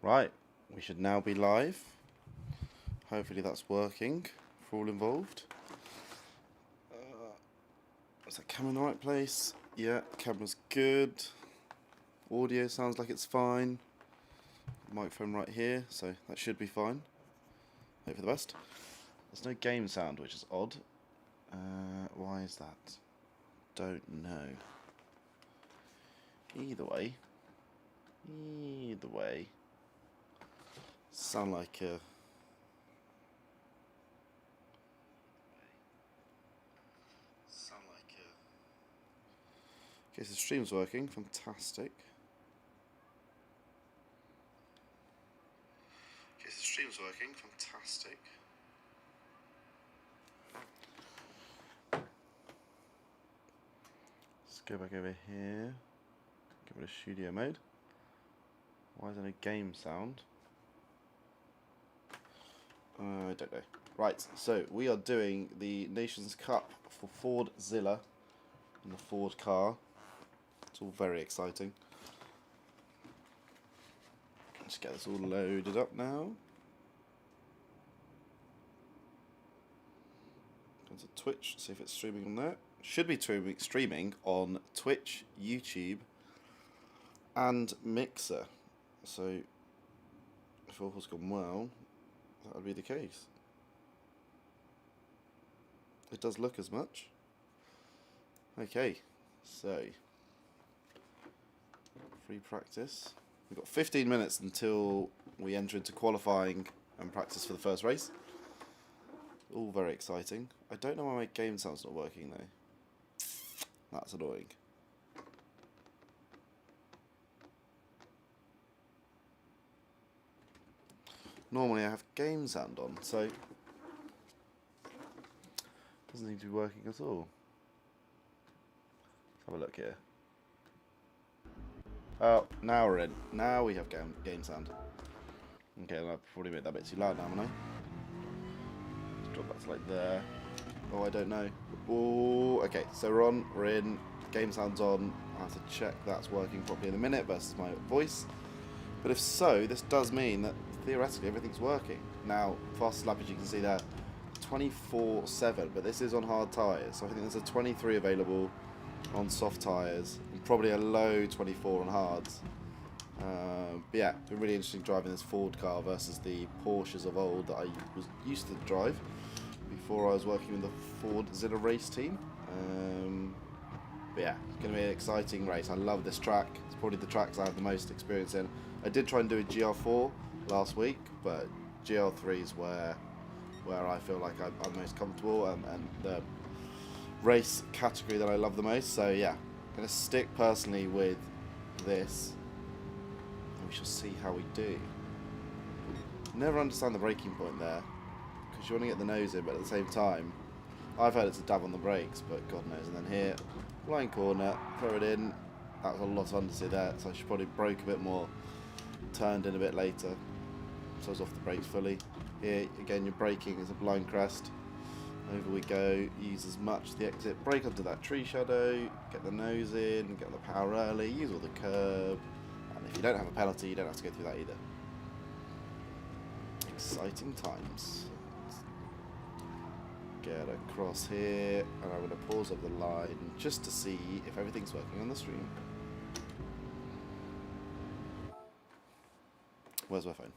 Right, we should now be live. Hopefully that's working for all involved. Is that camera in the right place? Yeah, camera's good. Audio sounds like it's fine. Microphone right here, so that should be fine. Hope for the best. There's no game sound, which is odd. Why is that? Don't know. Either way, sound like a... Okay, so the stream's working, fantastic. Let's go back over here. Give it a studio mode. Why is there no game sound? I don't know. Right, so we are doing the Nations Cup for Fordzilla in the Ford car. It's all very exciting. Let's get this all loaded up now. Go to Twitch, see if it's streaming on there. Should be streaming on Twitch, YouTube, and Mixer. So, if all has gone well, that would be the case. It does look as much. Okay, so free practice. We've got 15 minutes until we enter into qualifying and practice for the first race. All very exciting. I don't know why my game sound's not working though. That's annoying. Normally I have game sound on, so it doesn't seem to be working at all. Let's have a look here. Oh, now we're in. Now we have game sound. Okay, I've probably made that a bit too loud now, haven't I? Let's drop that to like there. Oh, I don't know. Oh, okay, so we're in. Game sound's on. I have to check that's working properly in a minute versus my voice. But if so, this does mean that theoretically everything's working. Now, fastest lap, as you can see there, 24.7, but this is on hard tyres. So I think there's a 23 available on soft tyres, and probably a low 24 on hards. But yeah, it's been really interesting driving this Ford car versus the Porsches of old that I was used to drive before I was working with the Fordzilla race team. But yeah, it's going to be an exciting race. I love this track. It's probably the tracks I have the most experience in. I did try and do a GR4 last week, but GR3 is where I feel like I'm most comfortable and the race category that I love the most. So yeah, I'm going to stick personally with this, and we shall see how we do. Never understand the braking point there, because you want to get the nose in, but at the same time, I've heard it's a dab on the brakes, but God knows. And then here, line corner, throw it in. That was a lot of understeer there, so I should probably brake a bit more, turned in a bit later, so I was off the brakes fully. Here, again, your braking is a blind crest. Over we go, use as much the exit, brake onto that tree shadow, get the nose in, get the power early, use all the curb, and if you don't have a penalty, you don't have to go through that either. Exciting times. Get across here, and I'm going to pause over the line just to see if everything's working on the stream. Where's my phone?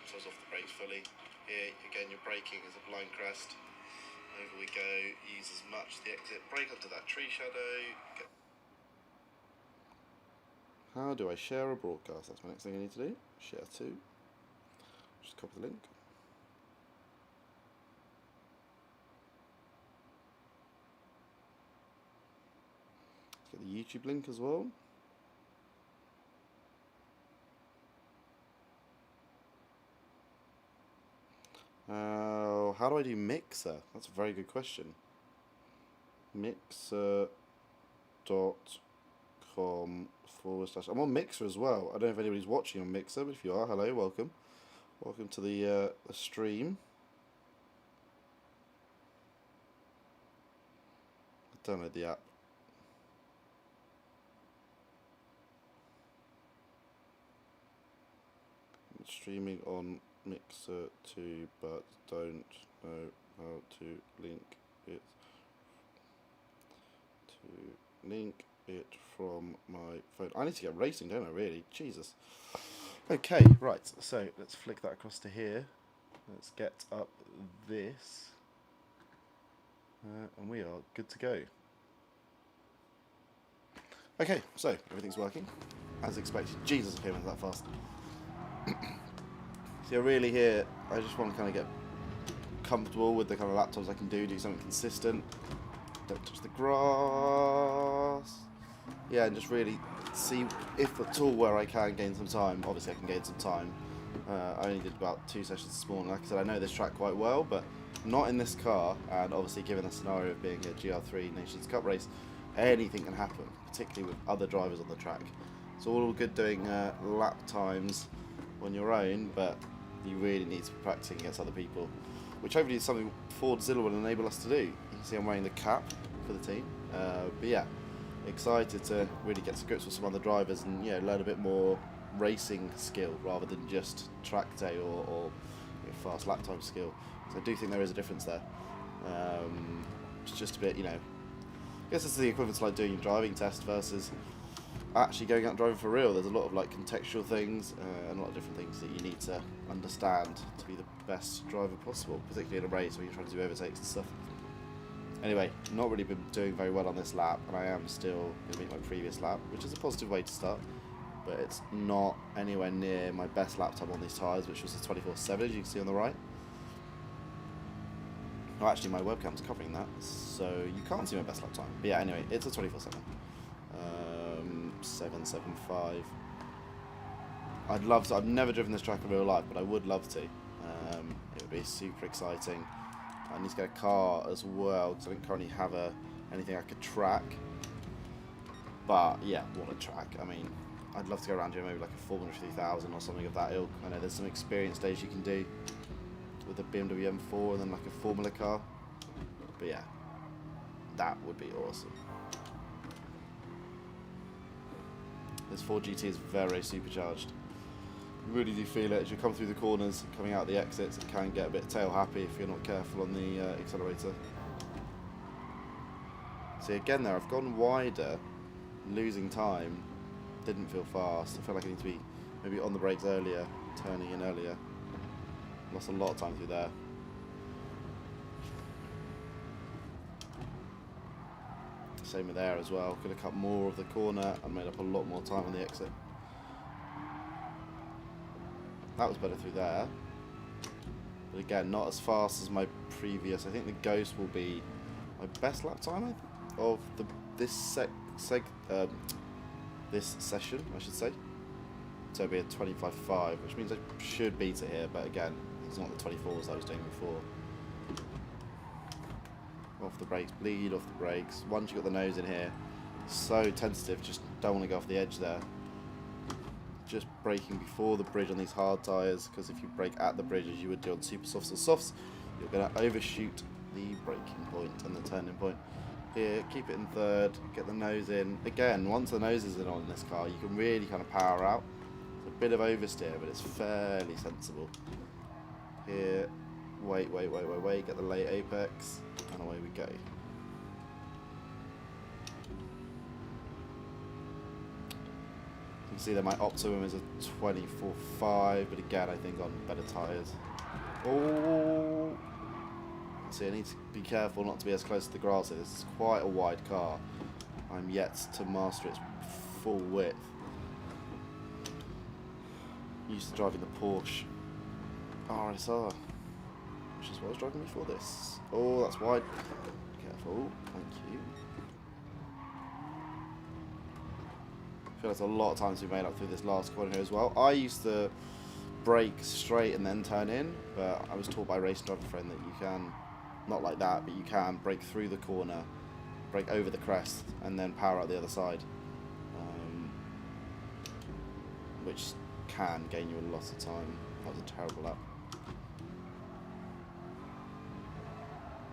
So I was off the brakes fully. Here, again, your braking is a blind crest. Over we go, use as much the exit, brake onto that tree shadow. How do I share a broadcast? That's my next thing I need to do. Share to. Just copy the link. Let's get the YouTube link as well. How do I do Mixer? That's a very good question. Mixer.com / I'm on Mixer as well. I don't know if anybody's watching on Mixer, but if you are, hello, welcome. Welcome to the stream. download the app. Streaming on Mixer too, but don't know how to link it from my phone. I need to get racing, don't I, really? Jesus. Okay, right, so let's flick that across to here. Let's get up this. And we are good to go. Okay, so everything's working as expected. Jesus, I came in that fast. So really here, I just want to kind of get comfortable with the kind of laptops I can do something consistent. Don't touch the grass. Yeah, and just really see if at all where I can gain some time. Obviously I can gain some time. I only did about 2 sessions this morning. Like I said, I know this track quite well, but not in this car, and obviously given the scenario of being a GR3 Nations Cup race, anything can happen, particularly with other drivers on the track. It's all good doing lap times on your own, but you really need to be practicing against other people, which hopefully is something Fordzilla will enable us to do. You can see I'm wearing the cap for the team, but yeah, excited to really get to grips with some other drivers and learn a bit more racing skill rather than just track day or fast lap time skill. So I do think there is a difference there. It's just a bit, I guess it's the equivalent to like doing your driving test versus actually going out and driving for real. There's a lot of like contextual things and a lot of different things that you need to understand to be the best driver possible, particularly in a race where you're trying to do overtakes and stuff. Anyway, not really been doing very well on this lap, and I am still going to beat my previous lap, which is a positive way to start, but it's not anywhere near my best lap time on these tyres, which was a 24/7, as you can see on the right. Oh, actually, my webcam's covering that, so you can't see my best lap time. But yeah, anyway, it's a 24/7. 775. I'd love to. I've never driven this track in real life, but I would love to. It would be super exciting. I need to get a car as well because I don't currently have anything I could track. But yeah, what a track! I mean, I'd love to go around here maybe like a Formula 3000 or something of that ilk. I know there's some experience days you can do with a BMW M4 and then like a Formula car. But yeah, that would be awesome. This 4GT is very supercharged. You really do feel it as you come through the corners, coming out the exits. It can get a bit tail happy if you're not careful on the accelerator. See, again there, I've gone wider, losing time. Didn't feel fast. I felt like I need to be maybe on the brakes earlier, turning in earlier. Lost a lot of time through there. Same with there as well. Could have cut more of the corner and made up a lot more time on the exit. That was better through there. But again, not as fast as my previous. I think the Ghost will be my best lap time of this session, I should say. So it'll be a 25.5, which means I should beat it here, but again, it's not the 24s I was doing before. Off the brakes, bleed off the brakes. Once you've got the nose in here, so tentative, just don't want to go off the edge there. Just braking before the bridge on these hard tyres, because if you brake at the bridge as you would do on super softs or softs, you're going to overshoot the braking point and the turning point. Here, keep it in third, get the nose in. Again, once the nose is in on this car, you can really kind of power out. It's a bit of oversteer, but it's fairly sensible. Here, wait, get the late apex, and away we go. You can see that my optimum is a 24.5, but again, I think on better tyres. Oh! See, I need to be careful not to be as close to the grass here. This is quite a wide car. I'm yet to master its full width. Used to driving the Porsche RSR, which is what I was driving before this. Oh, that's wide. Careful, thank you. I feel like there's a lot of times we made up through this last corner here as well. I used to brake straight and then turn in, but I was taught by a racing driver friend that you can, not like that, but you can brake through the corner, brake over the crest, and then power out the other side, which can gain you a lot of time. That was a terrible lap.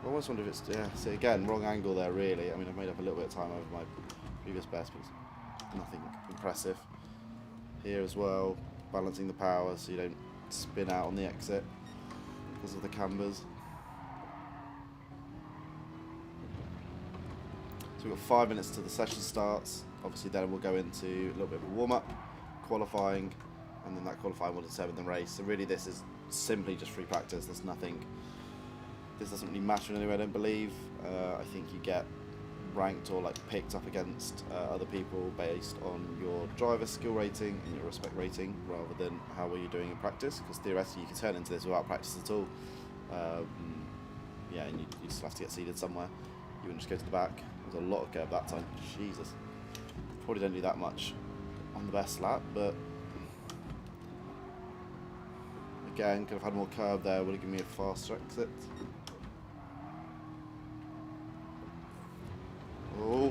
almost wonder if it's, yeah, see again, wrong angle there really. I mean, I've made up a little bit of time over my previous best, but it's nothing impressive. Here as well, balancing the power so you don't spin out on the exit because of the cambers. So we've got 5 minutes till the session starts. Obviously then we'll go into a little bit of a warm-up, qualifying, and then that qualifying will determine the race. So really this is simply just free practice. There's nothing, this doesn't really matter in any way, I don't believe. I think you get ranked or like picked up against other people based on your driver skill rating and your respect rating rather than how well you're doing in practice, because theoretically you can turn into this without practice at all. Yeah, and you just have to get seated somewhere. You wouldn't just go to the back. There's a lot of curb that time. Jesus. Probably don't do that much on the best lap, but again, could have had more curb there, would have given me a faster exit. Oh,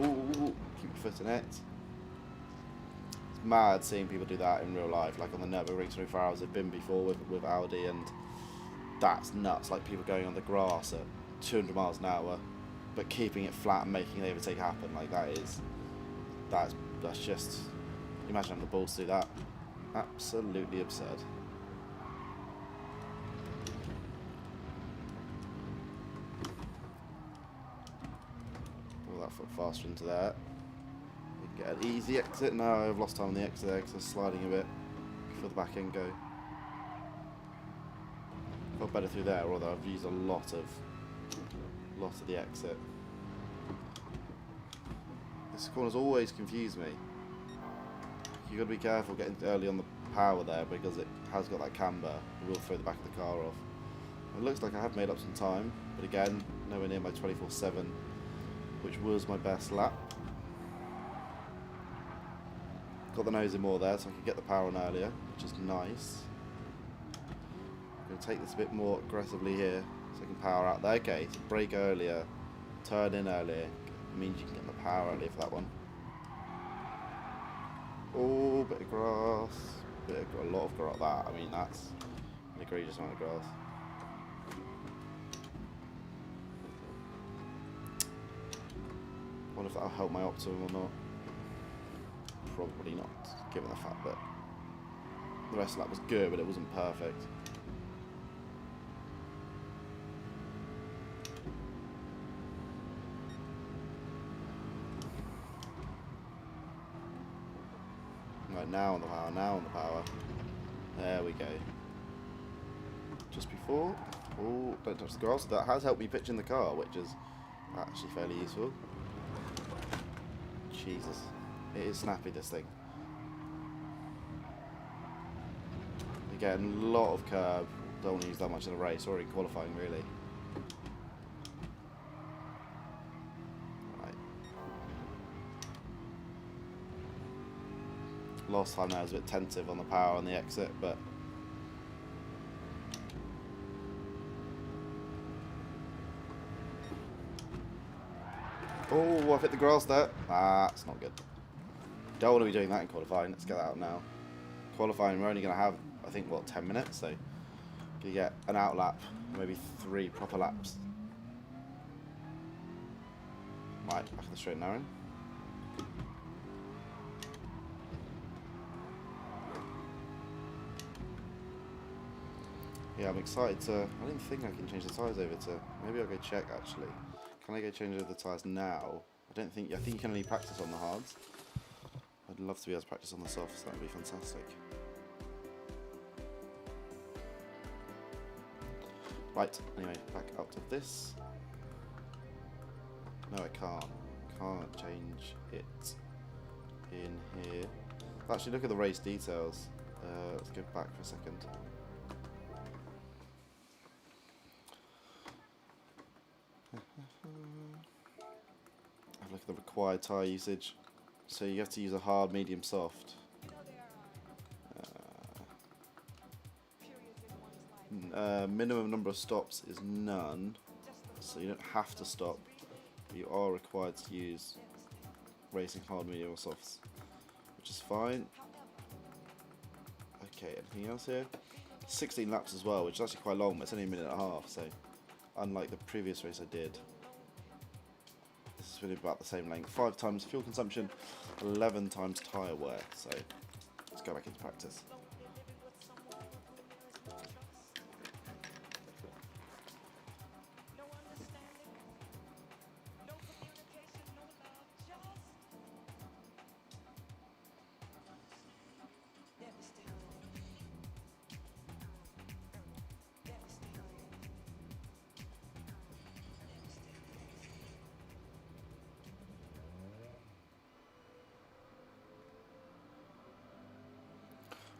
keep your foot in it. It's mad seeing people do that in real life, like on the Nürburgring 24 hours they've been before with Audi, and that's nuts. Like people going on the grass at 200 miles an hour, but keeping it flat and making the overtake happen. Like that's just, imagine having the balls to do that. Absolutely absurd. Pull that foot faster into there. You get an easy exit. No, I've lost time on the exit there because I was sliding a bit before the back end go. Felt better through there, although I've used a lot of the exit. This corner's always confused me. You've got to be careful getting early on the power there because it has got that camber. It will throw the back of the car off. It looks like I have made up some time, but again, nowhere near my 24/7, which was my best lap. Got the nose in more there so I could get the power on earlier, which is nice. I'm going to take this a bit more aggressively here so I can power out there. Okay, so brake earlier, turn in earlier. It means you can get the power earlier for that one. Oh, bit of grass. A lot of grass. That, I mean, that's an egregious amount of grass. I wonder if that'll help my optimum or not. Probably not, given the fact that the rest of that was good, but it wasn't perfect. Right, now on the power, now on the power. There we go. Just before. Oh, don't touch the grass. That has helped me pitch in the car, which is actually fairly useful. Jesus. It is snappy, this thing. Again, a lot of curb. Don't want to use that much in a race, or in qualifying, really. Right. Last time I was a bit tentative on the power on the exit, but oh, I've hit the grass there. Ah, it's not good. Don't want to be doing that in qualifying. Let's get that out now. Qualifying, we're only going to have, I think, what, 10 minutes? So you get an out lap, maybe 3 proper laps. Right, back of the straight and narrow. Yeah, I'm excited to, I don't think I can change the tyres over to, maybe I'll go check actually. Can I go change over the tyres now? I think you can only practice on the hards. I'd love to be able to practice on the softs, that would be fantastic. Right, anyway, back out of this. No, I can't change it in here. Actually, look at the race details. Let's go back for a second. Have a look at the required tyre usage. So you have to use a hard, medium, soft. Minimum number of stops is none, so you don't have to stop. But you are required to use racing hard, medium, or softs, which is fine. Okay, anything else here? 16 laps as well, which is actually quite long, but it's only a minute and a half, so unlike the previous race I did. This is really about the same length. 5 times fuel consumption, 11 times tyre wear. So let's go back into practice.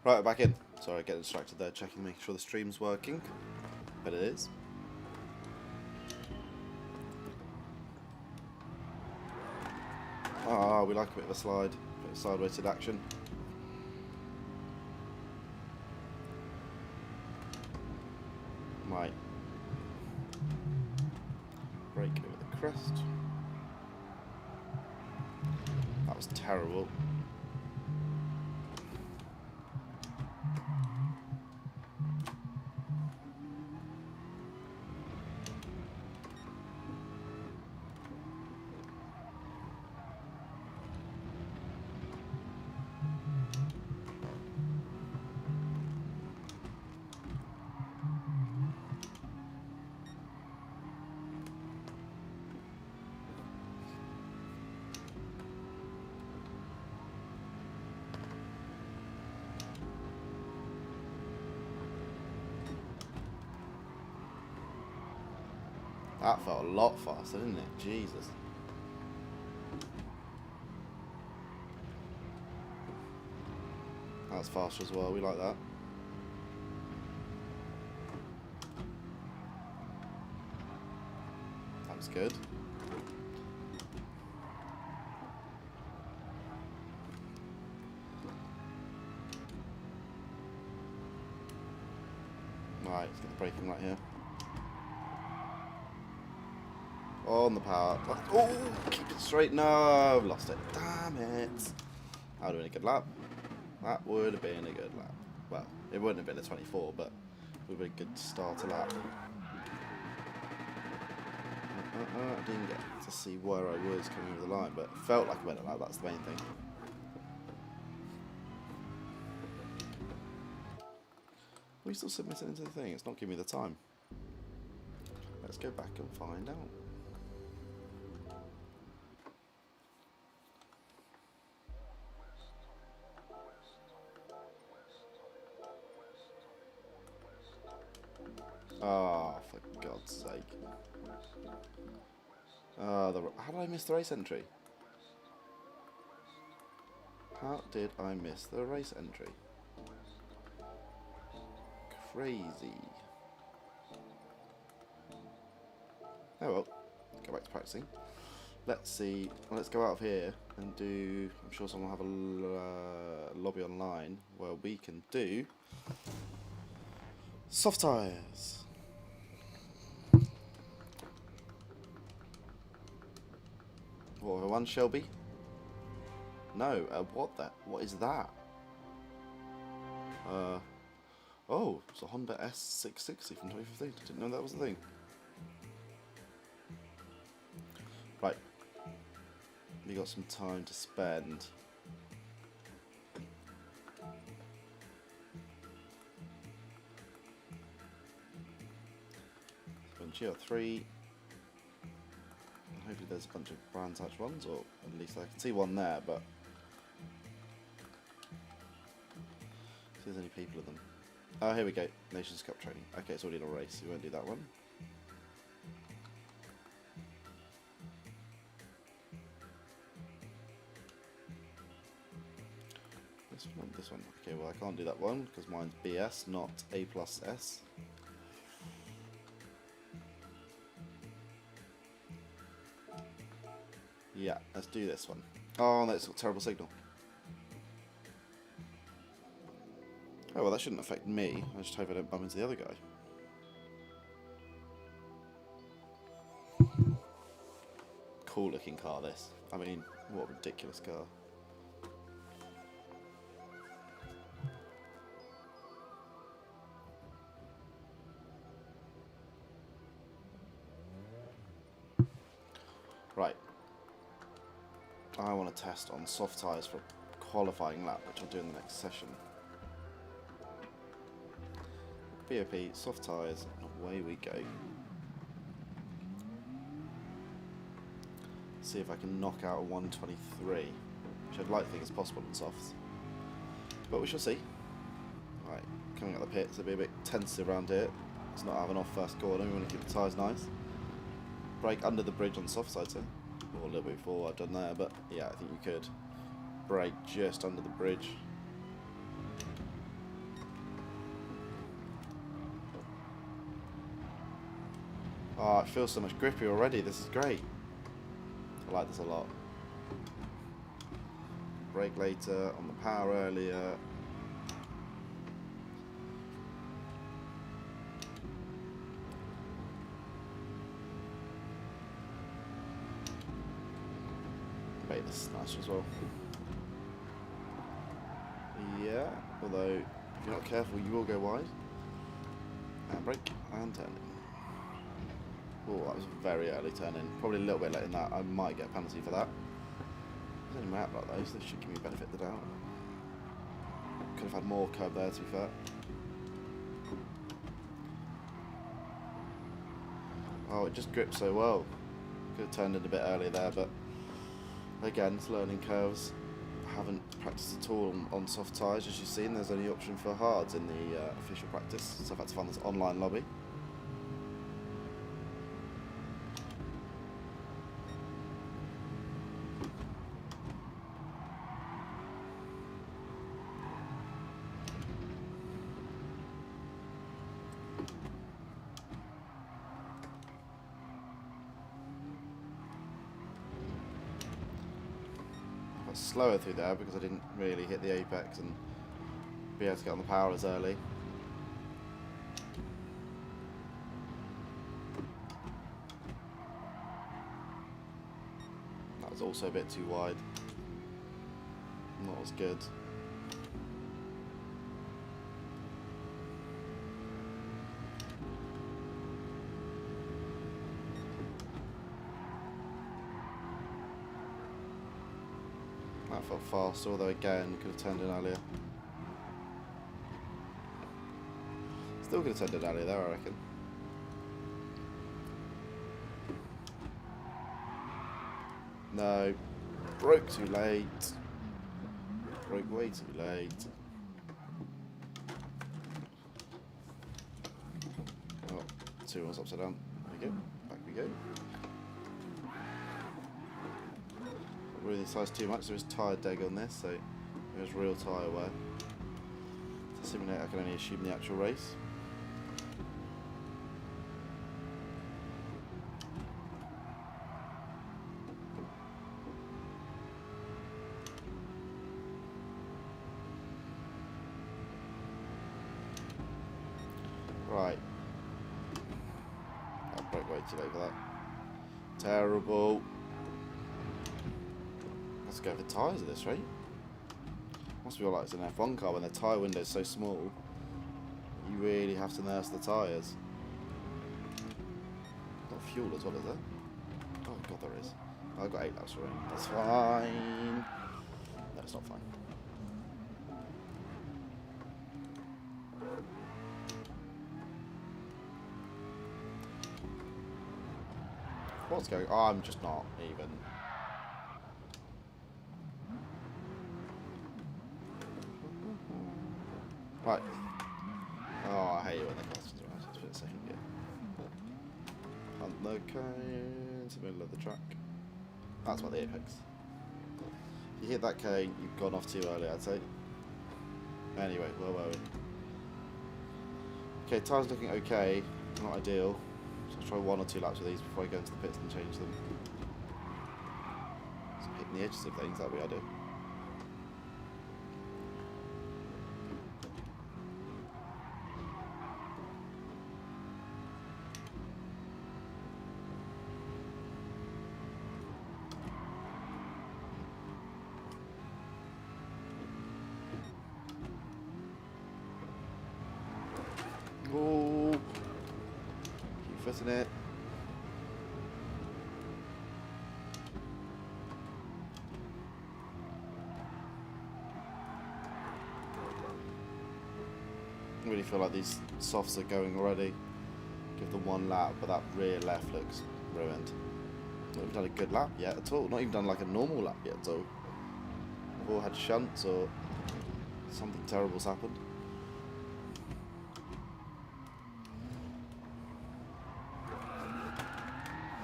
Right, back in. Sorry, I get distracted there, checking, making sure the stream's working. But it is. Ah, we like a bit of a slide, a bit of sideways action. Right. Brake over the crest. That was terrible. That felt a lot faster, didn't it? Jesus. That's faster as well, we like that. That was good. Right, let's get the braking right here. On the power. Oh, keep it straight. No, I've lost it. Damn it. That would have been a good lap. That would have been a good lap. Well, it wouldn't have been a 24, but it would have been a good starter lap. I didn't get to see where I was coming over the line, but it felt like a better lap. That's the main thing. Are we still submitting into the thing? It's not giving me the time. Let's go back and find out. Oh, for God's sake. How did I miss the race entry? How did I miss the race entry? Crazy. Oh well, go back to practicing. Let's see, let's go out of here and do, I'm sure someone will have a lobby online where we can do soft tyres. What, one Shelby? No, what is that? Oh, it's a Honda S660 from 2015. Didn't know that was a thing. Right. We got some time to spend. GR3. Hopefully there's a bunch of brand touch ones, or at least I can see one there, but see if there's any people in them. Oh, here we go. Nations Cup training. Okay, it's already in a race. We won't do that one. This one, this one. Okay, well I can't do that one because mine's BS, not A+S. Yeah, let's do this one. Oh, no, it's got a terrible signal. Oh, well, that shouldn't affect me. I just hope I don't bump into the other guy. Cool looking car, this. I mean, what a ridiculous car. Right. I want to test on soft tyres for a qualifying lap, which I'll do in the next session. BOP, soft tyres, and away we go. See if I can knock out a 123, which I'd like to think is possible on softs. But we shall see. Right, coming out the pits, it'll be a bit tentative around here. Let's not have an off first corner, we want to keep the tyres nice. Brake under the bridge on soft side, or a little bit before what I've done there, but yeah, I think you could brake just under the bridge. Oh, it feels so much grippy already, this is great. I like this a lot. Brake later, on the power earlier. Wait, this is nice as well. Yeah, although if you're not careful you will go wide. And brake and turn in. Oh, that was a very early turn in. Probably a little bit later than that. I might get a penalty for that. There's only map like those, so this should give me a benefit of the doubt. Could have had more curb there, to be fair. Oh, it just gripped so well. Could have turned in a bit earlier there, but again, it's learning curves. I haven't practiced at all on soft tyres, as you've seen. There's only option for hards in the official practice, so I've had to find this online lobby. Slower through there because I didn't really hit the apex and be able to get on the power as early. That was also a bit too wide. Not as good. That felt fast, although again, could have turned in earlier. Still could have turned in earlier there, I reckon. No. Broke too late. Broke way too late. Oh, 2 wheels upside down. There we go. Back we go. Really size too much, there was tyre deg on this, so it was real tyre wear. To simulate, I can only assume the actual race. Right. I broke way too late for that. Terrible. Let's go for tyres at this rate. Must feel like it's an F1 car when the tyre window is so small. You really have to nurse the tyres. Not fuel as well, is there? Oh god, there is. I've got 8 laps for it. That's fine. No, it's not fine. What's going on? Oh, I'm just not even. Right. Oh, I hate it when the customs are out. It's been a second gear. Hunt the cane into the middle of the track. That's about the apex. If you hit that cane, you've gone off too early, I'd say. Anyway, where were we? Okay, time's looking okay. Not ideal. So I'll try 1 or 2 laps of these before I go into the pits and change them. So hitting the edges of things, that'd be ideal. Oh, keep fitting it. really feel like these softs are going already. Give them one lap, but that rear left looks ruined. Not even done a good lap yet at all. Not even done like a normal lap yet at all. We've all had shunts or something terrible's happened.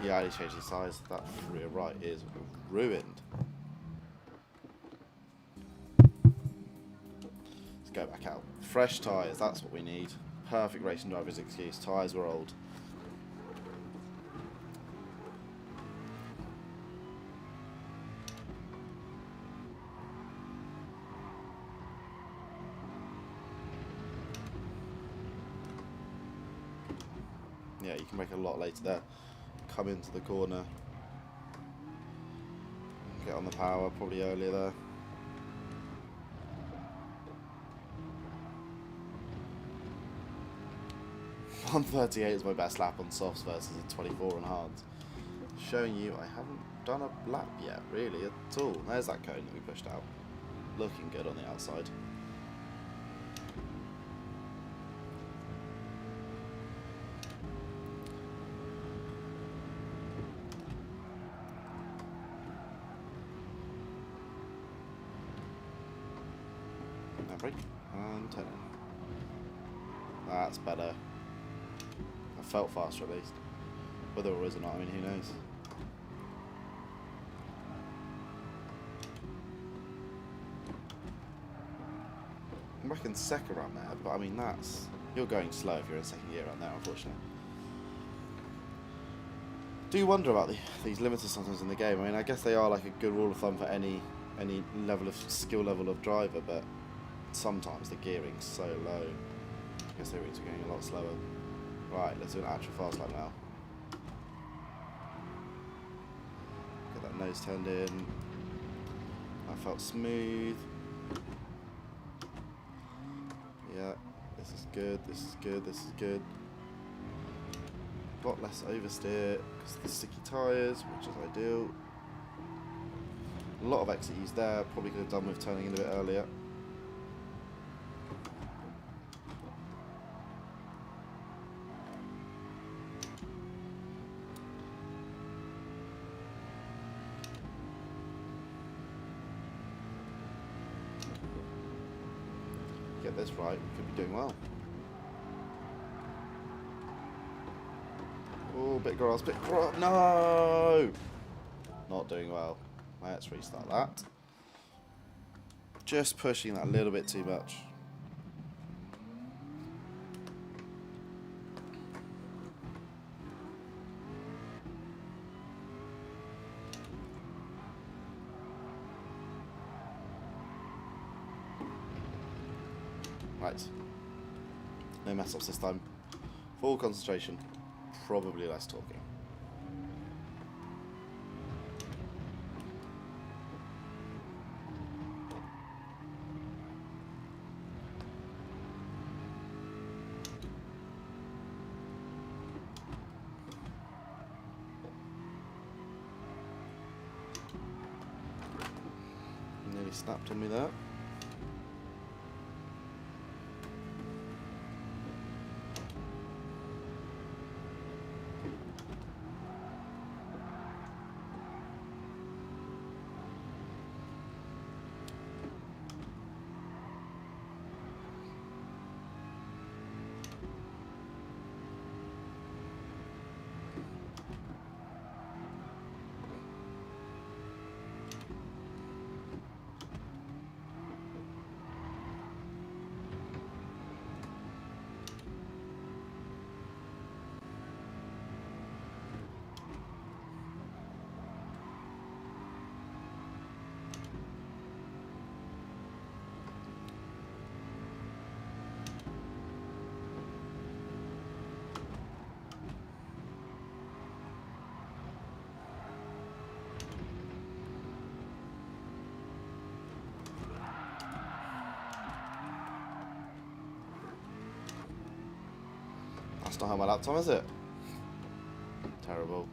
Yeah, I need to change the size. That rear right is ruined. Let's go back out. Fresh tyres, that's what we need. Perfect racing driver's excuse. Tyres were old. Yeah, you can make a lot later there. Come into the corner. Get on the power, probably earlier there. .138 is my best lap on softs versus a 24 on hards. Showing you I haven't done a lap yet, really, at all. There's that cone that we pushed out. Looking good on the outside. Brake and turn in. That's better. I felt faster at least. Whether it was or not, I mean, who knows? I'm back in second around there, but I mean, you're going slow if you're in second gear around there, unfortunately. Do wonder about these limiters sometimes in the game. I mean, I guess they are like a good rule of thumb for any level of skill level of driver, but sometimes the gearing's so low. I guess they means we're going a lot slower. Right, let's do an actual fast lap now. Get that nose turned in. That felt smooth. Yeah, this is good, this is good, this is good. A lot less oversteer because of the sticky tyres, which is ideal. A lot of exit use there, probably could have done with turning in a bit earlier. Get this right, we could be doing well. Oh, bit grass, no! Not doing well. Let's restart that. Just pushing that a little bit too much. Right. No mess ups this time. Full concentration. Probably less talking. Nearly snapped on me there. That's not how my lap time is it? Terrible.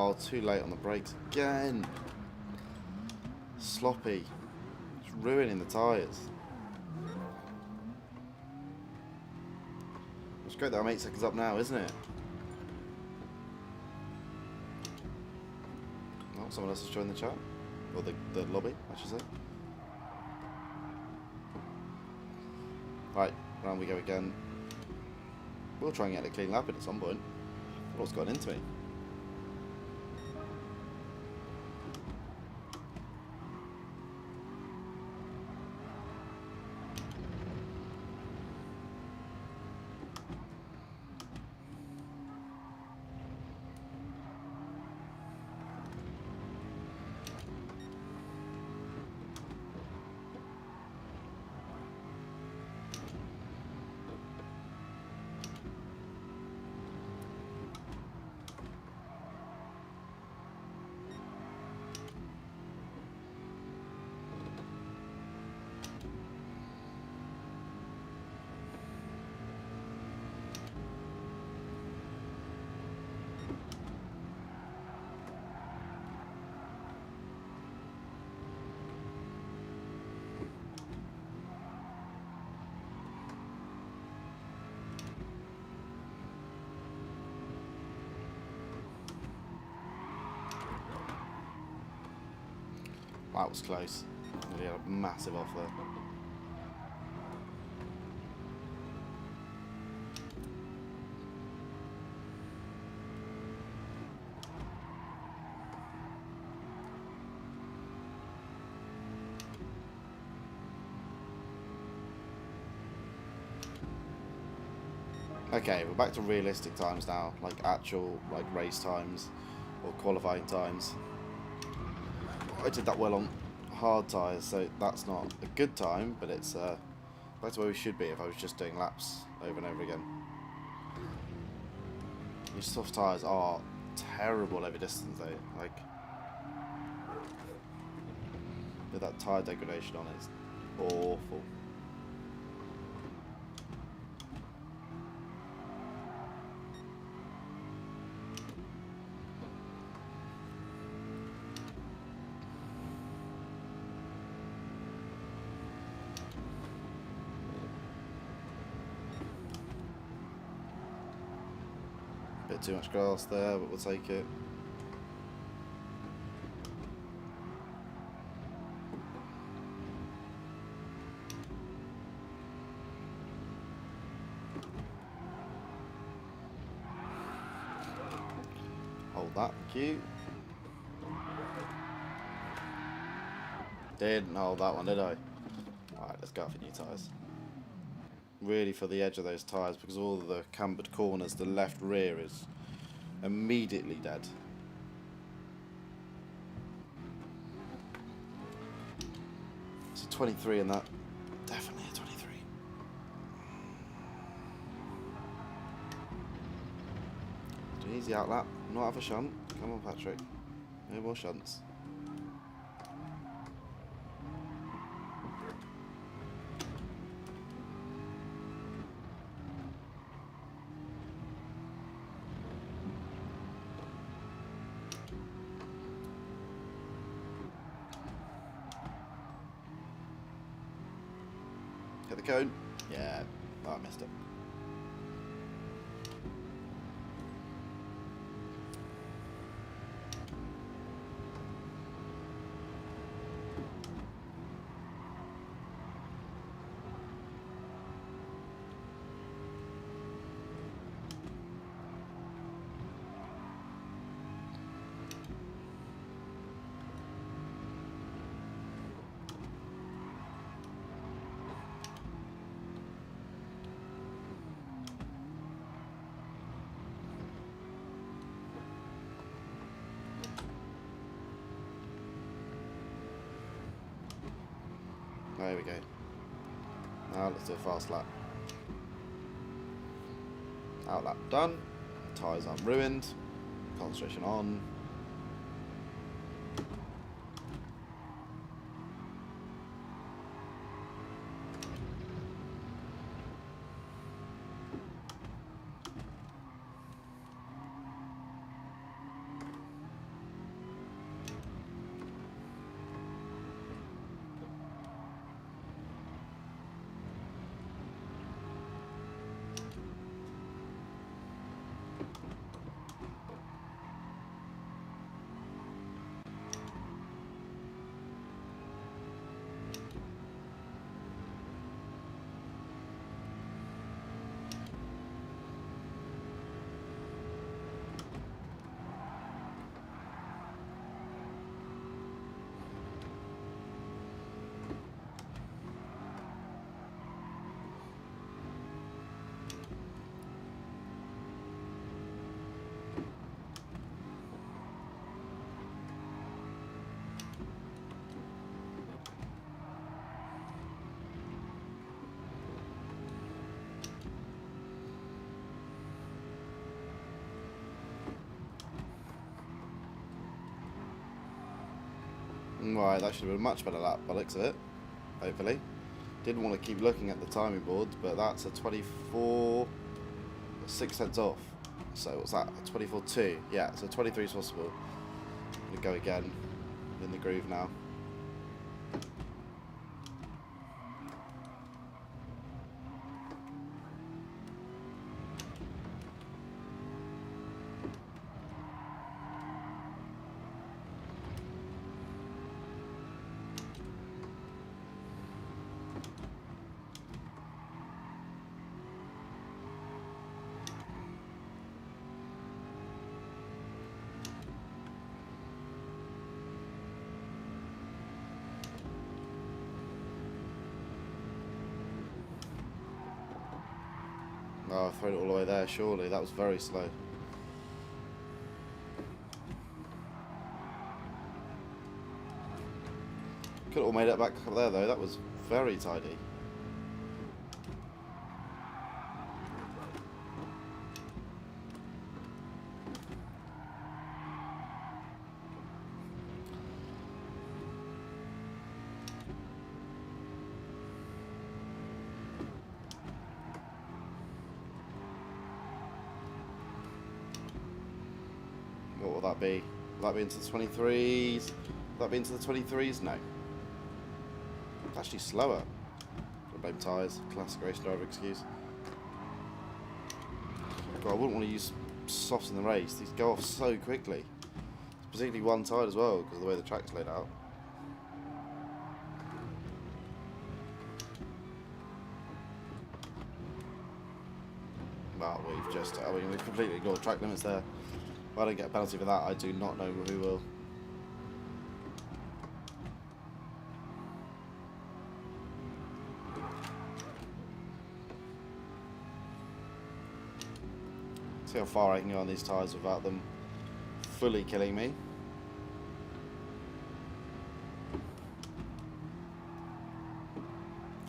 Oh, too late on the brakes again. Sloppy. It's ruining the tyres. It's great that I'm 8 seconds up now, isn't it? Oh, someone else has joined the chat. Or the lobby, I should say. Right, round we go again. We'll try and get a clean lap in at some point. What's gotten into me? That was close. Nearly had a massive off there. Okay, we're back to realistic times now, like actual race times or qualifying times. I did that well on hard tyres, so that's not a good time, but it's back to where we should be if I was just doing laps over and over again. These soft tyres are terrible over distance though, like with that tyre degradation on it, it's awful. Bit too much grass there, but we'll take it. Hold that, thank you. Didn't hold that one, did I? Alright, let's go for new tyres. Really for the edge of those tyres, because all of the cambered corners, the left rear is immediately dead. It's a 23 in that. Definitely a 23. Do an easy outlap, not have a shunt. Come on, Patrick. No more shunts. Hit the cone. Yeah, oh, I missed it. There we go. Now let's do a fast lap. Outlap done. Tyres aren't ruined. Concentration on. Right, that should have been a much better lap by the looks of it, hopefully. Didn't want to keep looking at the timing boards, but that's a 24, 6 cents off. So what's that, 24.2? Yeah, so 23 is possible. I'm going to go again, in the groove now. Oh, I've thrown it all the way there, surely. That was very slow. Could have all made it back up there, though. That was very tidy. What will that be? Will that be into the 23s? Will that be into the 23s? No. It's actually slower. I blame tyres. Classic race driver excuse. God, I wouldn't want to use softs in the race. These go off so quickly. Particularly one side as well, because of the way the track's laid out. Well, we've completely ignored track limits there. If I don't get a penalty for that, I do not know who will. See how far I can go on these tyres without them fully killing me.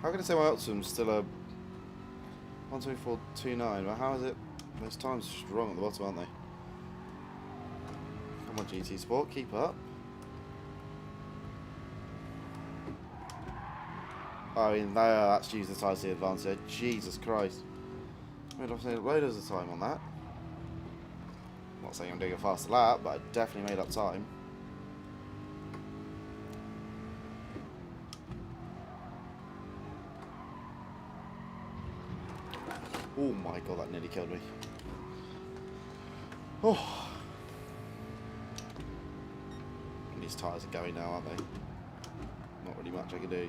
How can I say my optimum's still a 124.29? Well, how is it? Those times are just wrong at the bottom, aren't they? Come on, GT Sport, keep up. I mean, that's used the tyres to the advantage. Jesus Christ. I made loads of time on that. I'm not saying I'm doing a faster lap, but I definitely made up time. Oh my god, that nearly killed me. Oh. And these tyres are going now, aren't they? Not really much I can do.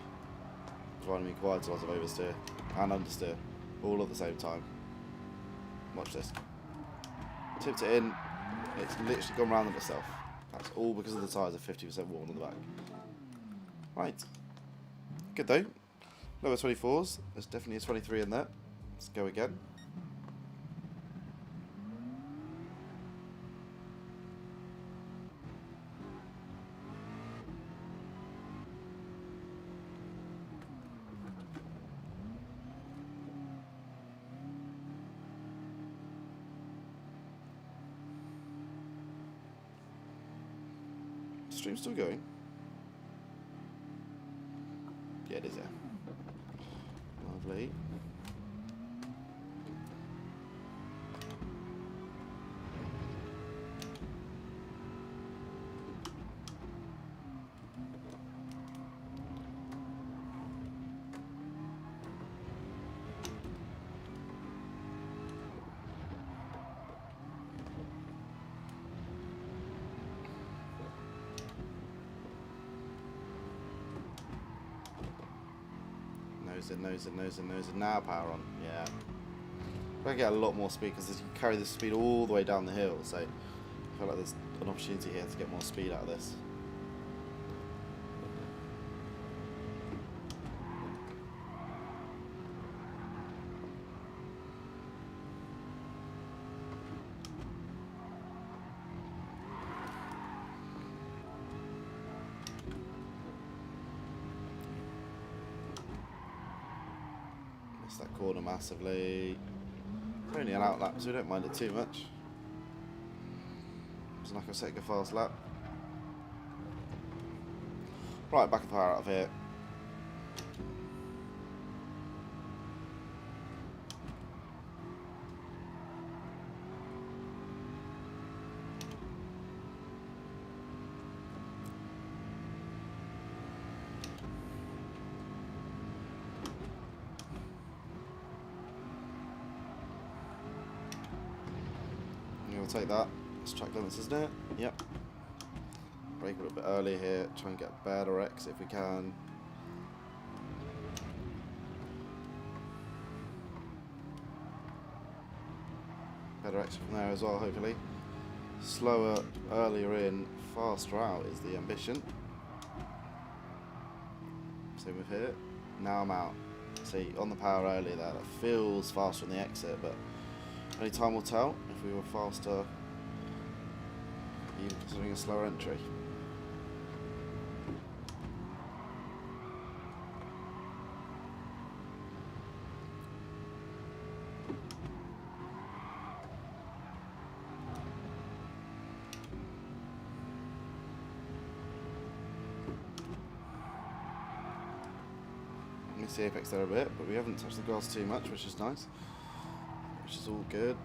Driving me quite a lot of oversteer and understeer, all at the same time. Watch this. Tipped it in, it's literally gone round of itself. That's all because of the tyres are 50% worn on the back. Right. Good though. Lower 24s, there's definitely a 23 in there. Let's go again. Stream's still going. Yeah, it is, yeah. Lovely. Nose in. Now power on. Yeah. I get a lot more speed because you carry this speed all the way down the hill. So I feel like there's an opportunity here to get more speed out of this. That corner massively. It's only an out lap, so we don't mind it too much. It's like a second fast lap. Right, back of the power out of here. We'll take that. It's track limits, isn't it? Yep. Brake a little bit early here. Try and get a better exit if we can. Better exit from there as well, hopefully. Slower, earlier in, faster out is the ambition. Same with here. Now I'm out. See, on the power earlier there, that feels faster in the exit, but only time will tell if we were faster, even considering a slower entry. Miss the apex there a bit, but we haven't touched the grass too much, which is nice. Which is all good.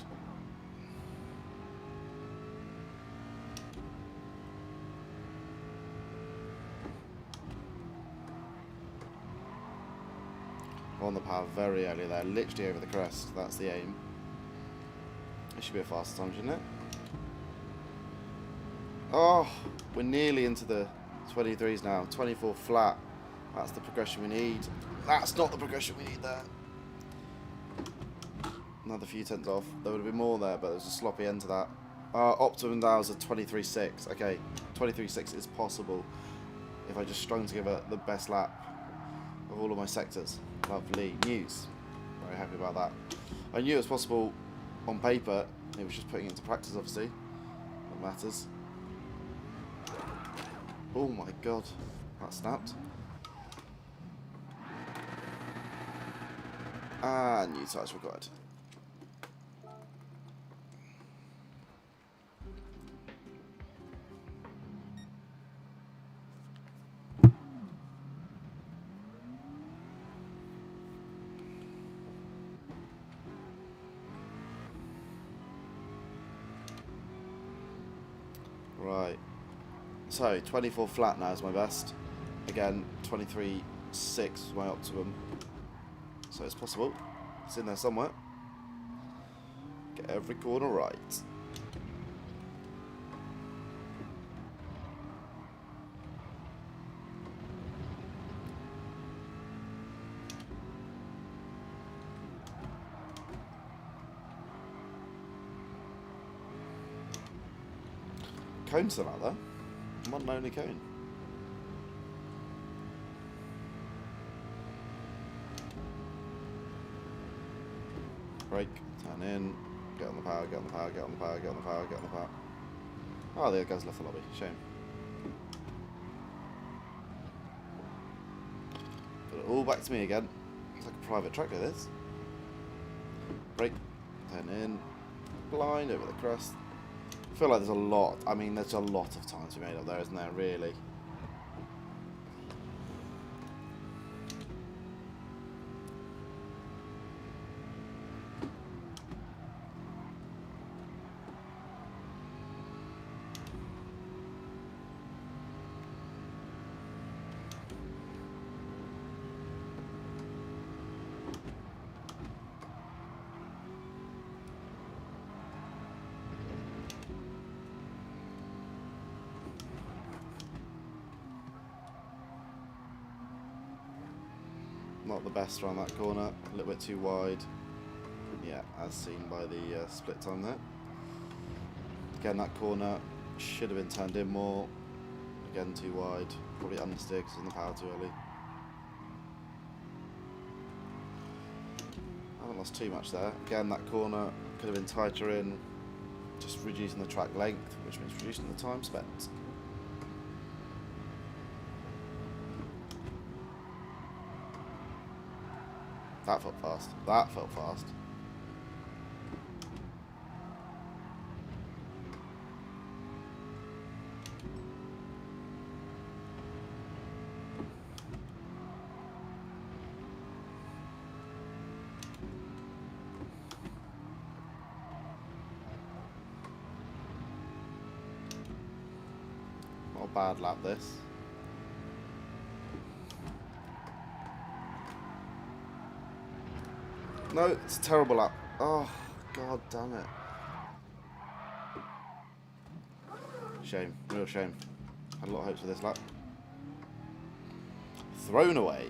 On the power very early there, literally over the crest. That's the aim. It should be a faster time, shouldn't it? Oh, we're nearly into the 23s now. 24 flat. That's the progression we need. That's not the progression we need there. Another few tenths off. There would have been more there, but there's a sloppy end to that. Optimum now is a 23.6. Okay, 23.6 is possible if I just strung together the best lap of all of my sectors. Lovely news. Very happy about that. I knew it was possible on paper. It was just putting it into practice, obviously. That matters. Oh my god. That snapped. And new tyres required. Right. So 24 flat now is my best. Again, 23.6 is my optimum. So it's possible. It's in there somewhere. Get every corner right. Cone's still out there. One and only cone. Brake, turn in, get on the power, get on the power, get on the power, get on the power, get on the power. Oh, the other guy's left the lobby. Shame. Put it all back to me again. It's like a private track like this. Brake, turn in, blind over the crest. I feel like there's a lot. I mean, there's a lot of time to be made up there, isn't there, really? Not the best around that corner, a little bit too wide. Yeah, as seen by the split time there. Again, that corner should have been turned in more. Again, too wide. Probably understeer because in the power too early. I haven't lost too much there. Again, that corner could have been tighter in, just reducing the track length, which means reducing the time spent. That felt fast. That felt fast. bad lap, this. No, it's a terrible lap. Oh, god damn it. Shame, real shame. Had a lot of hopes for this lap. Thrown away.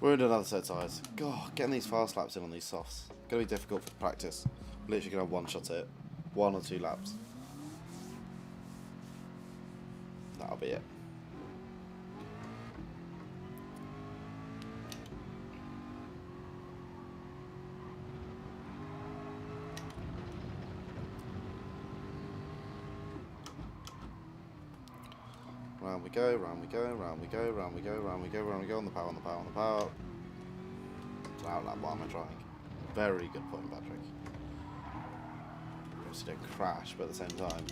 We're in another set of tyres. God, getting these fast laps in on these softs. Gonna be difficult for practice. Literally gonna have one shot at it. 1 or 2 laps. That'll be it. Round we go, round we go, round we go, round we go, round we go, round we go, on the power, on the power, on the power. It's an outlap, why am I trying? Very good point, Patrick. Obviously don't crash, but at the same time,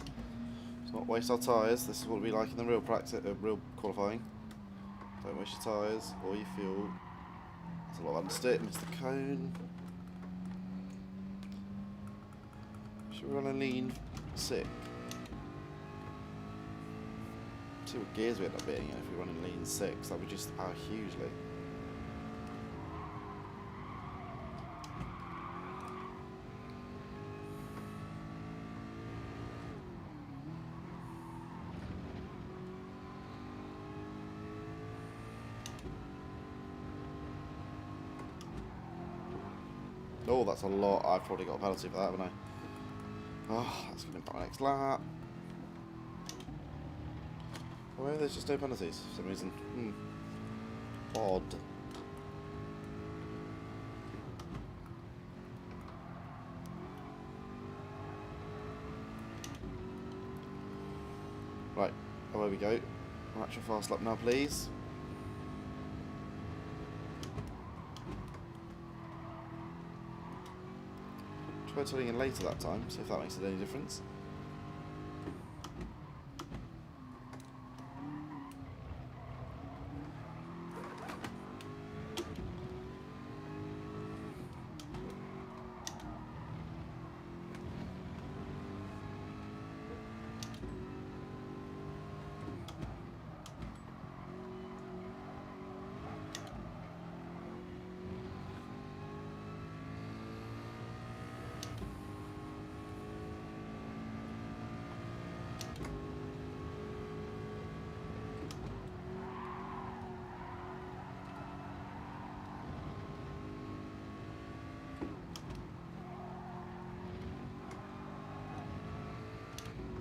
let's not waste our tyres. This is what it'll be like in the real practice, real qualifying. Don't waste your tyres or your fuel. There's a lot of understeer, missed the cone. Should we run a lean 6? See what gears we end up being in if we run in lean 6. That would reduce the power hugely. Oh, that's a lot. I've probably got a penalty for that, haven't I? Oh, that's going to impact my next lap. Or maybe there's just no penalties for some reason. Odd. Right, away we go. Actual fast lap now, please. Try turning in later that time, see if that makes any difference.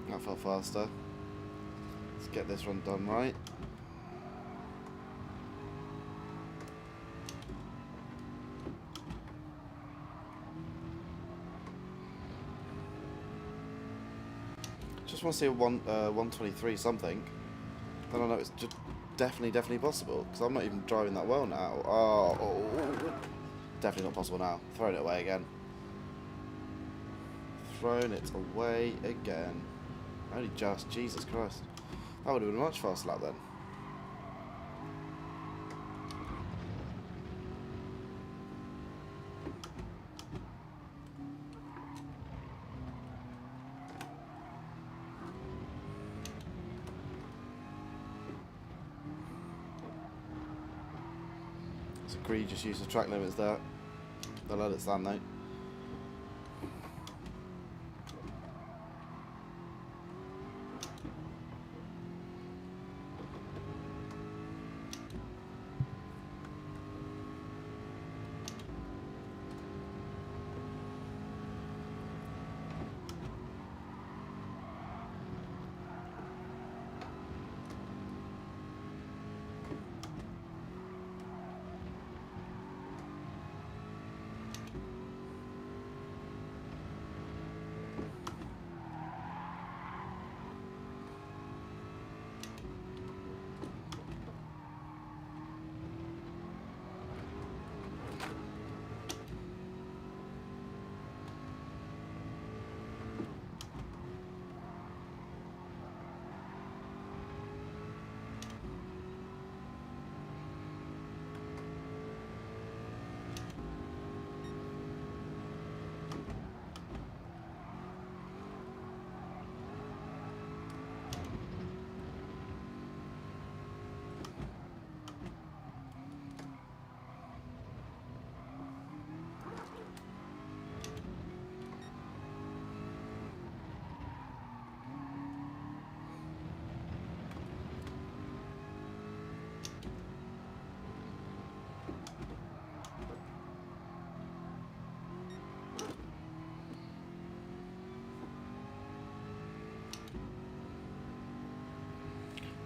That felt faster. Let's get this run done right. Just want to see a 123 something. Then I know it's just definitely possible, because I'm not even driving that well now. Oh, definitely not possible now. Throwing it away again. Thrown it away again. Only just, Jesus Christ. That would have been a much faster lap then. egregious use of track limits there. They'll let it stand though.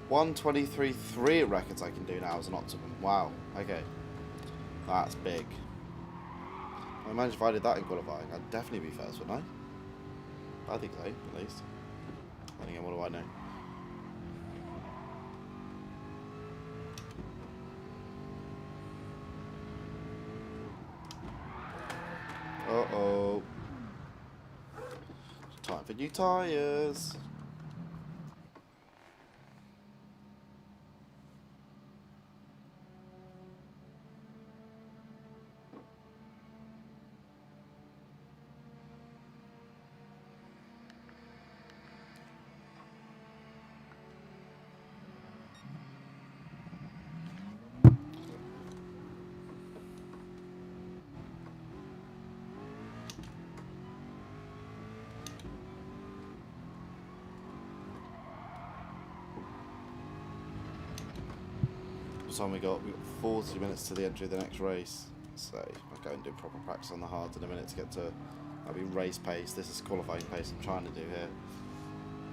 .123.3 at records I can do now as an optimum. Wow. Okay. That's big. I imagine if I did that in qualifying, I'd definitely be first, wouldn't I? I think so, at least. Then again, what do I know? Uh-oh. Time for new tyres. Time we've got 40 minutes to the entry of the next race, so I'll go and do proper practice on the hards in a minute to get to that'll be race pace. This is qualifying pace I'm trying to do here.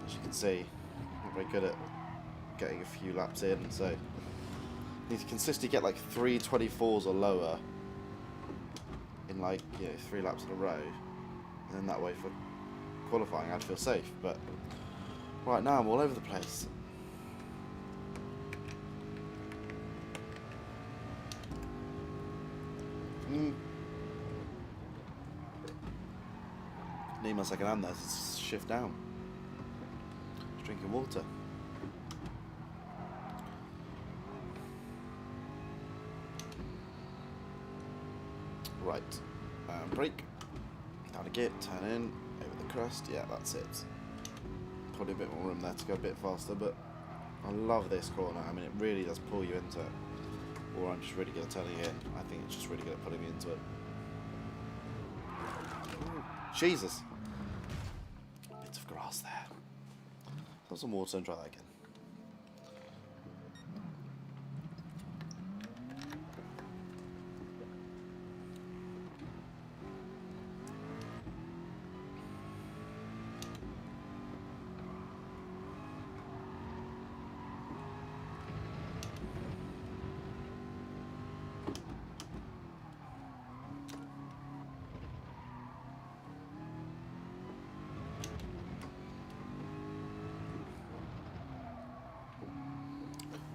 As you can see, I'm very good at getting a few laps in, so I need to consistently get like 3:24s or lower in like 3 laps in a row, and then that way for qualifying I'd feel safe. But right now I'm all over the place. Need my second hand there to shift down. Just drinking water. Right. Brake. Down a git, turn in, over the crest. Yeah, that's it. Probably a bit more room there to go a bit faster, but I love this corner. I mean, it really does pull you into it. Or I'm just really good at turning it in. I think it's just really good at putting me into it. Ooh, Jesus! Bits of grass there. Have some water and try that again.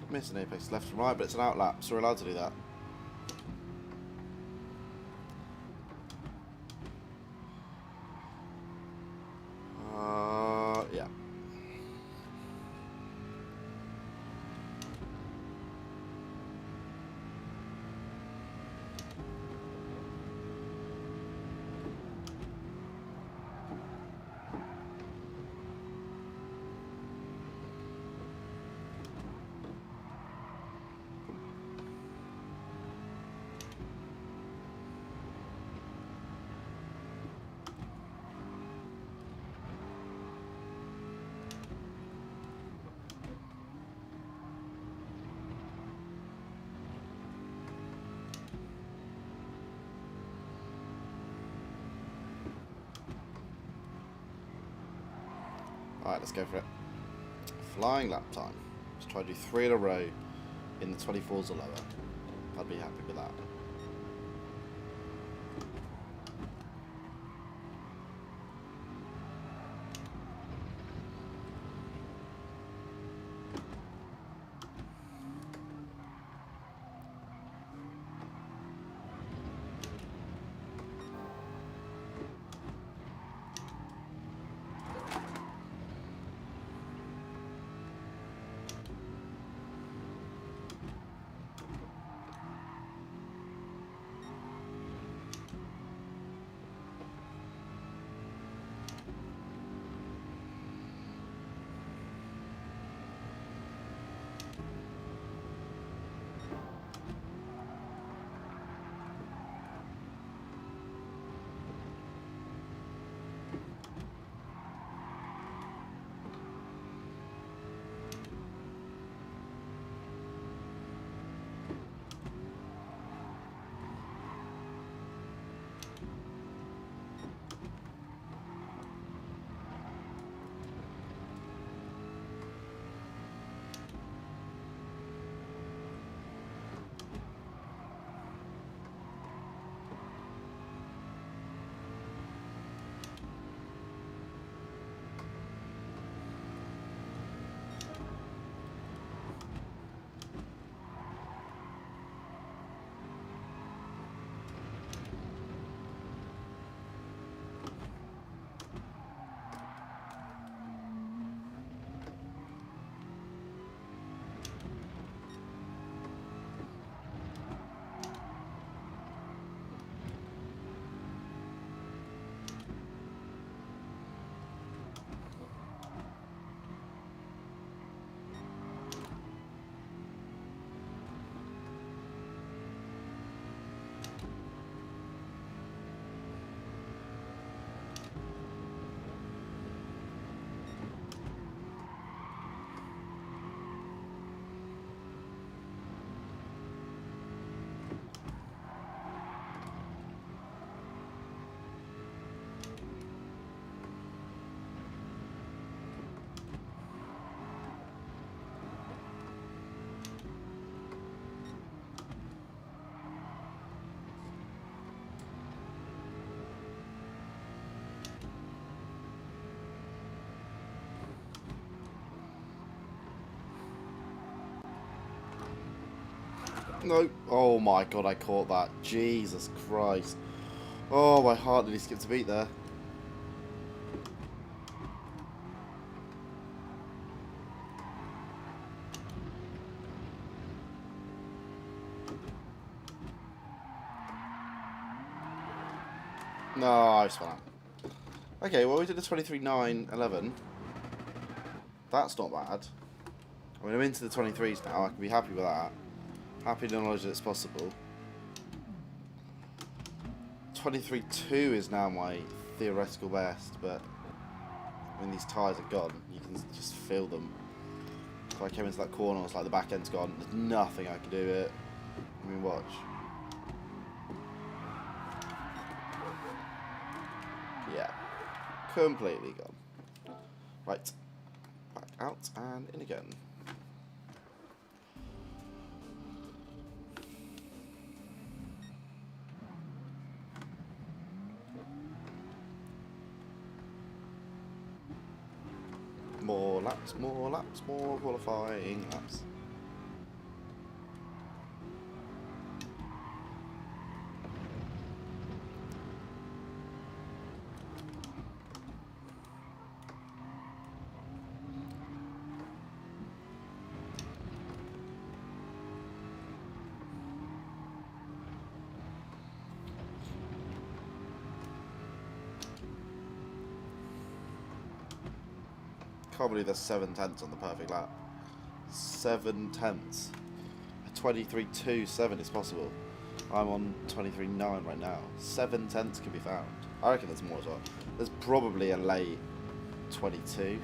Missing apex left and right, but it's an outlap, so we're allowed to do that. Yeah. Alright, let's go for it. Flying lap time. Let's try to do 3 in a row in the 24s or lower. I'd be happy with that. No. Oh my god, I caught that. Jesus Christ. Oh, my heart nearly skipped a beat there. No, I spun out. Okay, well, we did a 23.9.11. That's not bad. I mean, I'm into the 23s now. I can be happy with that. Happy to acknowledge that it's possible. 23.2 is now my theoretical best, but when these tyres are gone, you can just feel them. If I came into that corner, it's like the back end's gone. There's nothing I can do it. I mean, watch. Yeah, completely gone. Right, back out and in again. More laps, more qualifying laps. Can't believe there's 7/10 on the perfect lap. 7/10. A 23.2.7 is possible. I'm on 23.9 right now. 7/10 can be found. I reckon there's more as well. There's probably a late 22,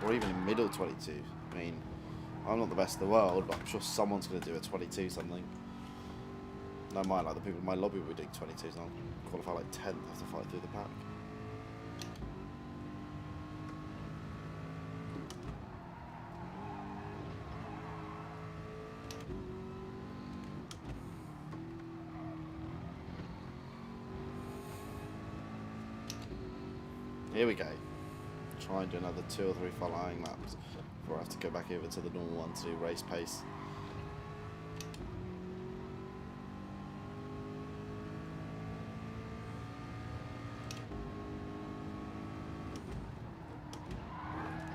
or even a middle 22. I mean, I'm not the best in the world, but I'm sure someone's going to do a 22 something. No, mind, like the people in my lobby will be doing 22s, and I'll qualify like 10th, have to fight through the pack. Here we go. Try and do another 2 or 3 following laps before I have to go back over to the normal one to do race pace.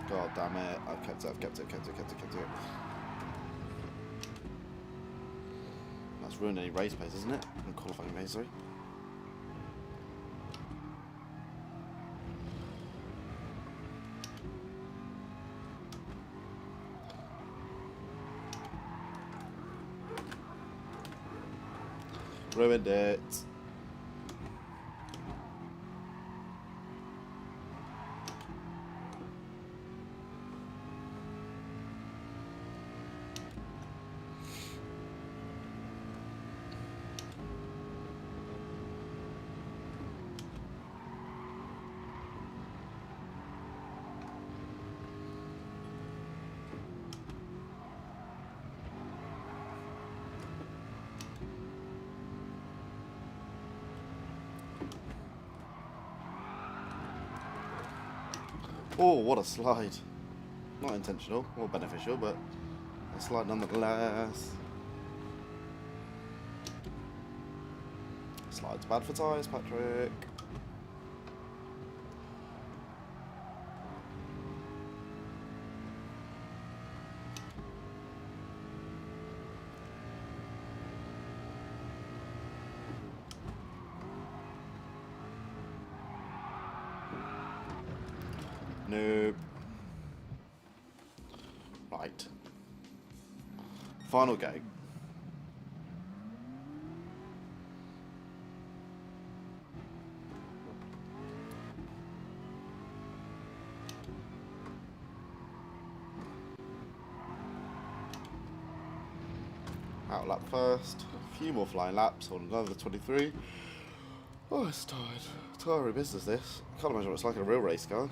God damn it. I've kept it. That's ruined any race pace, isn't it? And qualifying pace, sorry. Ruined it. Oh, what a slide. Not intentional or beneficial, but a slide nonetheless. Slide's bad for tyres, Patrick. Nope. Right. Final go. Out lap first. A few more flying laps on another 23. Oh, it's tired. Tiring business, this. I can't imagine what it's like in a real race car.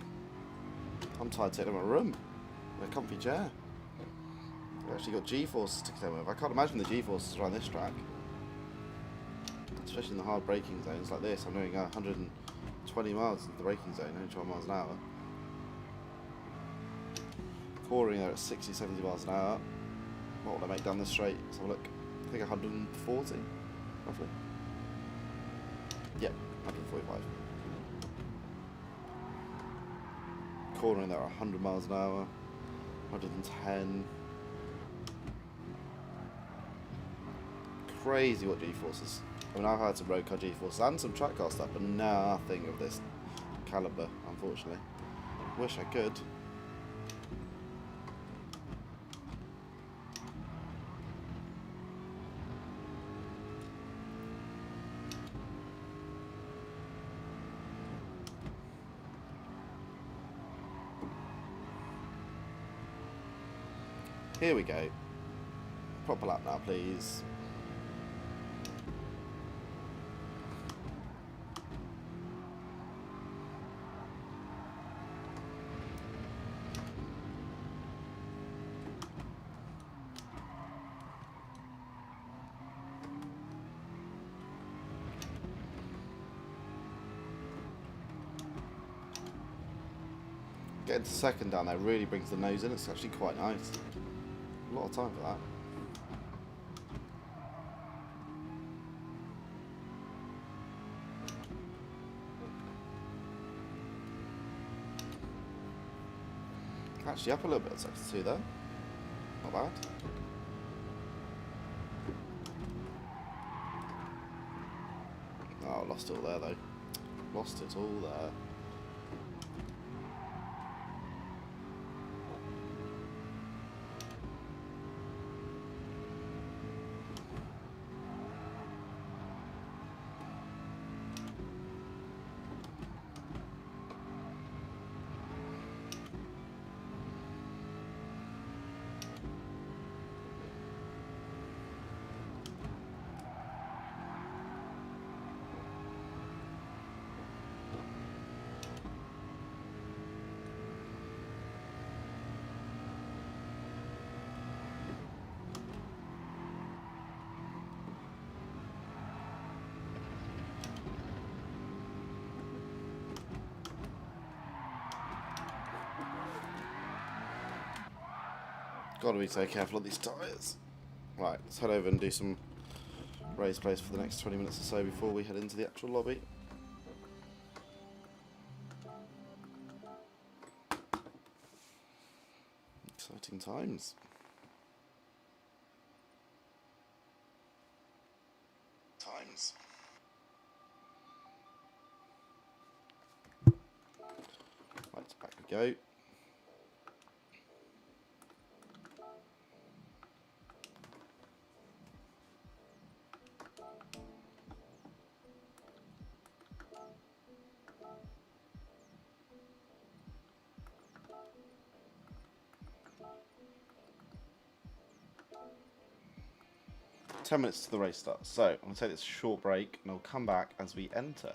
I'm tired sitting in my room in a comfy chair. I've actually got G-forces to contend with. I can't imagine the G-forces around this track. Especially in the hard braking zones like this. I'm doing 120 miles into the braking zone, only 12 miles an hour. Coring there at 60, 70 miles an hour. What will I make down this straight? Let's have a look. I think 140, roughly. Yep, 145. Cornering there at 100 miles an hour, 110. Crazy what G-forces. I mean, I've had some road car G-forces and some track car stuff, but nothing of this caliber, unfortunately. Wish I could. Here we go. Proper lap now, please. Getting to second down there really brings the nose in. It's actually quite nice. A lot of time for that. Actually up a little bit on sector 2 there. Not bad. Oh, lost it all there though. Lost it all there. Gotta be so careful of these tyres. Right, let's head over and do some race plays for the next 20 minutes or so before we head into the actual lobby. Exciting times. Right, back we go. Ten minutes to the race start. So I'm going to take this short break and I'll come back as we enter.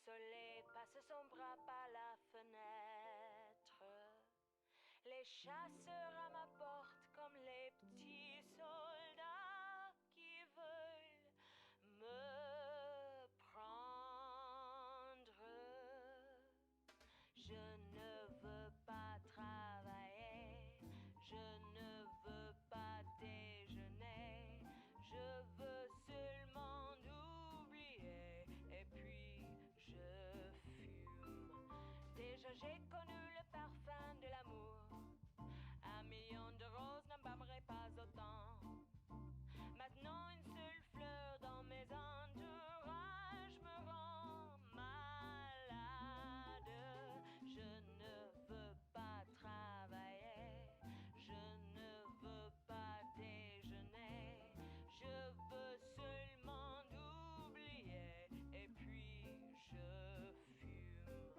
soleil passe son bras par la fenêtre. Les chasseurs à ma porte comme les petits soldats qui veulent me prendre. Je ne veux pas travailler, je ne veux pas déjeuner, je veux seulement oublier et puis je fume. Déjà j'ai connu le parfum de l'amour, 1 million de roses n'embaumerait pas autant. Maintenant une seule fleur dans mes entourages me rend malade. Je ne veux pas travailler, je ne veux pas déjeuner, je veux seulement oublier et puis je fume.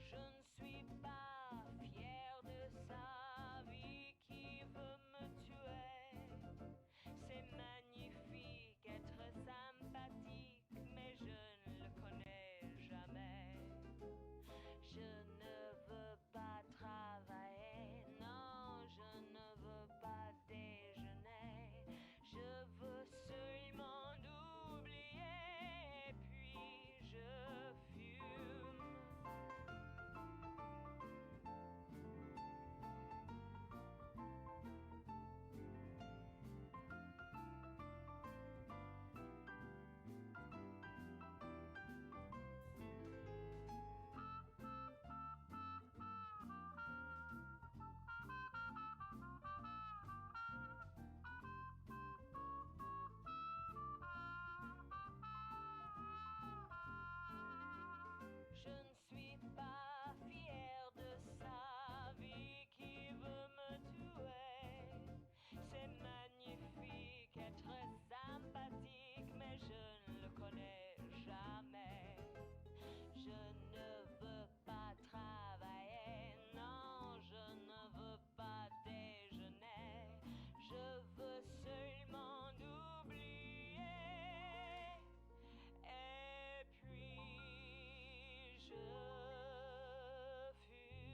Je ne suis pas fière de sa vie qui veut me tuer. C'est magnifique être sympathique, mais je ne le connais jamais. Je ne veux pas travailler, non, je ne veux pas déjeuner. Je veux seulement oublier, et puis je fume. Je ne suis pas fière de sa vie qui veut me tuer. C'est magnifique être sympathique, mais je ne le connais jamais. Je ne veux pas travailler, non, je ne veux pas déjeuner. Je veux seulement oublier. Et puis je fume.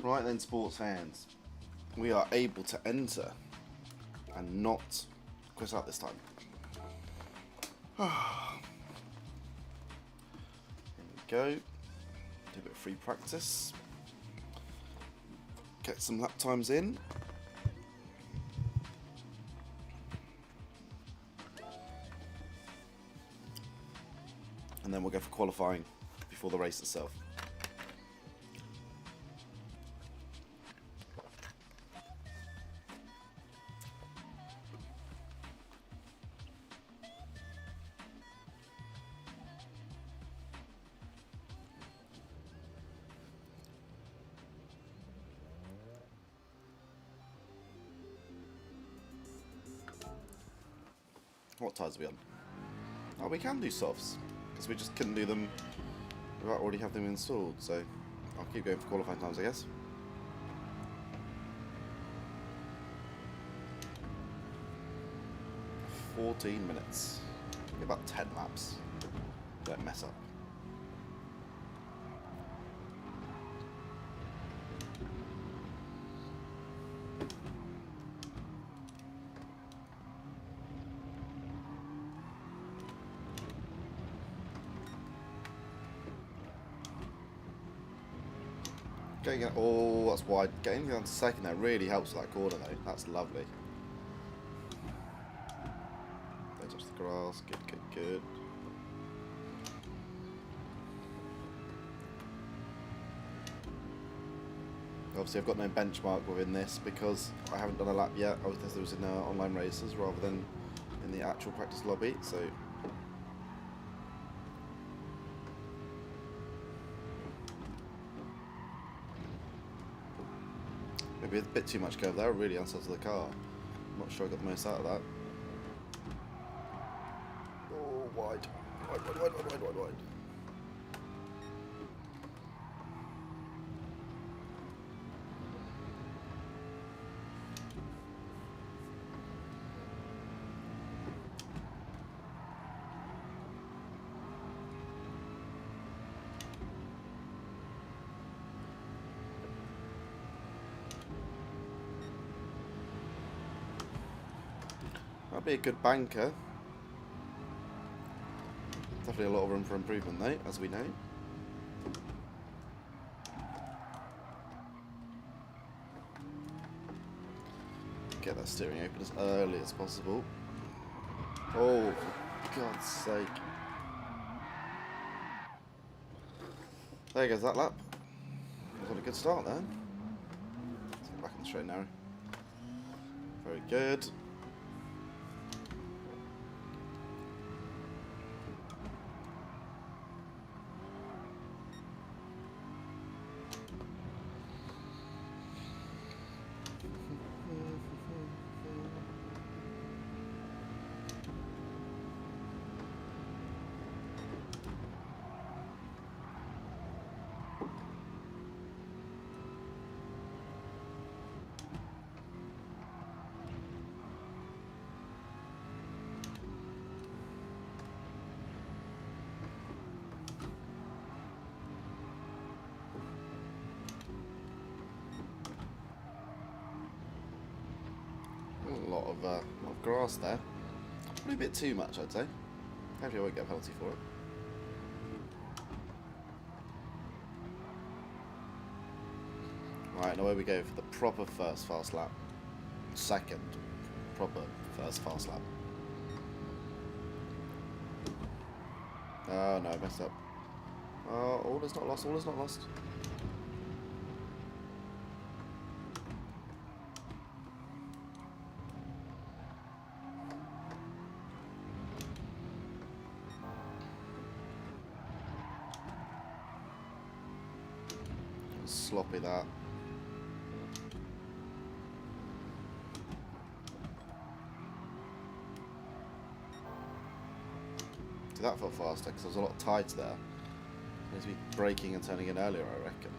Right then, sports fans, we are able to enter and not quit out this time. Here we go. Do a bit of free practice. Get some lap times in. And then we'll go for qualifying before the race itself. What tyres are we on? Oh, we can do softs, because we just couldn't do them without already having them installed, so I'll keep going for qualifying times, I guess. "14 minutes. About 10 laps. Don't mess up. Oh, that's wide. Getting down to second there really helps with that corner though. That's lovely. Don't touch the grass. Good, good, good. Obviously, I've got no benchmark within this because I haven't done a lap yet. I was in online races rather than in the actual practice lobby, so. Maybe a bit too much curve there, really unsettled the car. I'm not sure I got the most out of that. Oh, wide. Wide. That'd be a good banker. Definitely a lot of room for improvement though, as we know. Get that steering open as early as possible. Oh, for God's sake. There goes that lap. Got a good start there. Let's get back in the straight and narrow. Very good. A lot of grass there. Probably a bit too much, I'd say. Hopefully I won't get a penalty for it. Right, now away we go for the proper first fast lap. Second proper first fast lap. Oh no, I messed up. Oh, all is not lost, all is not lost. Sloppy that. So that felt faster because there was a lot of tides there. Needs to be braking and turning in earlier, I reckon.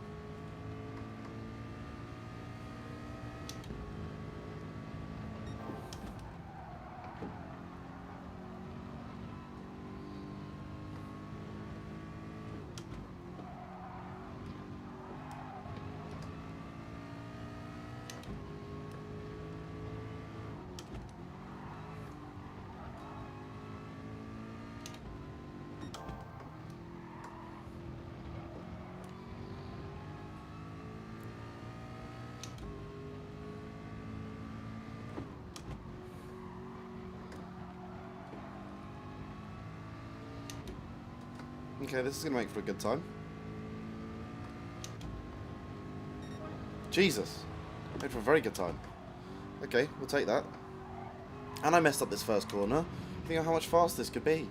Okay, this is going to make for a good time. Jesus. Made for a very good time. Okay, we'll take that. And I messed up this first corner. Think of how much faster this could be.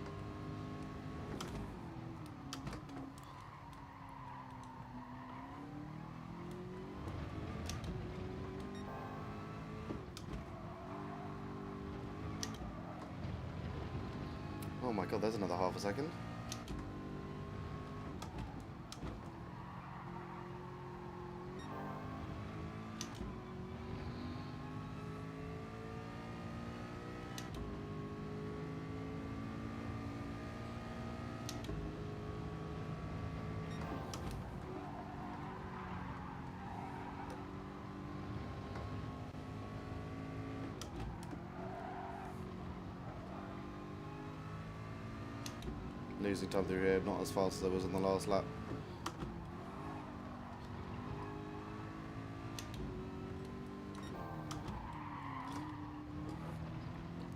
Oh my god, there's another half a second. Losing time through here, not as fast as I was on the last lap.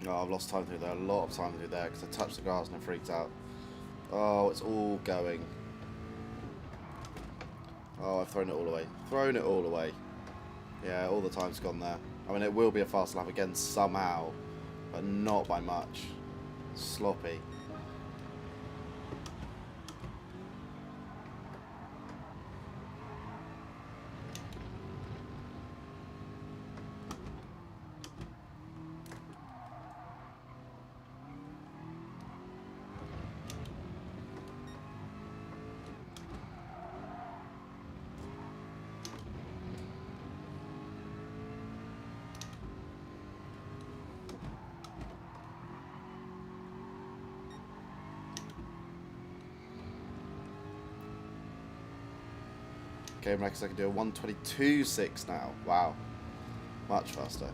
Oh, I've lost time through there. A lot of time through there because I touched the grass and I freaked out. Oh, it's all going. Oh, I've thrown it all away. Thrown it all away. Yeah, all the time's gone there. I mean, it will be a fast lap again somehow, but not by much. Sloppy. Okay, Max, I can do a 1:22.6 now. Wow. Much faster.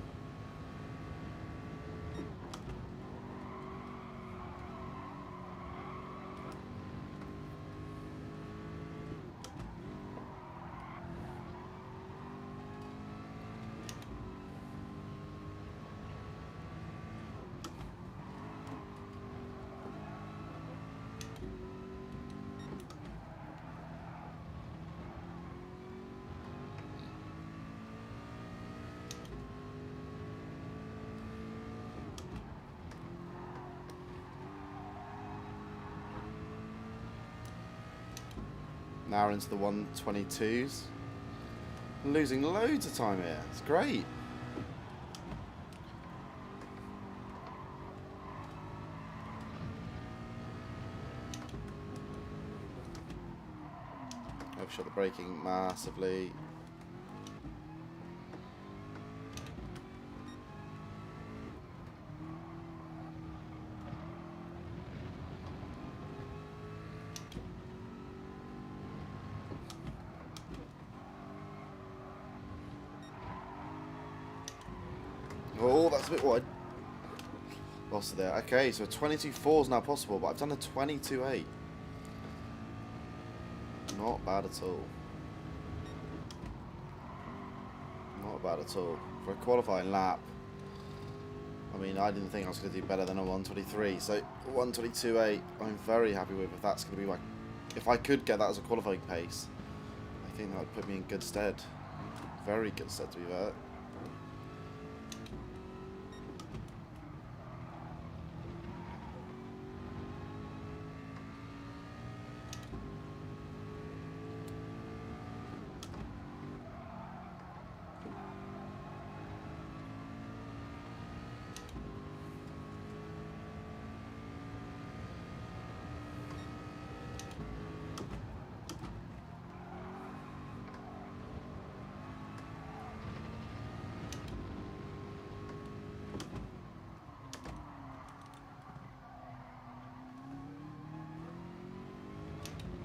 Now we're into the 1:22s. Losing loads of time here. It's great. I've shot the braking massively. Oh, that's a bit wide. Lost it there. Okay, so a 22.4 is now possible, but I've done a 22.8. Not bad at all. Not bad at all. For a qualifying lap, I mean, I didn't think I was going to do better than a 1:23. So 1:22.8, I'm very happy with. If that's going to be my, if I could get that as a qualifying pace, I think that would put me in good stead. Very good stead, to be fair.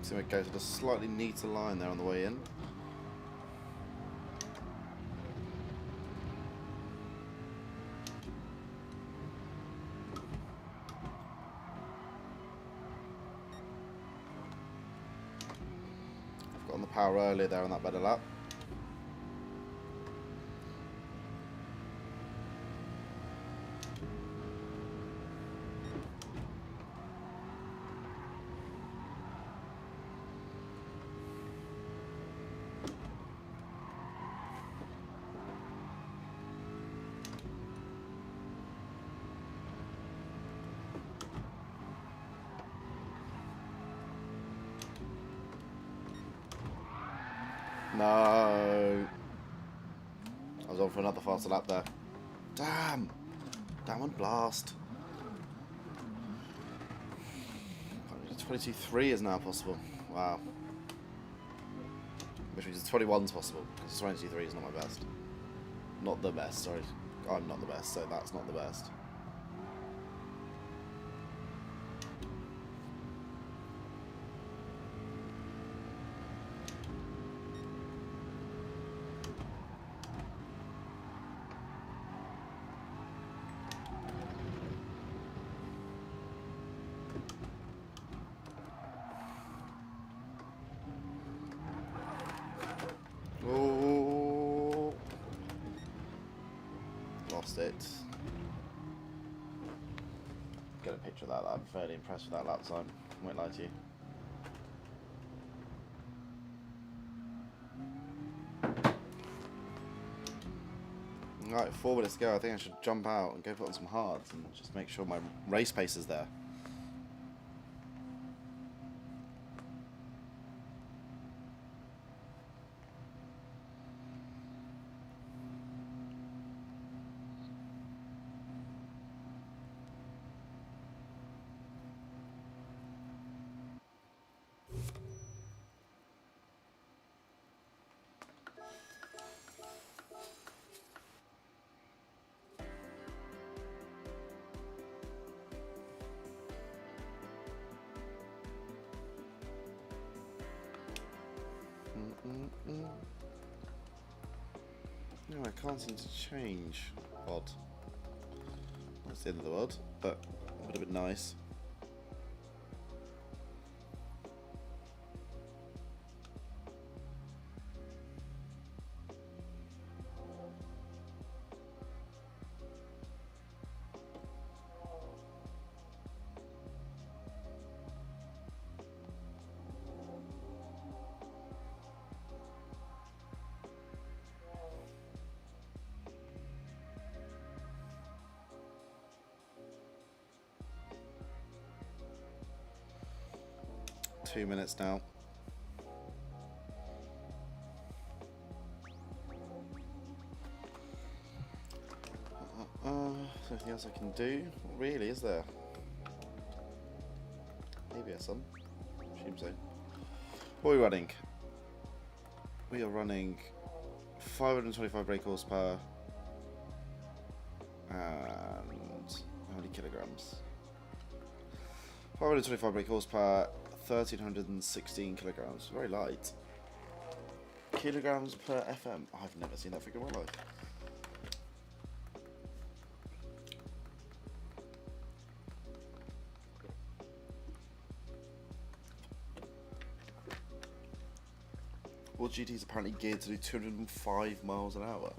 So it goes with a slightly neater line there on the way in. I've got on the power earlier there on that better lap. No. I was on for another faster lap there. Damn. Damn and blast. 22.3 is now possible. Wow. Which means 21's possible, because 22.3 is not my best. Not the best, sorry. I'm not the best, so that's not the best. Oh, lost it. get a picture of that. I'm fairly impressed with that lap time. I won't lie to you. Right, 4 minutes to go. I think I should jump out and go put on some hards and just make sure my race pace is there. No, I can't seem to change. Odd. That's the end of the world, but it would have been nice. Two minutes now. Is there anything else I can do? Not really, is there? Maybe some. Assume so. What are we running? We are running 525 brake horsepower and how many kilograms? 525 brake horsepower, 1316 kilograms. Very light. Kilograms per FM. I've never seen that figure in my life. Well, GT is apparently geared to do 205 miles an hour.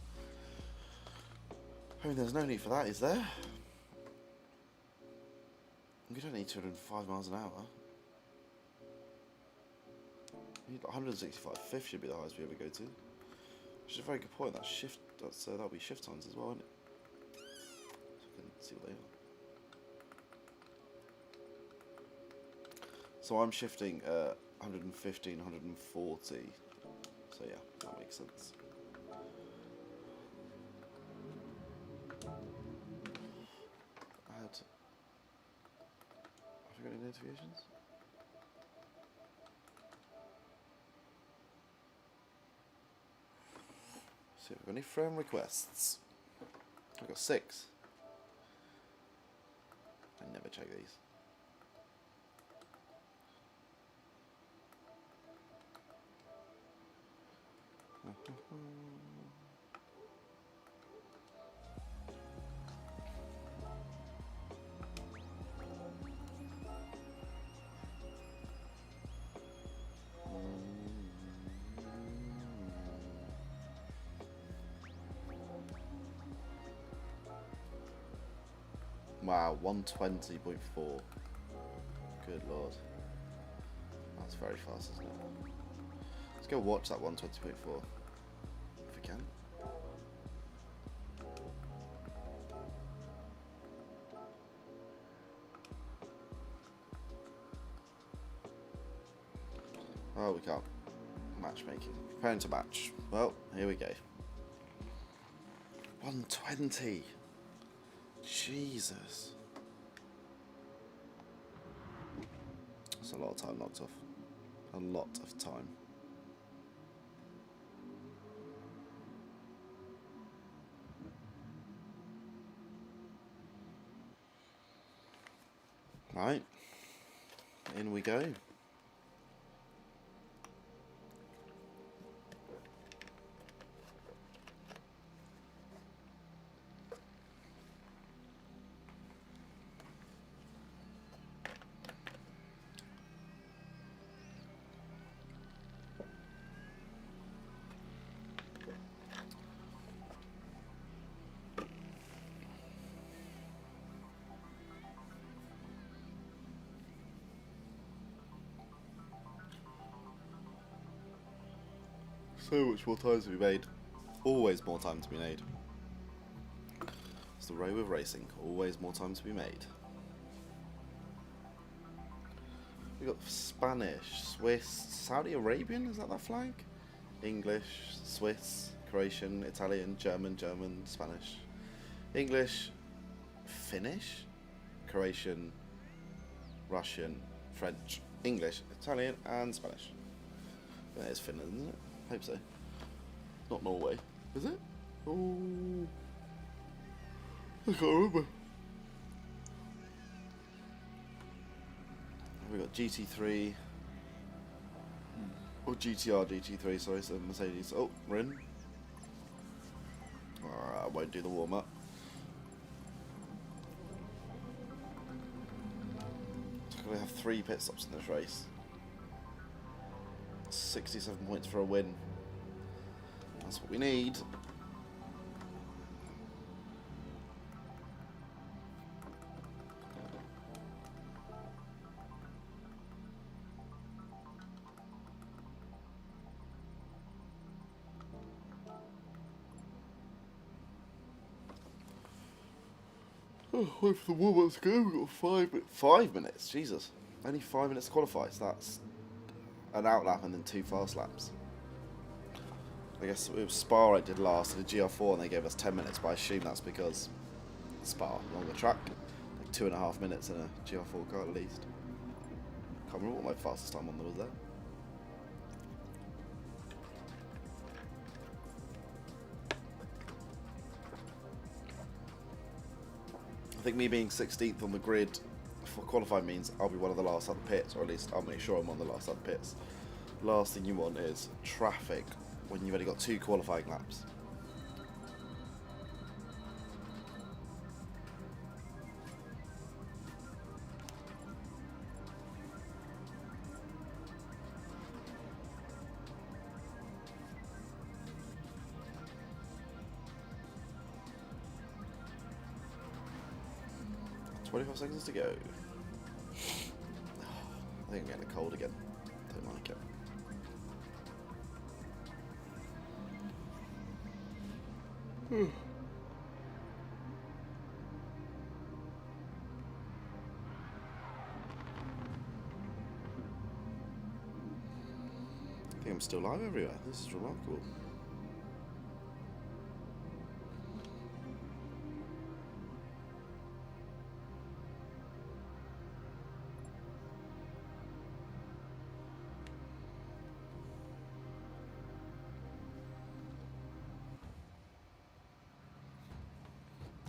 I mean, there's no need for that, is there? We don't need 205 miles an hour. We need 165. Fifth should be the highest we ever go to. Which is a very good point. That's shift. That'll be shift times as well, isn't it? So I can see what they are. So I'm shifting 115, 140. So yeah, that makes sense. Have you got any notifications? See if we've got any friend requests. I've got 6. I never check these. Wow, 120.4. Good lord. That's very fast, isn't it? Let's go watch that 120.4. If we can. Oh, we can't. Matchmaking. Preparing to match. Well, here we go. 120. Jesus. That's a lot of time knocked off. A lot of time. Right. In we go. So much more time to be made. Always more time to be made. It's the way with racing. Always more time to be made. We got Spanish, Swiss, Saudi Arabian. Is that flag? English, Swiss, Croatian, Italian, German, Spanish, English, Finnish, Croatian, Russian, French, English, Italian, and Spanish. That is Finland, isn't it? I hope so. Not Norway, is it? Oh, I can't remember. We got GT3 or GTR GT3. Sorry, so Mercedes. Oh, we're in. I won't do the warm up. So we have 3 pit stops in this race. 67 points for a win. That's what we need. Oh, wait for the warm-up to go. We've got 5 minutes. Jesus. Only 5 minutes to qualify, so that's an outlap and then 2 fast laps. I guess it was Spa I did last, and the GR4, and they gave us 10 minutes, but I assume that's because Spa, longer track. Like 2.5 minutes in a GR4 car at least. Can't remember what my fastest time on there was there. I think me being 16th on the grid for qualifying means I'll be one of the last out of the pits, or at least I'll make sure I'm one of the last out of the pits. Last thing you want is traffic when you've only got 2 qualifying laps. "25 seconds to go." I think I'm getting cold again. Don't like it. I think I'm still live everywhere. This is remarkable.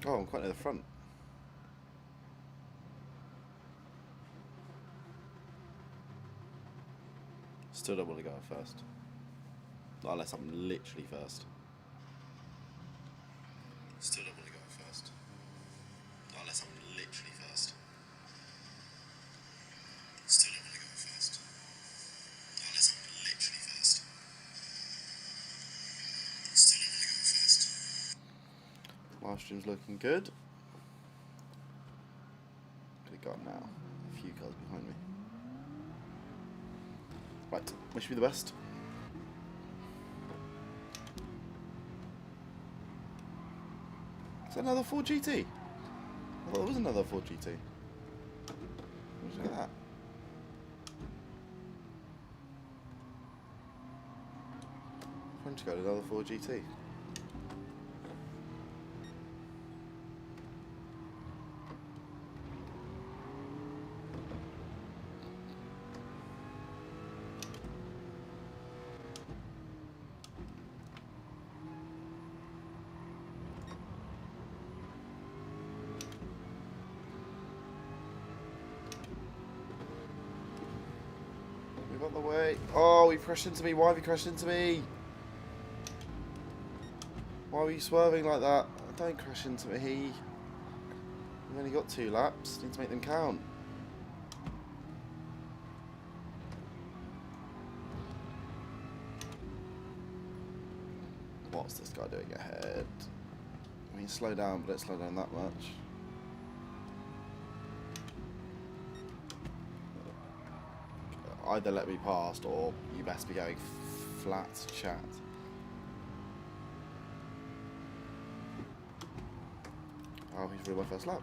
Oh, I'm quite near the front. Still don't want to go out first. Not unless I'm literally first. Still don't want to go out first. Not unless I'm literally first. Still don't want to go out first. Not unless I'm literally first. Still don't want to go out first. Live stream's looking good. Could have gone now. A few cars behind me. Right, wish me the best. Is that another 4GT? I thought there was another 4GT. Look at that. French got another 4GT. Got the way. Oh, he crashed into me. Why have you crashed into me? Why were you swerving like that? Don't crash into me. We've only got 2 laps. Need to make them count. What's this guy doing ahead? I mean, slow down, but don't slow down that much. Either let me past, or you best be going flat chat. Oh, he's ruined my first lap.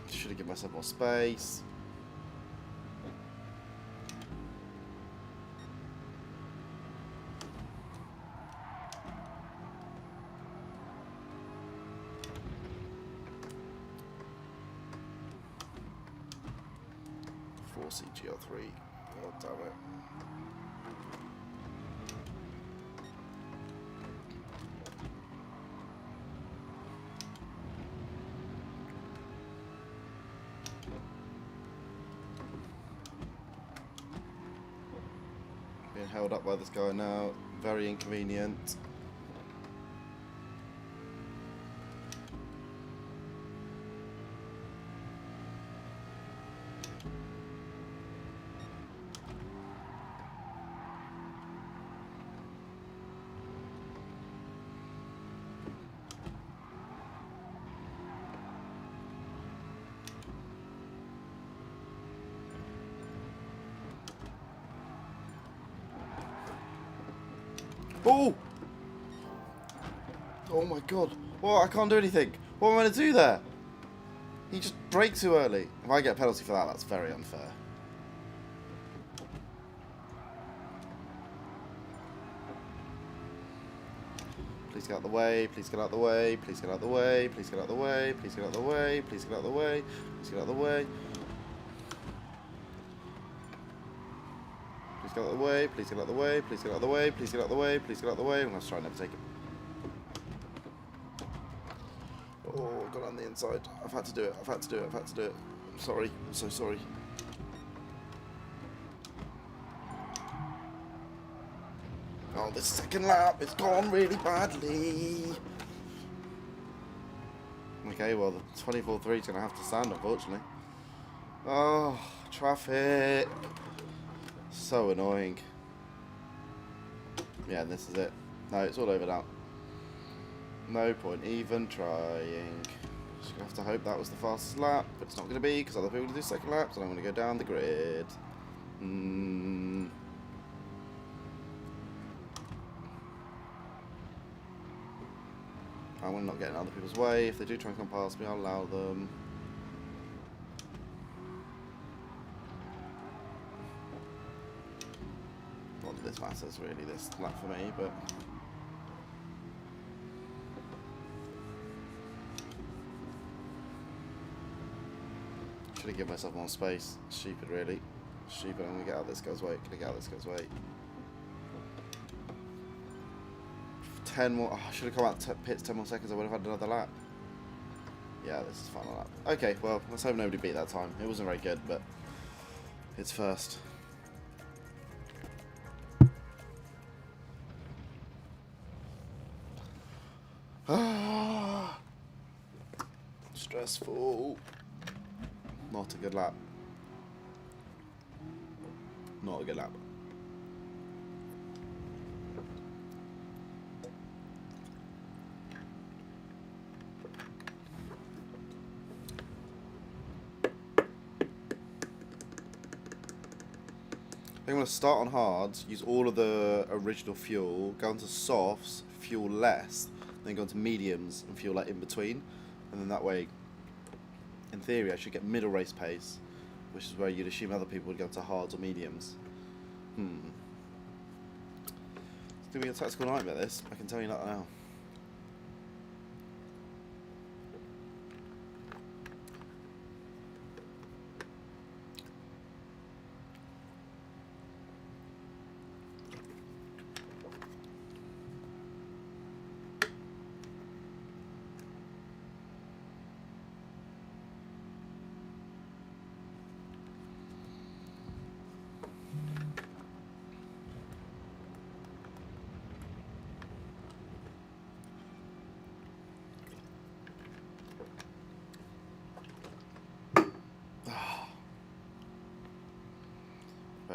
Should have given myself more space. CGR3. Oh, damn it. Being held up by this guy now. Very inconvenient. Oh! Oh my god. Well, I can't do anything. What am I going to do there? He just braked too early. If I get a penalty for that, that's very unfair. Please get out of the way, please get out of the way, please get out of the way, please get out of the way, please get out of the way, please get out of the way, please get out of the way. Please get out of the way, please get out of the way, please get out of the way, please get out of the way, please get out of the way. I'm going to try and never take it. Oh, got on the inside. I've had to do it, I've had to do it, I've had to do it. I'm sorry, I'm so sorry. Oh, this second lap, it's gone really badly. Okay, well, the 24-3 is going to have to stand, unfortunately. Oh, traffic. So annoying. Yeah, this is it. No, it's all over now. No point even trying. Just going to have to hope that was the fastest lap, but it's not going to be because other people will do second laps and I'm going to go down the grid. I'm not getting in other people's way. If they do try and come past me, I'll allow them. Not that this matters really, this lap for me, but... Should have given myself more space. Stupid, really. Stupid. I'm going to get out of this guy's way. Can I get out of this guy's way? 10 more. Oh, I should have come out pits 10 more seconds. I would have had another lap. Yeah, this is a final lap. Okay, well, let's hope nobody beat that time. It wasn't very good, but it's first. Stressful. Not a good lap. Not a good lap. I'm going to start on hards, use all of the original fuel, go into softs, fuel less, then go into mediums and fuel like in between, and then that way, in theory, I should get middle race pace, which is where you'd assume other people would go to hards or mediums. It's going to be a tactical nightmare, this, I can tell you that now.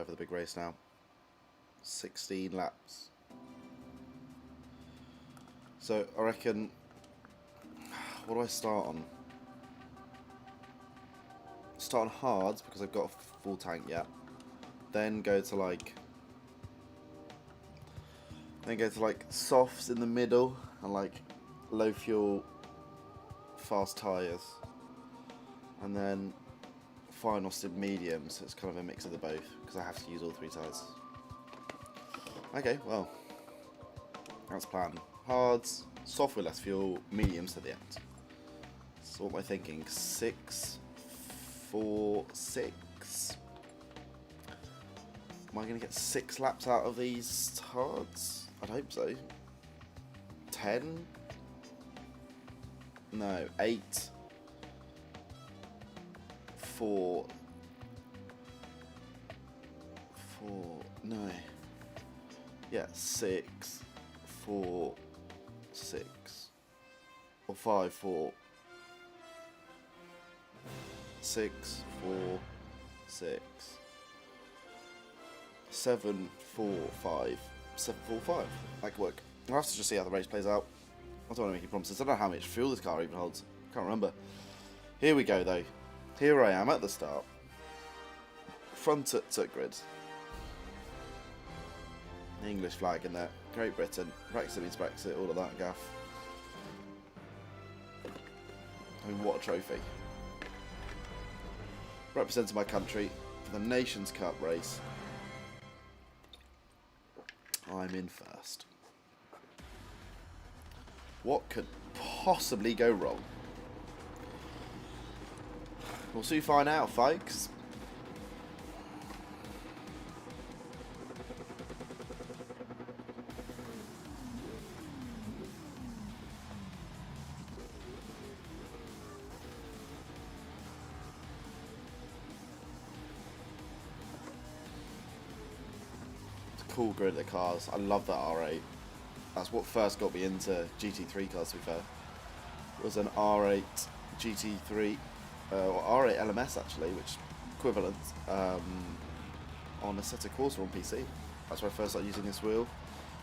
For the big race now. 16 laps. So I reckon, what do I start on? Start on hards because I've got a full tank yet. then go to like softs in the middle and like low fuel fast tyres, and then final stint medium, so it's kind of a mix of the both because I have to use all 3 tyres. Okay, well, that's plan. Hards, soft with less fuel, mediums to the end. So what am I thinking? 6, 4, 6. Am I going to get 6 laps out of these hards? I'd hope so. 10? No, 8. 4. No. Yeah, 6, 4, 6. Or 5, 4. 6, 4, 6. 7, 4, 5. 7, 4, 5. That could work. I'll have to just see how the race plays out. I don't want to make any promises. I don't know how much fuel this car even holds. Can't remember. Here we go though. Here I am at the start. Front at grid. English flag in there. Great Britain. Brexit means Brexit. All of that gaff. I mean, what a trophy. Representing my country for the Nations Cup race. I'm in first. What could possibly go wrong? We'll soon find out, folks. Cool grid of the cars. I love that R8. That's what first got me into GT3 cars, to be fair. Was an R8 GT3, or R8 LMS actually, which equivalent, on a Assetto Corsa on PC. That's where I first started using this wheel.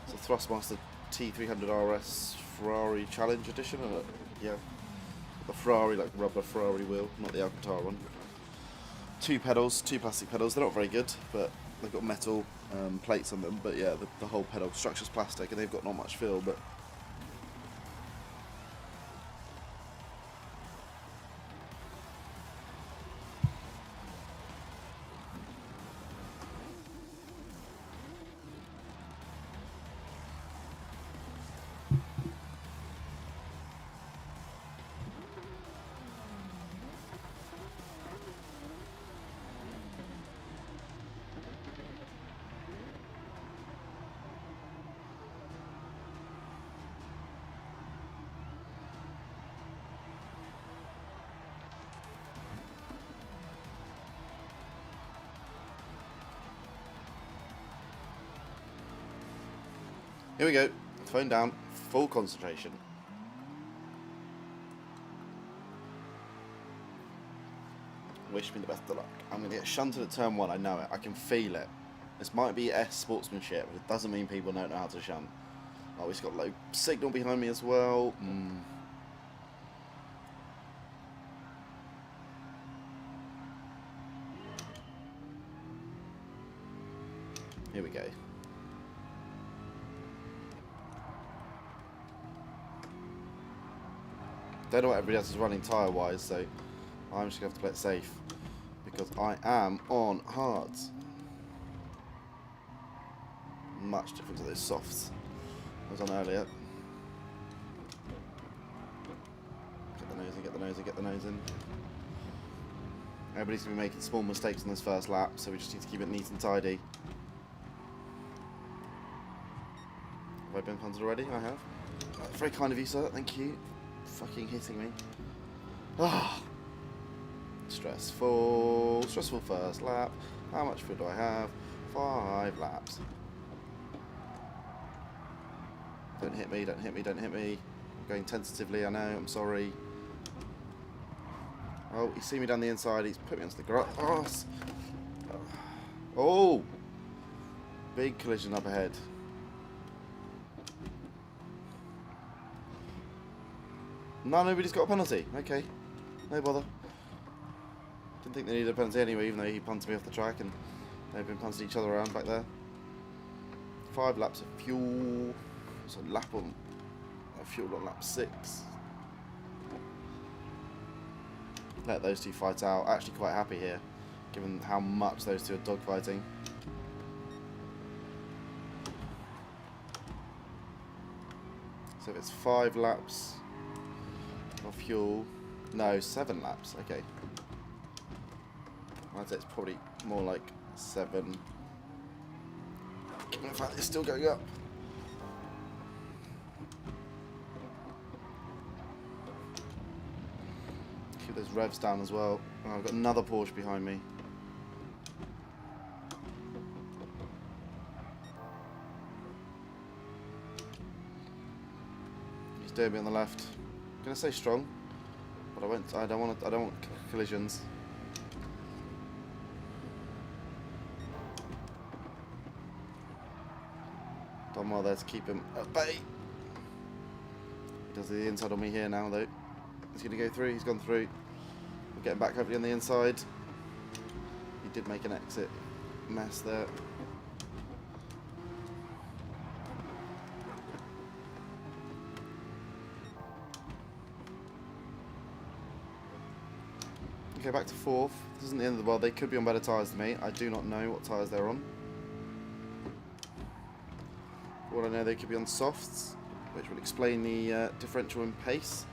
It's a Thrustmaster T300 RS Ferrari Challenge Edition, yeah. The Ferrari, like rubber Ferrari wheel, not the Alcantara one. 2 pedals, 2 plastic pedals. They're not very good, but they've got metal plates on them, but yeah, the whole pedal structure's plastic and they've got not much feel, but here we go. Phone down, full concentration. Wish me the best of luck. I'm going to get shunted at turn 1, I know it. I can feel it. This might be S sportsmanship, but it doesn't mean people don't know how to shunt. Oh, he's got low signal behind me as well. Here we go. Don't know what everybody else is running tyre-wise, so I'm just going to have to play it safe because I am on hards. Much different to those softs I was on earlier. Get the nose in, get the nose in, get the nose in. Everybody's going to be making small mistakes on this first lap, so we just need to keep it neat and tidy. Have I been punted already? I have. Very kind of you, sir. Thank you. Fucking hitting me. Ah, stressful first lap. How much food do I have? 5 laps. Don't hit me, don't hit me, don't hit me. I'm going tentatively, I know, I'm sorry. Oh, he's seen me down the inside, he's put me onto the grass. Oh! Big collision up ahead. No, nobody's got a penalty. Okay. No bother. Didn't think they needed a penalty anyway, even though he punted me off the track and They've been punching each other around back there. 5 laps of fuel. So lap on fuel on lap 6. Let those two fight out. Actually quite happy here, given how much those two are dogfighting. So if it's 5 laps of fuel, no, 7 laps, okay. I'd say it's probably more like 7. Given the fact it's still going up. Keep those revs down as well. Oh, I've got another Porsche behind me. He's doing me on the left. I'm gonna stay strong, but I don't want collisions. Done well there to keep him at bay. He does the inside on me here now though. He's going to go through, he's gone through. We're getting back hopefully on the inside. He did make an exit mess there. Okay, back to 4th. This isn't the end of the world. They could be on better tyres than me. I do not know what tyres they're on. For all I know, they could be on softs, which will explain the differential in pace.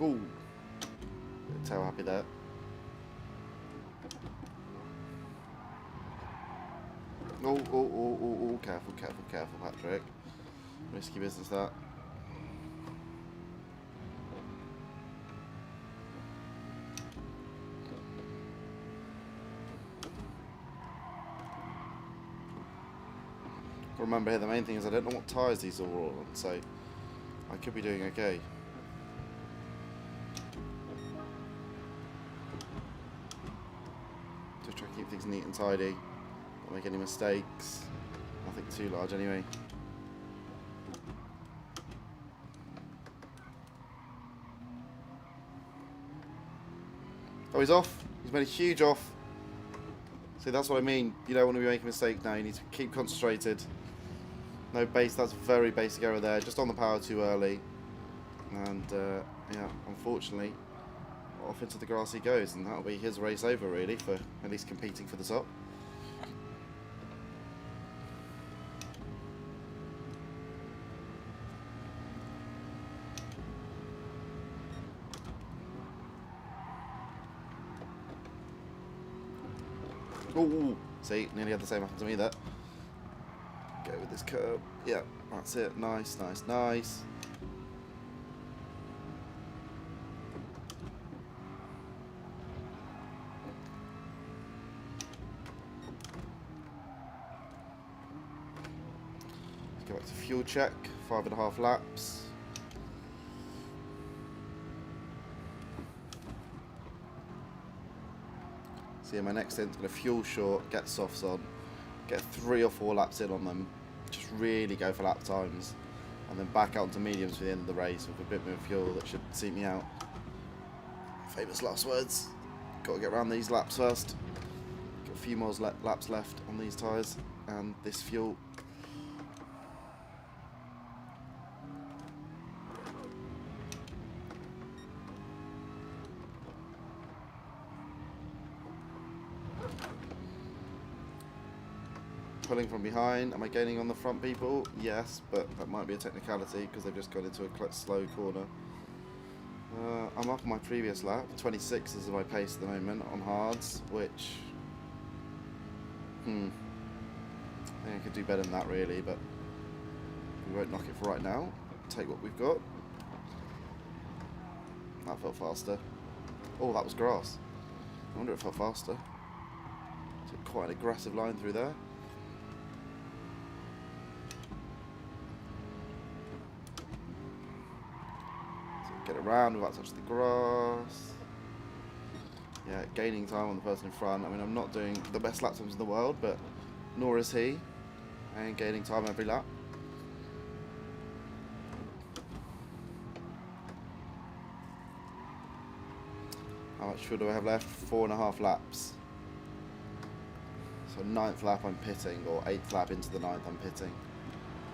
Ooh, tail happy there. Oh, careful, Patrick. Risky business that. Remember here, the main thing is I don't know what tyres these are all on, so I could be doing okay. Just try to keep things neat and tidy, not make any mistakes. Nothing too large anyway. Oh, he's off. He's made a huge off. See, that's what I mean. You don't want to be making mistakes now. You need to keep concentrated. No base. That's very basic error there. Just on the power too early. And, yeah, unfortunately, off into the grass he goes. And that'll be his race over, really, for at least competing for the top. Ooh, see, nearly had the same happen to me there. Go with this curb. Yeah, that's it. Nice, nice, nice. Let's go back to fuel check. 5.5 laps. See, my next stint's going to fuel short, get softs on, get 3 or 4 laps in on them, just really go for lap times, and then back out to mediums for the end of the race with a bit more fuel that should see me out. Famous last words. Got to get around these laps first. Got a few more laps left on these tyres and this fuel. pulling from behind. Am I gaining on the front people? Yes, but that might be a technicality because they've just gone into a slow corner. I'm up on my previous lap. 26 is my pace at the moment on hards, which... I think I could do better than that really, but we won't knock it for right now. Take what we've got. That felt faster. Oh, that was grass. I wonder if it felt faster. Took quite an aggressive line through there. So get around without touching the grass. Yeah, gaining time on the person in front. I mean, I'm not doing the best lap times in the world, but nor is he. And gaining time every lap. How much fuel do I have left? 4.5 laps. So 9th lap I'm pitting, or 8th lap into the 9th I'm pitting.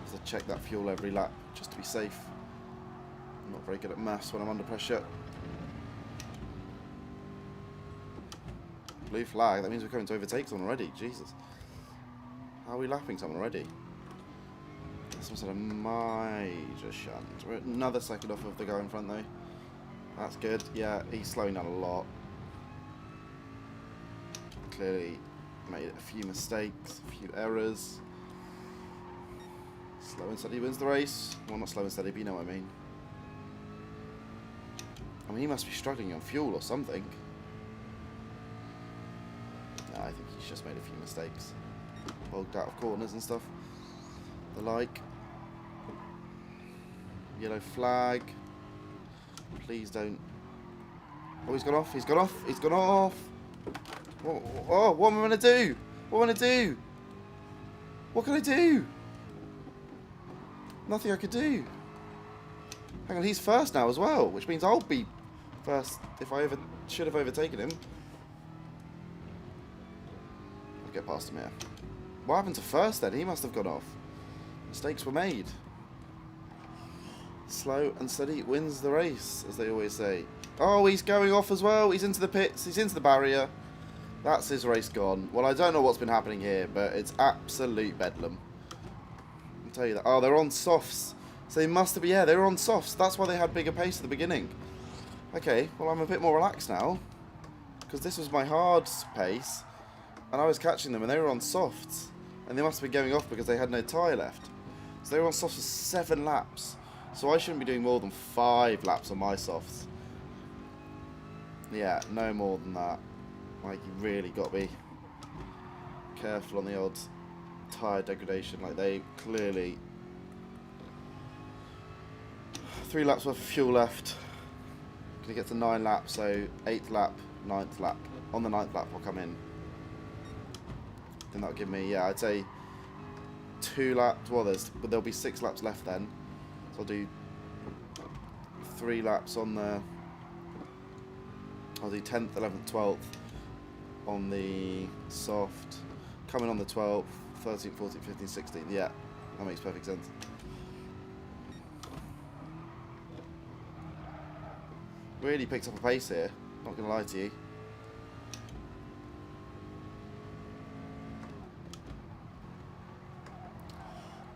So check that fuel every lap, just to be safe. I'm not very good at maths when I'm under pressure. Blue flag, that means we're coming to overtake someone already. Jesus. How are we lapping someone already? This was a major shunt. We're another second off of the guy in front though. That's good. Yeah, he's slowing down a lot. Clearly made a few mistakes, a few errors. Slow and steady wins the race. Well, not slow and steady, but you know what I mean. I mean, he must be struggling on fuel or something. No, I think he's just made a few mistakes. Bogged out of corners and stuff. The like. Yellow flag. Please don't. Oh, he's gone off. He's gone off. He's gone off. Oh, what am I going to do? What am I going to do? What can I do? Nothing I could do. Hang on, he's first now as well, which means I'll be first if I should have overtaken him. I'll get past him here. What happened to first then? He must have gone off. Mistakes were made. Slow and steady wins the race, as they always say. Oh, he's going off as well. He's into the pits. He's into the barrier. That's his race gone. Well, I don't know what's been happening here, but it's absolute bedlam. I'll tell you that. Oh, they're on softs. So they must have been, yeah, they were on softs. That's why they had bigger pace at the beginning. Okay, well, I'm a bit more relaxed now. Because this was my hard pace. And I was catching them, and they were on softs. And they must have been going off because they had no tyre left. So they were on softs for 7 laps. So I shouldn't be doing more than 5 laps on my softs. Yeah, no more than that. Like, you really got to be careful on the odd tyre degradation. Like, they clearly... 3 laps worth of fuel left. Gonna get to 9 laps, so 8th lap, 9th lap. On the 9th lap I'll come in. Then that'll give me, yeah, I'd say 2 laps. Well, there'll be 6 laps left then. So I'll do 3 laps on the... I'll do 10th, 11th, 12th on the soft. Coming on the 12th, 13th, 14th, 15th, 16th. Yeah, that makes perfect sense. Really picked up a pace here, not going to lie to you.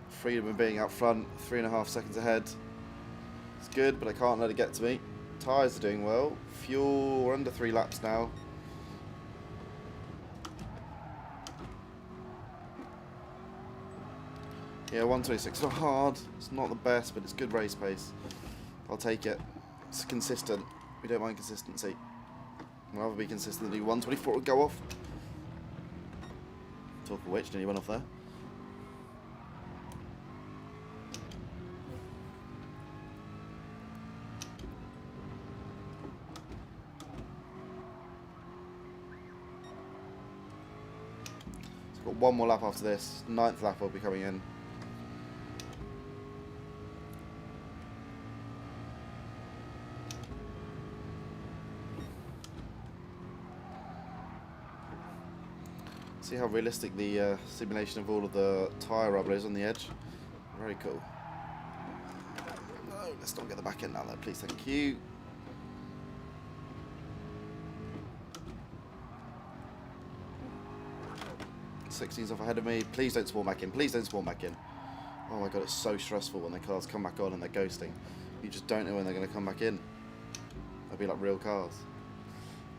Freedom of being out front, 3.5 seconds ahead. It's good, but I can't let it get to me. Tyres are doing well. Fuel, we're under 3 laps now. Yeah, 126. Not hard. It's not the best, but it's good race pace. I'll take it. It's consistent. We don't mind consistency. I'd rather be consistent than do 124 would go off. Talk of which, nearly went off there. So got 1 more lap after this. 9th lap will be coming in. See how realistic the simulation of all of the tyre rubber is on the edge. Very cool. No, let's not get the back end out there, please, thank you. 16's off ahead of me. Please don't spawn back in. Please don't spawn back in. Oh my god, it's so stressful when the cars come back on and they're ghosting. You just don't know when they're going to come back in. They'll be like real cars.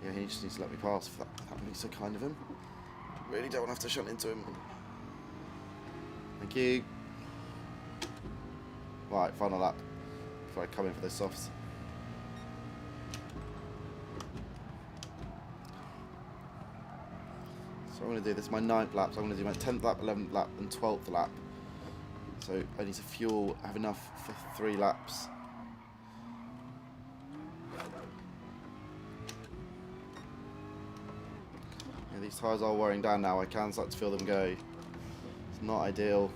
Yeah, he just needs to let me pass. That would be so kind of him. Really don't want to have to shunt into him. Thank you. Right, final lap before I come in for those softs. So I'm going to do this, my 9th lap, so I'm going to do my 10th lap, 11th lap and 12th lap. So I need to fuel, have enough for 3 laps. Yeah, these tyres are wearing down now, I can start to feel them go. It's not ideal.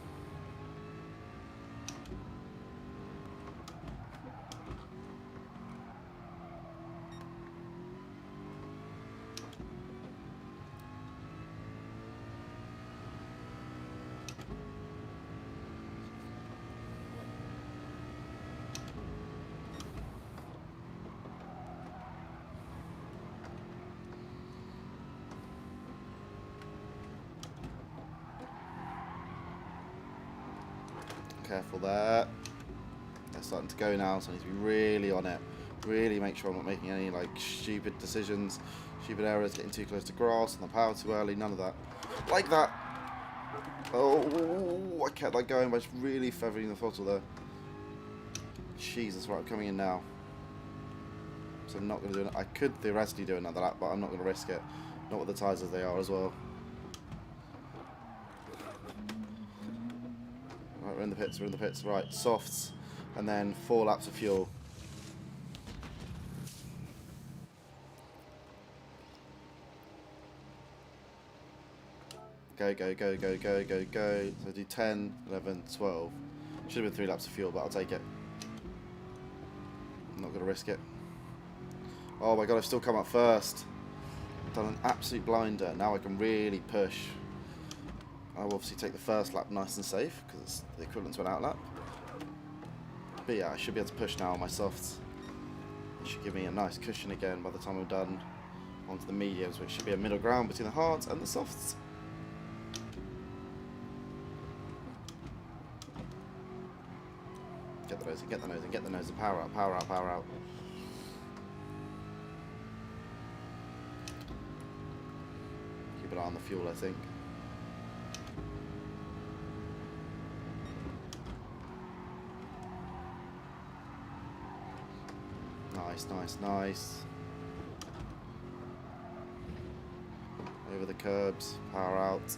Careful there. They're starting to go now, so I need to be really on it. Really make sure I'm not making any like stupid decisions, stupid errors, getting too close to grass, and the power too early, none of that. Like that. Oh, I kept that going by just really feathering the throttle there. Jesus, right, I'm coming in now. So I'm not going to do it. I could theoretically do another lap, but I'm not going to risk it. Not with the tyres as they are as well. Right, we're in the pits, we're in the pits. Right, softs, and then 4 laps of fuel. Go, go, go, go, go, go, go. So I do 10, 11, 12. Should have been 3 laps of fuel, but I'll take it. I'm not going to risk it. Oh my god, I've still come up first. I've done an absolute blinder. Now I can really push. I'll obviously take the first lap nice and safe, because it's the equivalent to an out lap. But yeah, I should be able to push now on my softs. It should give me a nice cushion again by the time I'm done onto the mediums, which should be a middle ground between the hards and the softs. Get the nose in, get the nose in, get the nose in. Power out, power out, power out. Keep an eye on the fuel, I think. Nice, nice, nice. Over the curbs, power out.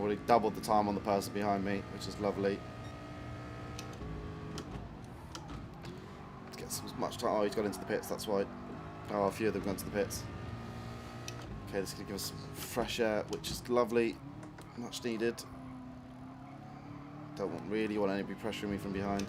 Already doubled the time on the person behind me, which is lovely. Let's get as much time. Oh, he's got into the pits, that's why. Oh, a few of them have gone to the pits. Okay, this is going to give us some fresh air, which is lovely. Much needed. Don't really want anybody pressuring me from behind.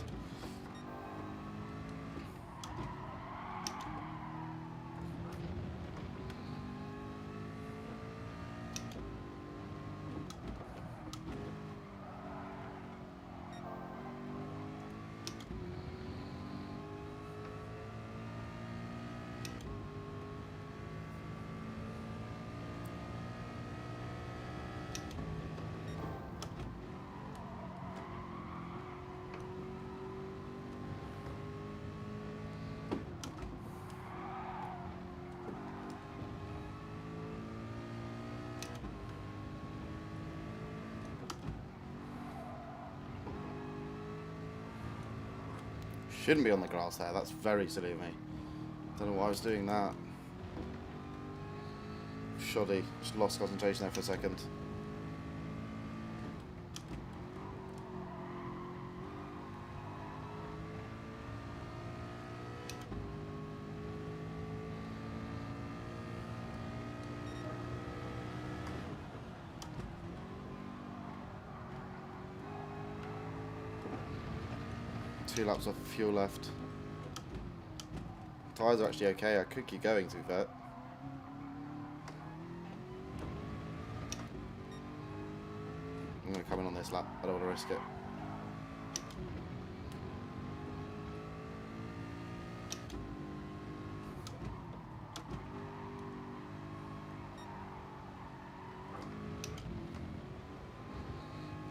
Shouldn't be on the grass there. That's very silly of me. Don't know why I was doing that. Shoddy. Just lost concentration there for a second. 2 laps of fuel left. Tyres are actually okay. I could keep going, to be fair. I'm going to come in on this lap. I don't want to risk it.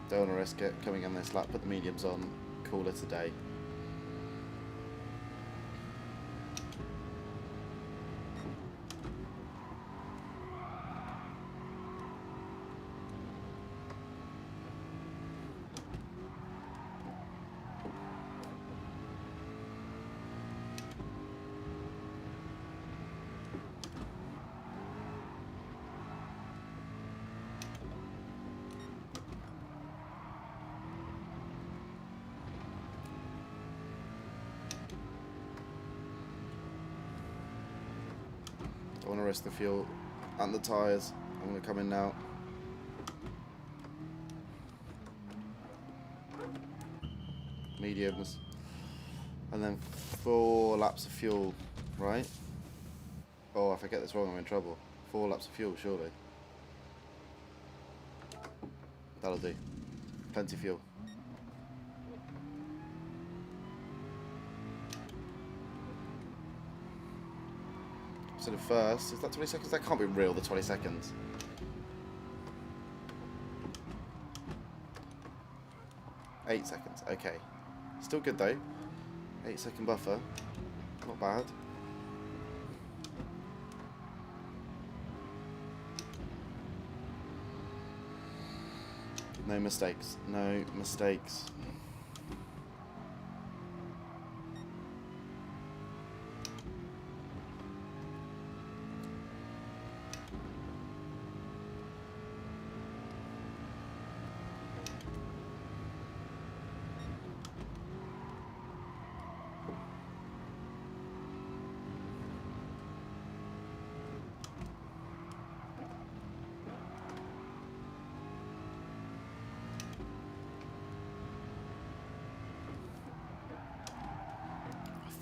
Don't want to risk it. Coming on this lap, put the mediums on, call it a day. I want to risk the fuel and the tyres. I'm going to come in now. Mediums. And then 4 laps of fuel, right? Oh, if I get this wrong, I'm in trouble. 4 laps of fuel, surely. That'll do. Plenty of fuel. So the first, is that 20 seconds? That can't be real, the 20 seconds. Eight seconds, okay. Still good though. 8-second buffer. Not bad. No mistakes. No mistakes.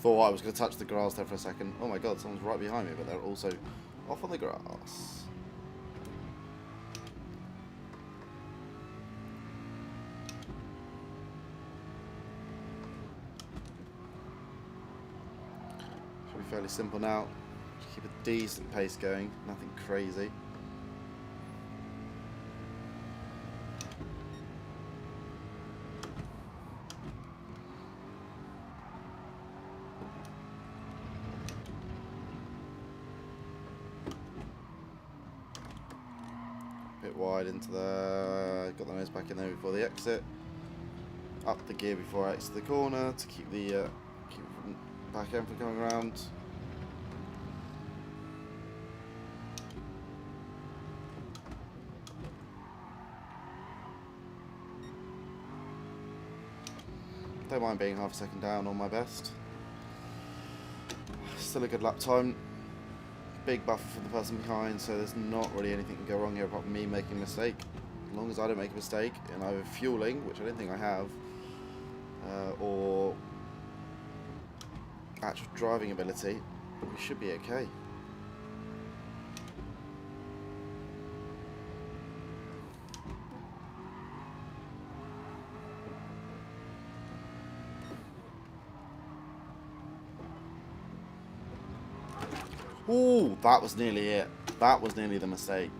Thought I was going to touch the grass there for a second. Oh my god, someone's right behind me, but they're also off on the grass. Should be fairly simple now. Just keep a decent pace going, nothing crazy. Bit wide into the, got the nose back in there before the exit. Up the gear before I exit the corner to keep the back end from coming around. Don't mind being half a second down on my best. Still a good lap time. Big buffer for the person behind, so there's not really anything to go wrong here apart from me making a mistake. As long as I don't make a mistake in either fueling, which I don't think I have, or actual driving ability, we should be okay. Ooh, that was nearly it. That was nearly the mistake.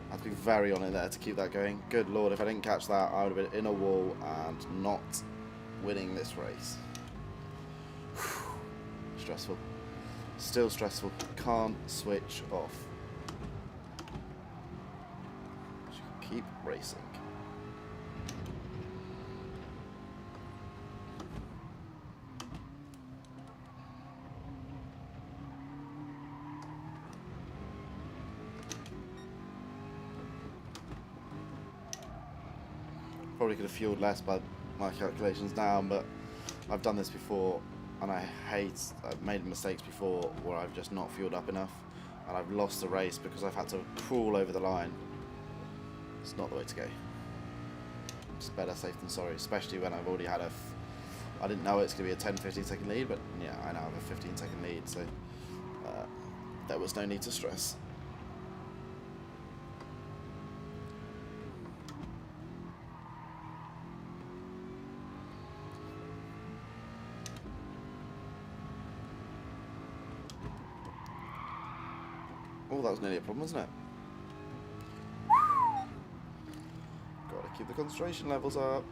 I have to be very on it there to keep that going. Good lord, if I didn't catch that, I would have been in a wall and not winning this race. Whew. Stressful. Still stressful. Can't switch off. Just keep racing. Probably could have fueled less by my calculations now, but I've done this before and I've made mistakes before where I've just not fueled up enough and I've lost the race because I've had to crawl over the line. It's not the way to go. It's better safe than sorry, especially when I've already had a I didn't know it's going to be a 10-15 second lead, but yeah, I now have a 15-second lead, so there was no need to stress. Oh, that was nearly a problem, wasn't it? Gotta keep the concentration levels up.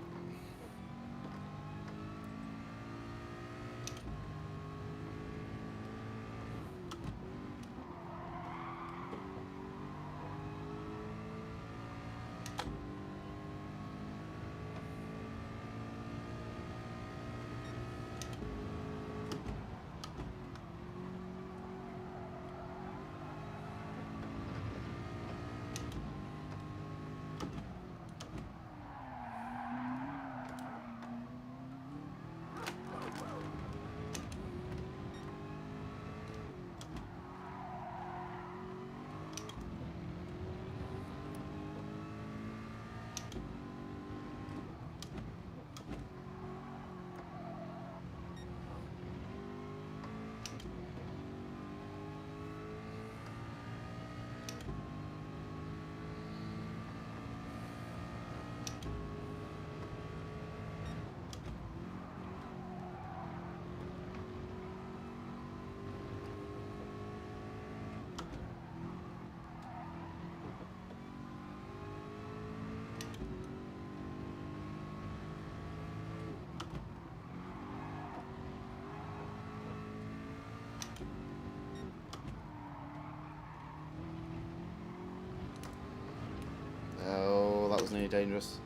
Oh, that was nearly dangerous.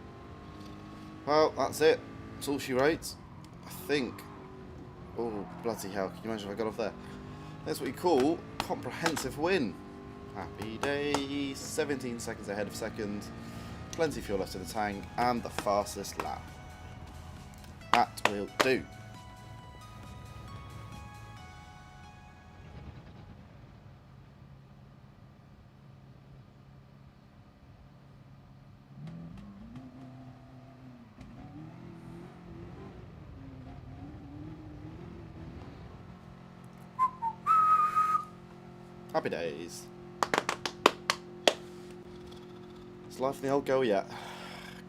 Well, that's it. That's all she wrote. I think. Oh, bloody hell. Can you imagine if I got off there? That's what you call comprehensive win. Happy day. 17 seconds ahead of second. Plenty of fuel left in the tank. And the fastest lap. That will do. Happy days. It's life in the old girl yet.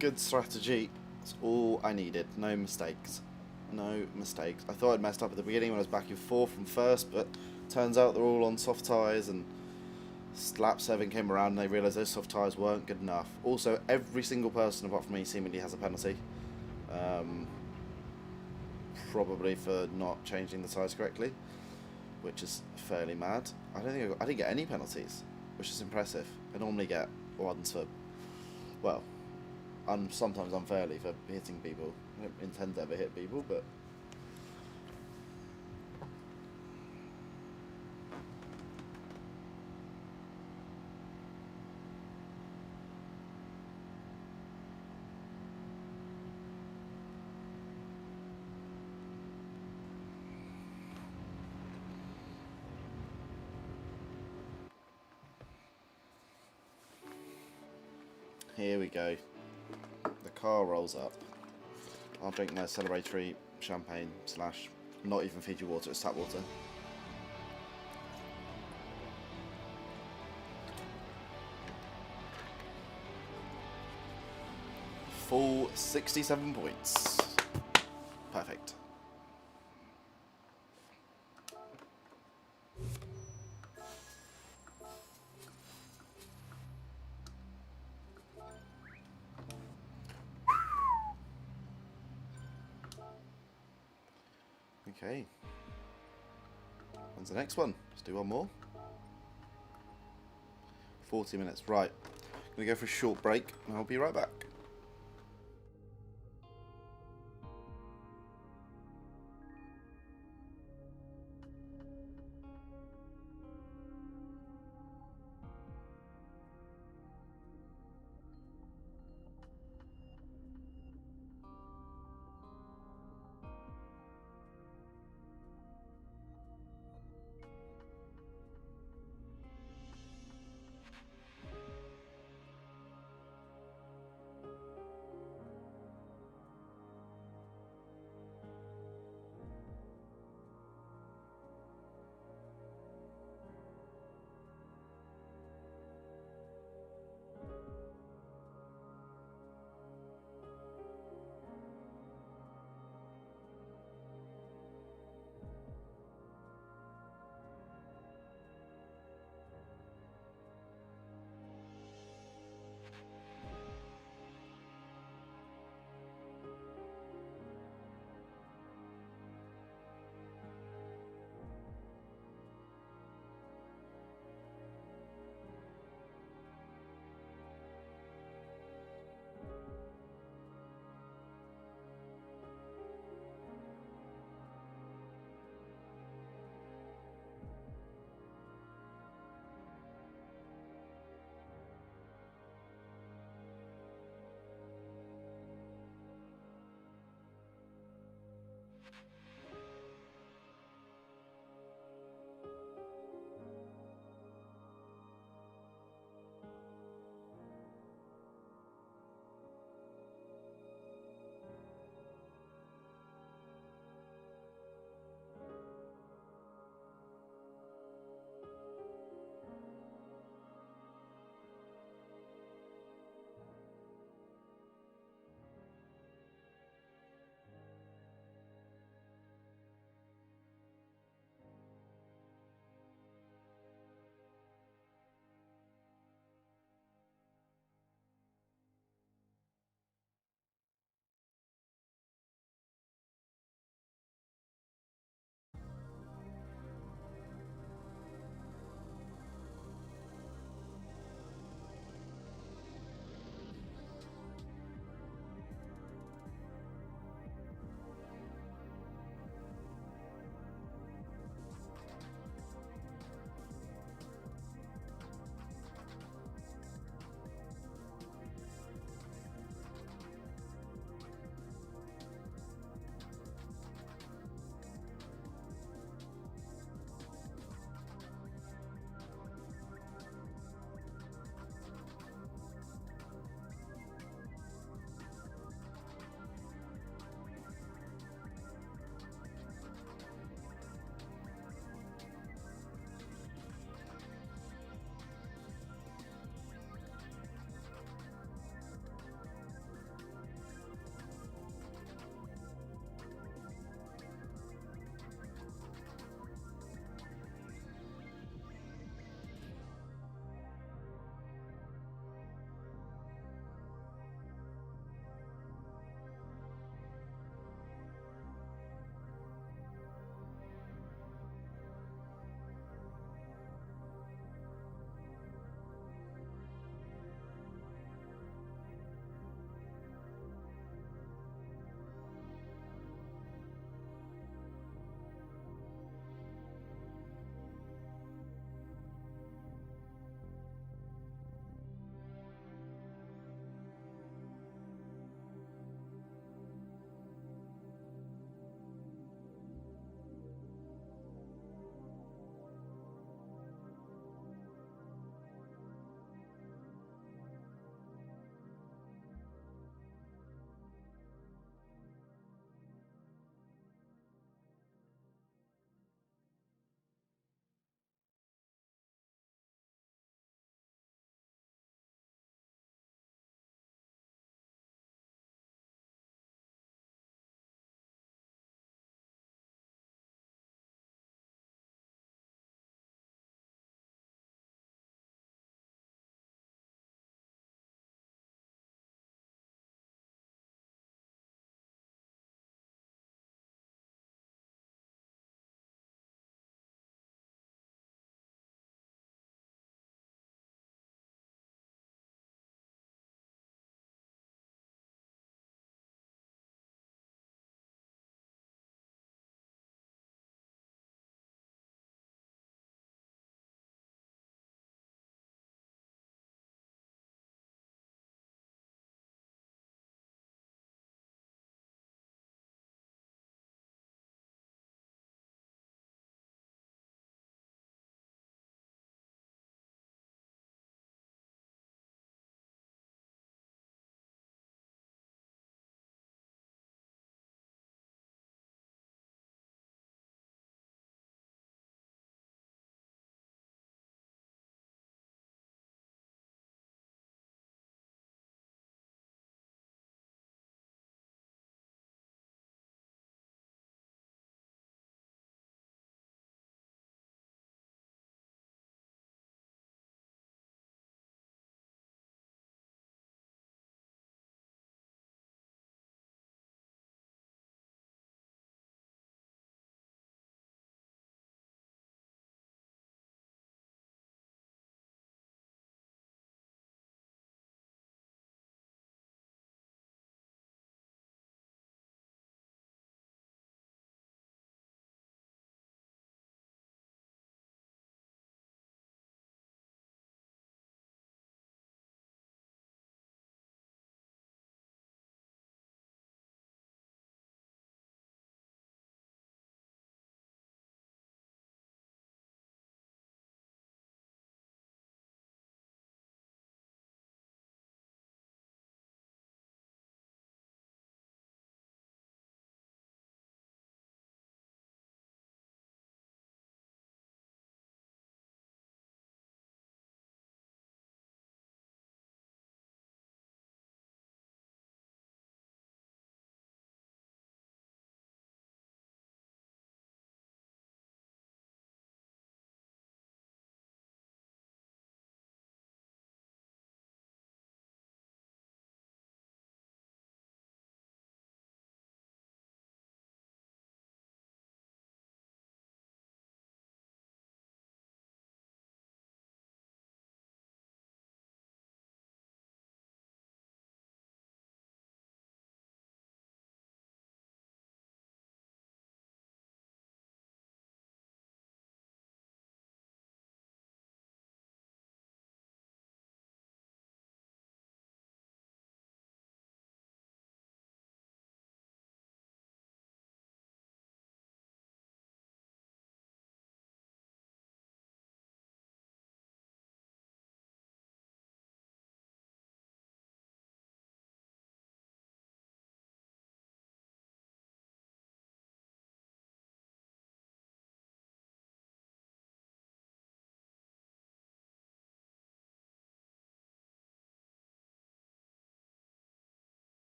Good strategy. That's all I needed. No mistakes. No mistakes. I thought I'd messed up at the beginning when I was back and forth from first, but turns out they're all on soft tyres, and lap 7 came around and they realised those soft tyres weren't good enough. Also, every single person apart from me seemingly has a penalty. Probably for not changing the tyres correctly, which is fairly mad. I didn't get any penalties, which is impressive. I normally get ones for, well, sometimes unfairly for hitting people. I don't intend to ever hit people, but here we go. The car rolls up. I'll drink my celebratory champagne slash not even Fiji water, it's tap water. Full 67 points. Perfect. Okay. When's the next one? Let's do one more. 40 minutes. Right. I'm going to go for a short break and I'll be right back.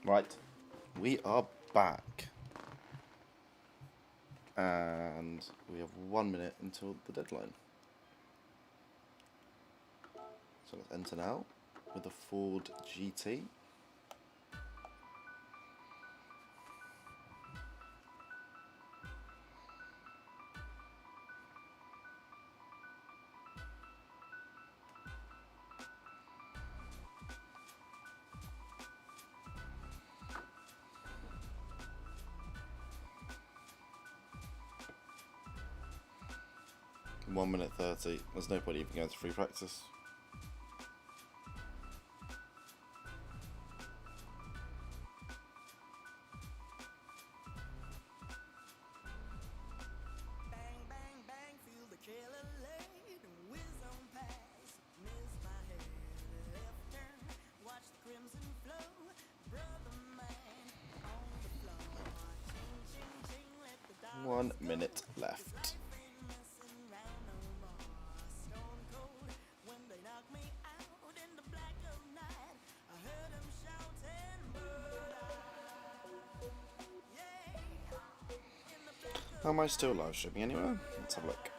Right, we are back. And we have 1 minute until the deadline. So let's enter now with the Ford GT. In 1 minute 30. There's no point even going to free practice. Bang, bang, bang, feel the killer laid. Whiz on past, miss my head. Left turn, watch the crimson flow. Brother man on the floor. Ching, ching, ching, let the dogs 1 go. minute 'Cause left. life ain't messing round no more. Stone cold when they knock me out in the black of night. I heard them shouting murder. Yeah, in the black of How am I still live streaming anywhere? Let's have a look.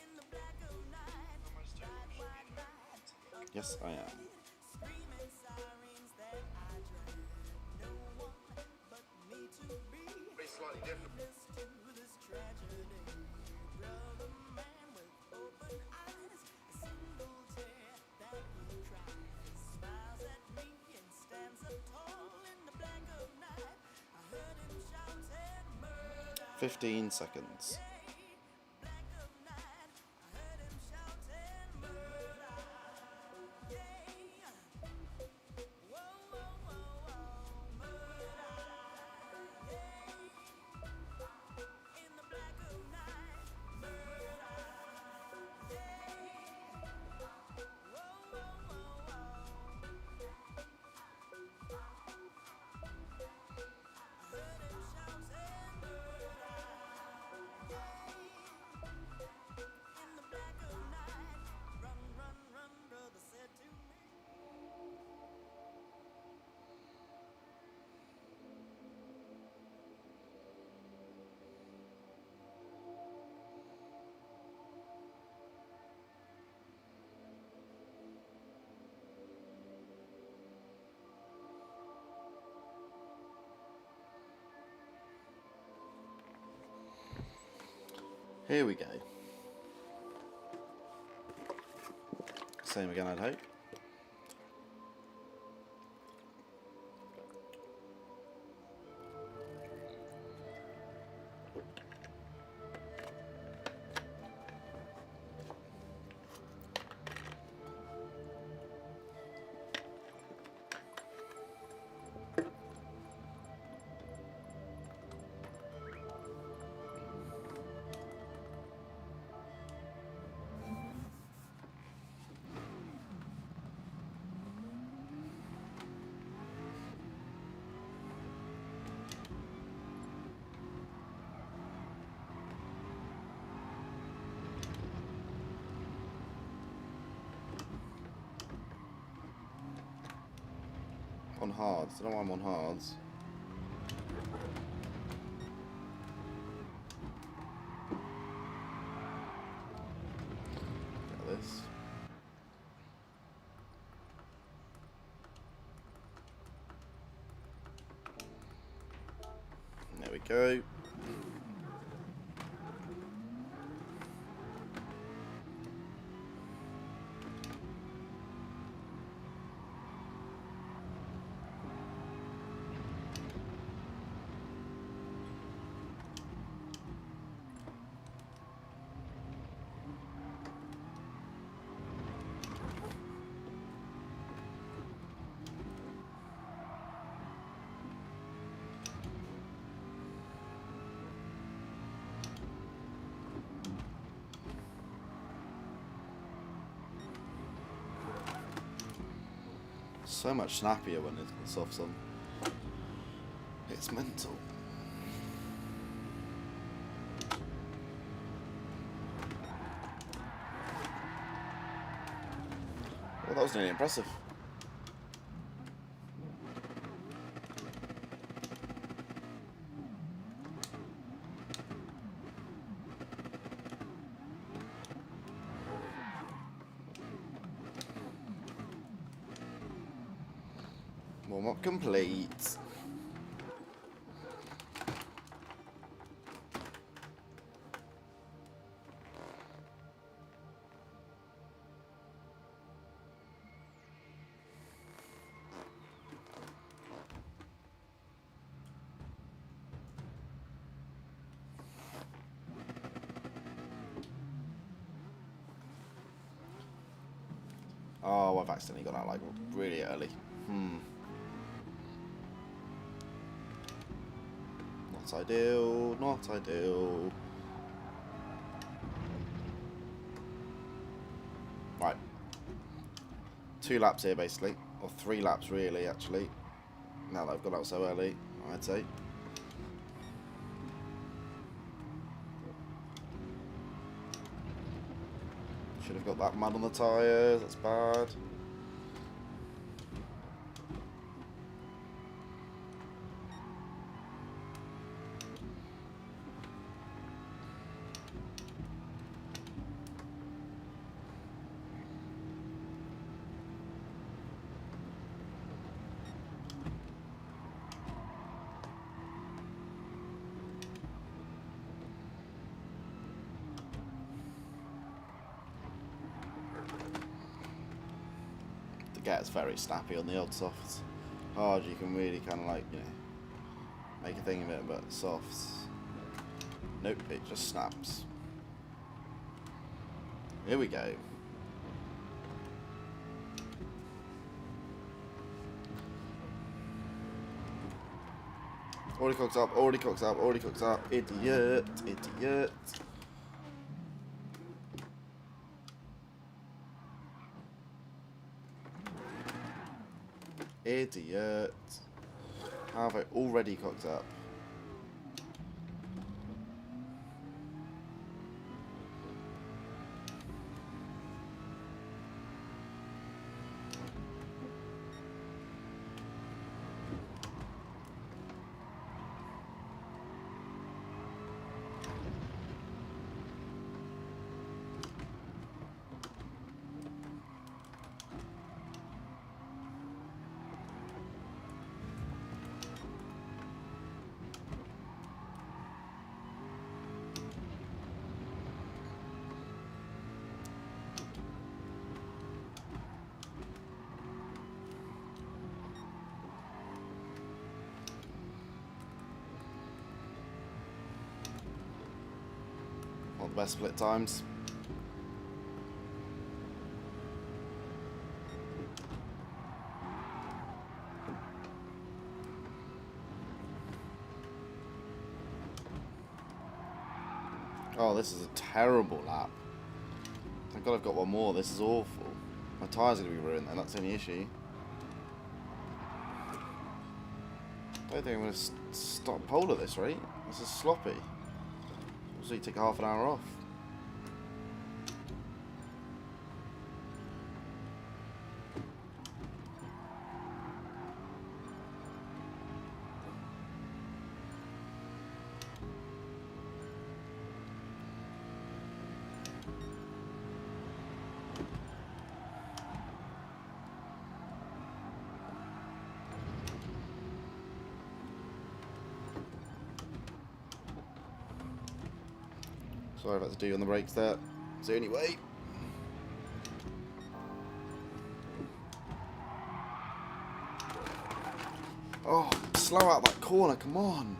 in the black of night. Ride, ride, ride. Up Yes, I am. screaming sirens that I dread. No one but me to be witness to this tragedy. Brother man with open eyes, a single tear that he cries. Smiles at me and stands up tall in the black of night. I heard him shouting murder. 15 seconds. Black of night, I heard him shouting murder. Yeah. Whoa, whoa, whoa, whoa, murder. Yeah. In the black of night, murder. Here we go. Same again, I'd hope. On hards. I don't know why I'm on hards. Get this. There we go. So much snappier when it's got softs on. It's mental. Well, that was nearly impressive. Warm-up complete. Oh, I've accidentally got out like really early. Not ideal, not ideal. Right. 2 laps here basically. Or 3 laps really actually. Now that I've got out so early, I'd say. Should have got that mud on the tyres, that's bad. Gets very snappy on the old softs. Hard, you can really kind of like, you know, make a thing of it, but softs, nope, it just snaps. Here we go. Already cooked up, already cooked up, already cooked up. Idiot, idiot. Idiot. How have I already cooked up? Not the best split times. Oh, this is a terrible lap. Thank God I've got one more. This is awful. My tyres are going to be ruined, and that's the only issue. I don't think I'm going to stop pole at this rate. This is sloppy. Also, you take half an hour off. Sorry about the do on the brakes there. It's the only way. Oh, slow out that corner, come on.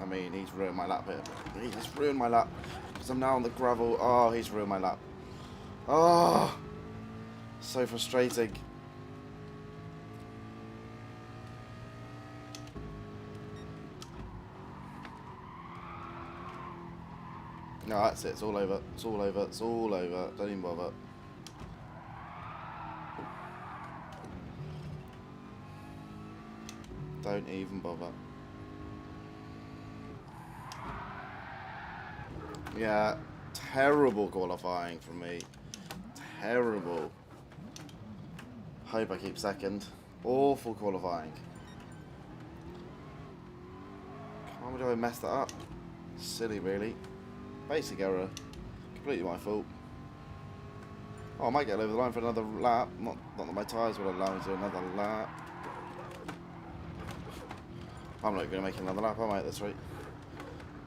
I mean, he's ruined my lap here. He has ruined my lap. Because I'm now on the gravel. Oh, he's ruined my lap. Oh, so frustrating. No, that's it. It's all over. It's all over. It's all over. Don't even bother. Don't even bother. Yeah, terrible qualifying from me. Terrible. Hope I keep second. Awful qualifying. How did I mess that up? Silly, really. Basic error. Completely my fault. Oh, I might get over the line for another lap. Not that my tyres will allow me to another lap. I'm not going to make another lap, am I, at this rate?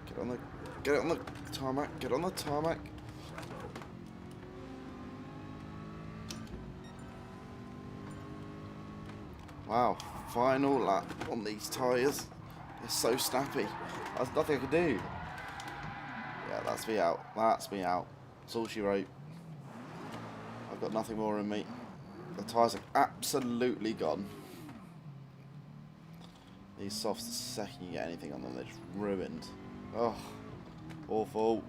Get on the tarmac. Get on the tarmac. Wow, final lap on these tyres. They're so snappy. There's nothing I can do. Yeah, that's me out. That's me out. That's all she wrote. I've got nothing more in me. The tyres are absolutely gone. These softs, the second you get anything on them, they're just ruined. Oh, awful.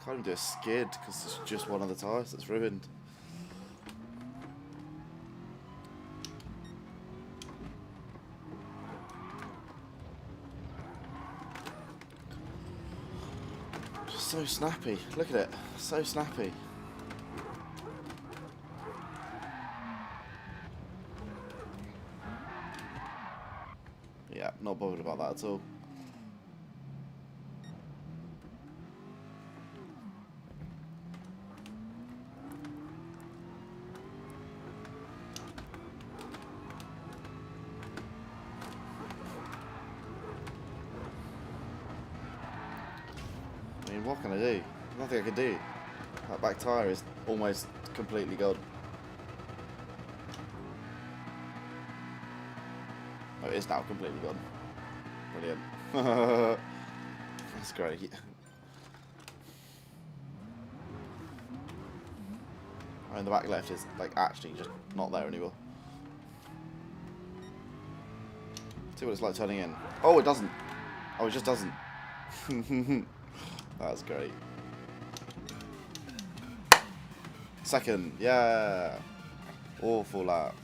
Can't even do a skid because it's just one of the tyres that's ruined. Just so snappy. Look at it. So snappy. Yeah, not bothered about that at all. I mean, what can I do? Nothing I can do. That back tyre is almost completely gone. Oh, it is now completely gone. Brilliant. That's great. I mean, the back left is like actually just not there anymore. See what it's like turning in. Oh, it doesn't. Oh, it just doesn't. That's great. Second, yeah. Awful lap.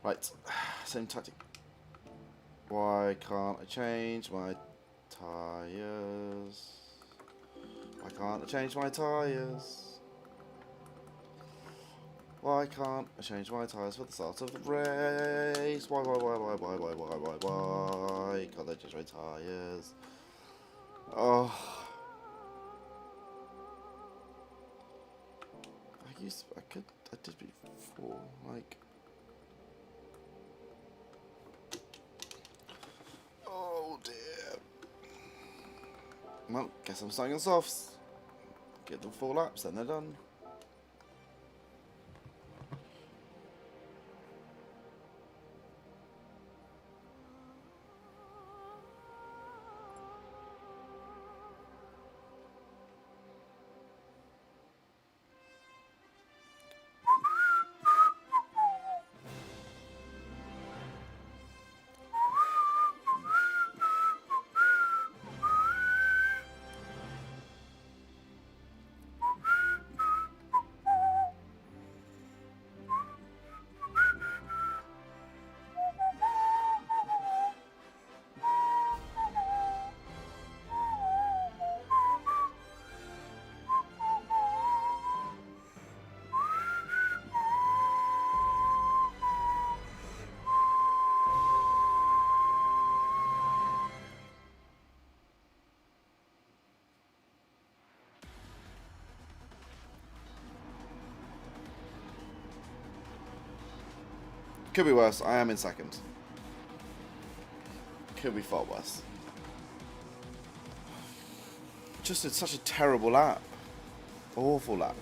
Right, same tactic. Why can't I change my tyres? Why can't I change my tyres? Why can't I change my tyres for the start of the race? Why can't I change my tyres? Oh. I did before, like. Well, guess I'm starting on softs. Get them 4 laps, then they're done. Could be worse. I am in second. Could be far worse. Just did such a terrible lap. Awful lap.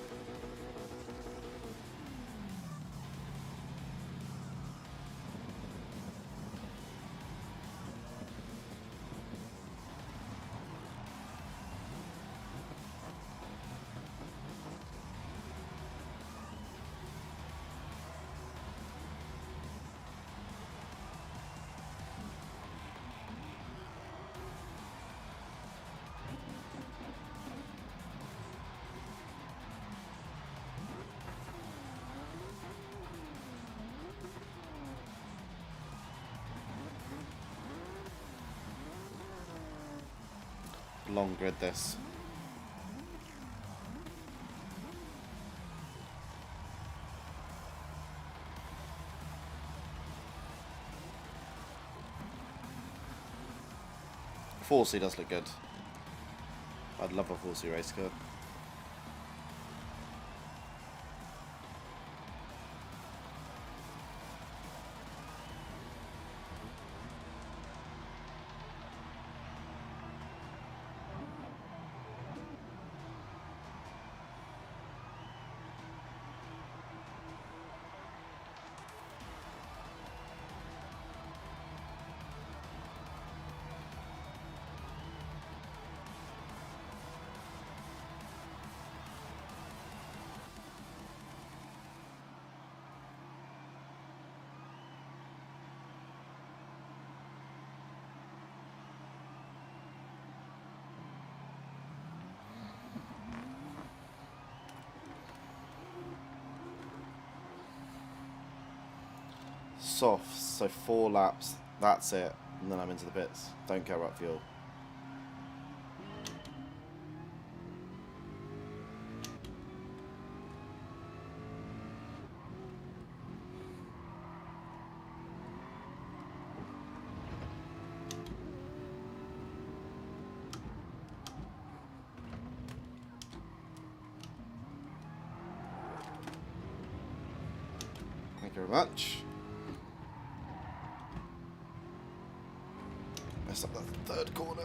Long grid this. Forcey does look good. I'd love a Forcey race car. Soft, so 4 laps, that's it, and then I'm into the pits. Don't care about fuel. Thank you very much. Mess up that 3rd corner.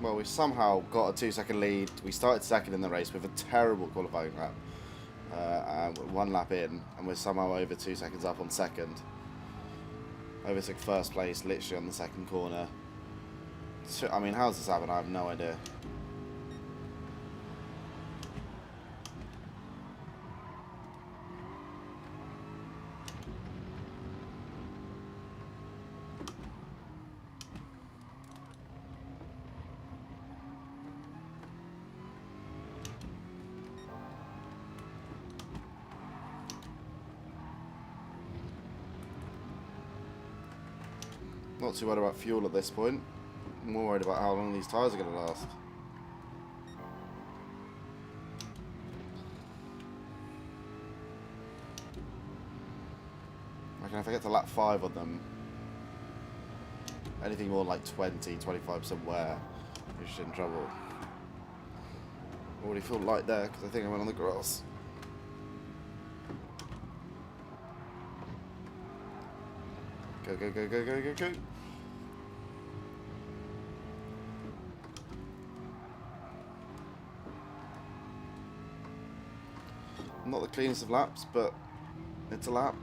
Well, we somehow got a 2-second lead. We started second in the race with a terrible qualifying lap. 1 lap in, and we're somehow over 2 seconds up on second. Overtook first place literally on the 2nd corner. I mean, how's this happen? I have no idea. Not too worried about fuel at this point. I'm more worried about how long these tyres are going to last. I reckon if I get to lap 5 on them, anything more like 20, 25% wear, you're just in trouble. Already feel light there because I think I went on the grass. Go, go, go, go, go, go, go. Not the cleanest of laps, but it's a lap.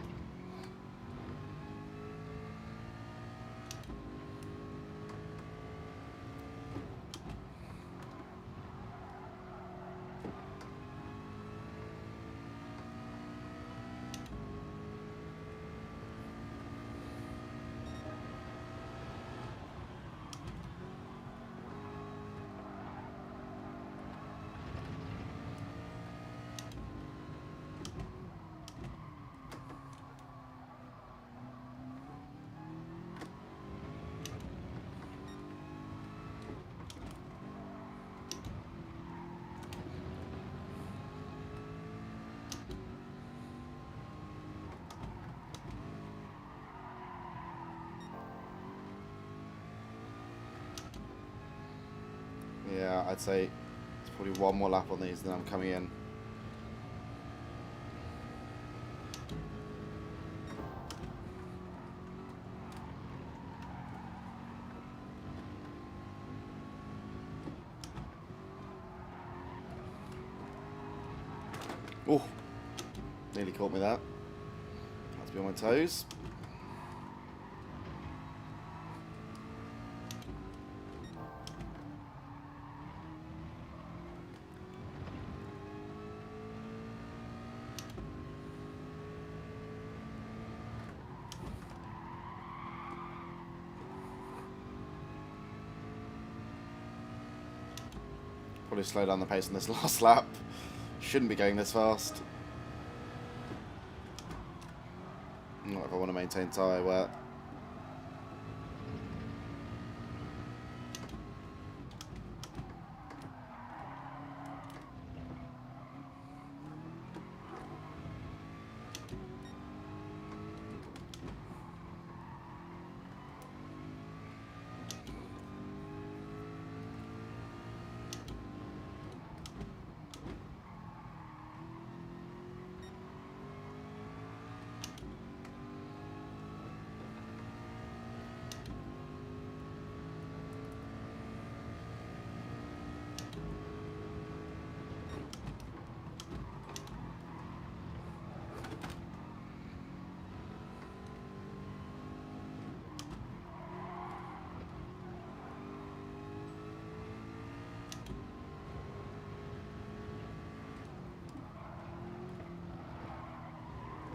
Yeah, I'd say it's probably one more lap on these, then I'm coming in. Oh, nearly caught me that. Had to be on my toes. Probably slow down the pace on this last lap. Shouldn't be going this fast. Not if I want to maintain tyre wear.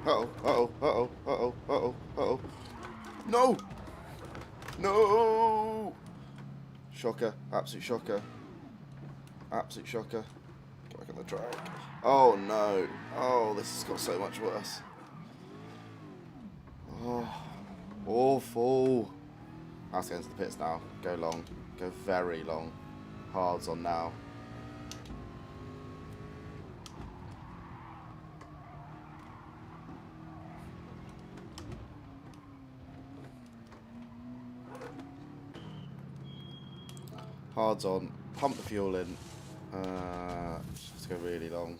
Uh-oh, uh-oh, uh-oh, uh-oh, uh-oh, uh-oh. No! No! Shocker, absolute shocker. Absolute shocker. Get back on the track. Oh no. Oh, this has got so much worse. Oh, awful. I have to go into the pits now. Go long. Go very long. Hards on now. Hards on, pump the fuel in. Just have to go really long.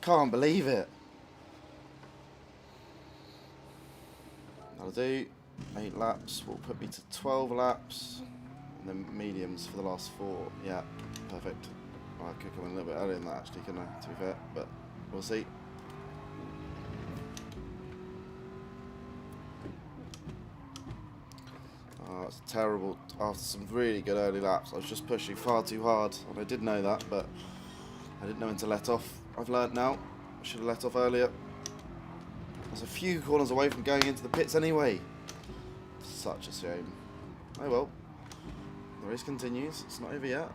Can't believe it. That'll do. 8 laps will put me to 12 laps. And then mediums for the last 4. Yeah, perfect. Well, I could come in a little bit earlier than that actually, couldn't I, to be fair. But we'll see. It's terrible. After some really good early laps, I was just pushing far too hard, and I did know that, but I didn't know when to let off. I've learnt now. I should have let off earlier. I was a few corners away from going into the pits anyway. Such a shame. Oh well. The race continues. It's not over yet.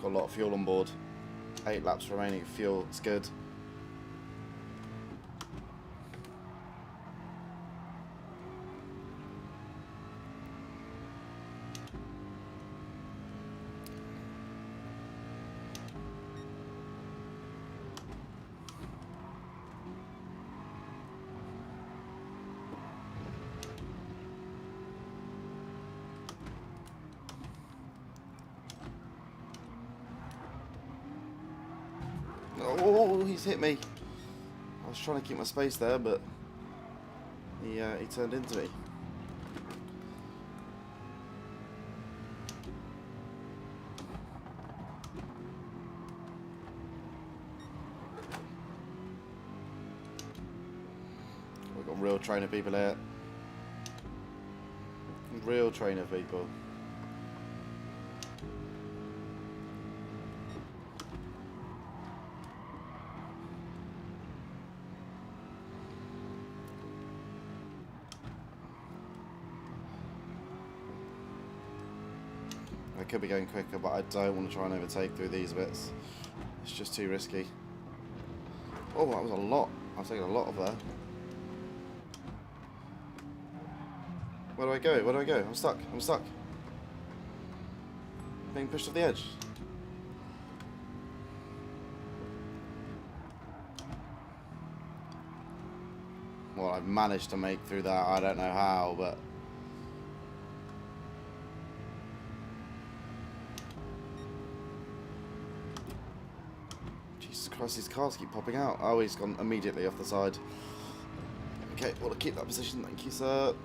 Got a lot of fuel on board. 8 laps remaining of fuel. It's good. Oh, he's hit me. I was trying to keep my space there, but he turned into me. We've got real trainer people here. Real trainer people. I could be going quicker, but I don't want to try and overtake through these bits. It's just too risky. Oh, that was a lot. I was taking a lot of there. Where do I go? Where do I go? I'm stuck. I'm stuck. Being pushed off the edge. Well, I've managed to make through that. I don't know how, but... Jesus Christ, these cars keep popping out. Oh, he's gone immediately off the side. Okay, well, to keep that position. Thank you, sir.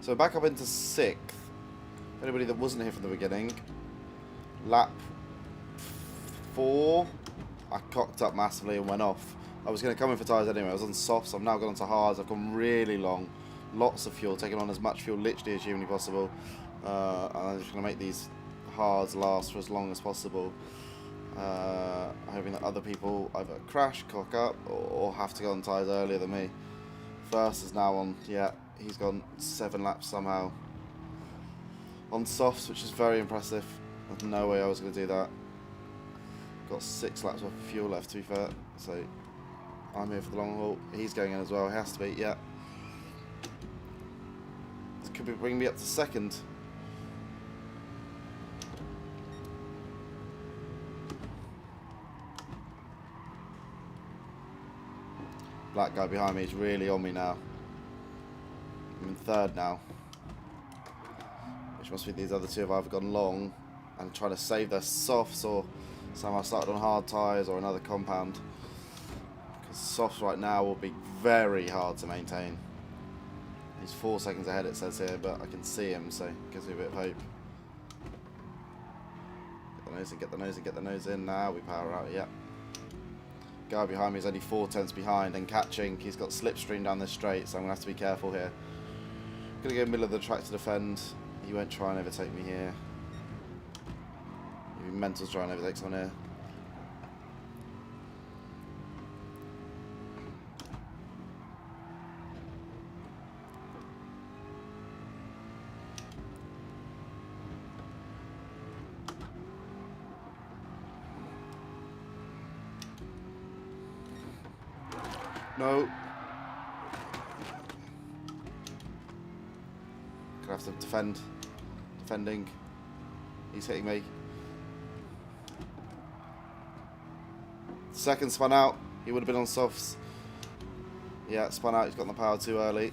So back up into 6th. Anybody that wasn't here from the beginning. Lap 4. I cocked up massively and went off. I was going to come in for tyres anyway. I was on softs. I've now gone on to hards. I've gone really long. Lots of fuel. Taking on as much fuel literally as humanly possible. And I'm just going to make these hards last for as long as possible. Hoping that other people either crash, cock up, or have to go on tyres earlier than me. First is now on, yeah. He's gone 7 laps somehow on softs, which is very impressive. There's no way I was going to do that. Got 6 laps worth of fuel left, to be fair. So I'm here for the long haul. He's going in as well. He has to be, yeah. This could be bringing me up to 2nd. Black guy behind me is really on me now. I'm in 3rd now, which must be these other two have either gone long and trying to save their softs, or somehow started on hard tyres or another compound. Because softs right now will be very hard to maintain. He's 4 seconds ahead, it says here, but I can see him, so it gives me a bit of hope. Get the nose in, get the nose in, get the nose in. Now we power out, yeah. Guy behind me is only 4 tenths behind and catching. He's got slipstream down this straight, so I'm going to have to be careful here. Going to go middle of the track to defend. He won't try and overtake me here. He'll be mental to try and overtake someone here. No. Gonna have to defend. Defending. He's hitting me. Second spun out. He would have been on softs. Yeah, spun out. He's got the power too early.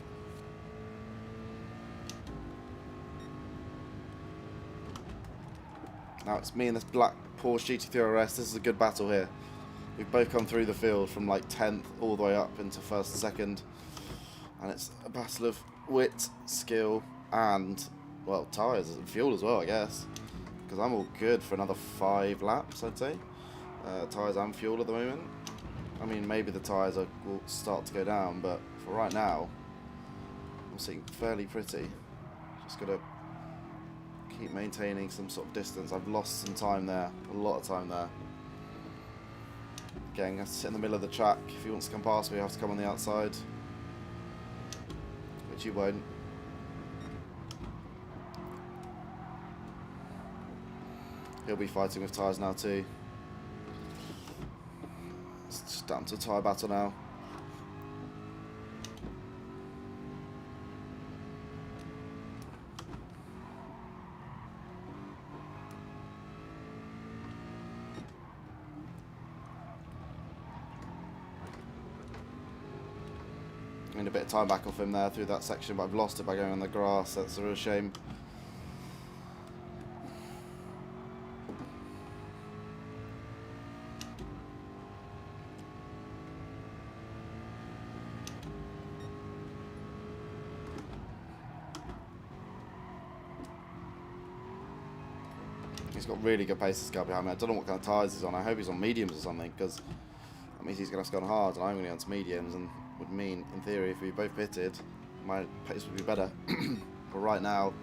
Now it's me and this black Porsche GT3 RS. This is a good battle here. We've both come through the field from like 10th all the way up into 1st and 2nd. And it's a battle of wit, skill, and, well, tyres and fuel as well, I guess. Because I'm all good for another 5 laps, I'd say. Tyres and fuel at the moment. I mean, maybe the tyres will start to go down, but for right now, I'm sitting fairly pretty. Just got to keep maintaining some sort of distance. I've lost some time there, a lot of time there. Again, I have to sit in the middle of the track. If he wants to come past me, I have to come on the outside, which he won't. He'll be fighting with tyres now too. It's just down to a tyre battle now. I mean, a bit of time back off him there through that section, but I've lost it by going on the grass. That's a real shame. He's got really good pace, this guy behind me. I don't know what kind of tyres he's on. I hope he's on mediums or something, because that means he's going to have to go on hards, and I'm going to go on to mediums, and would mean, in theory, if we both pitted, my pace would be better. But right now,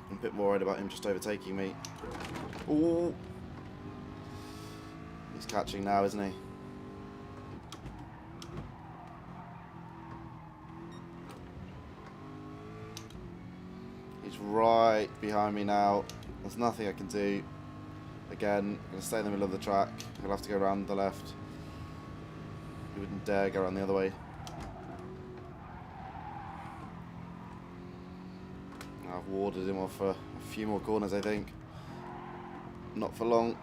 I'm a bit more worried about him just overtaking me. Ooh! He's catching now, isn't he? He's right behind me now. There's nothing I can do. Again, I'm going to stay in the middle of the track. He'll have to go around the left. He wouldn't dare go around the other way. I've warded him off for a few more corners, I think. Not for long.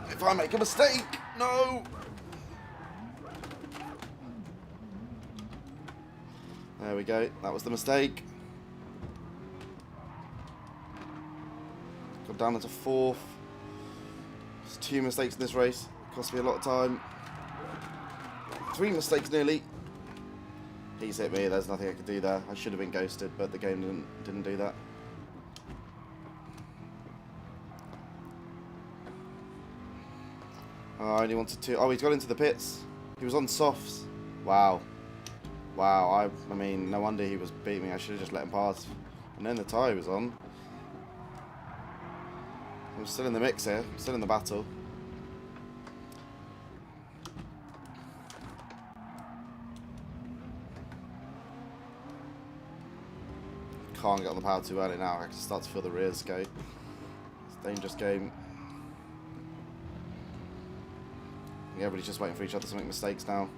If I make a mistake! No! There we go. That was the mistake. Got down into 4th. There's 2 mistakes in this race. Cost me a lot of time. 3 mistakes nearly. He's hit me. There's nothing I could do there. I should have been ghosted, but the game didn't do that. I only wanted to. Oh, he's got into the pits. He was on softs. Wow. Wow. I mean, no wonder he was beating me. I should have just let him pass. And then the tyre was on. I'm still in the mix here. I'm still in the battle. Can't get on the power too early now. I can start to feel the rears go. It's a dangerous game. Yeah, everybody's just waiting for each other to make mistakes now.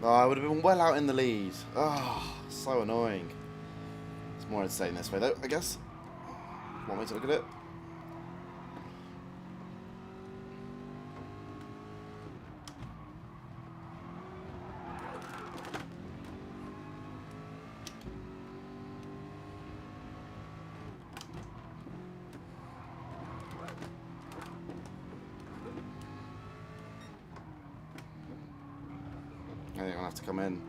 Oh, I would have been well out in the lead. Oh, so annoying. It's more insane this way though, I guess. Want me to look at it? I think I'm going to have to come in.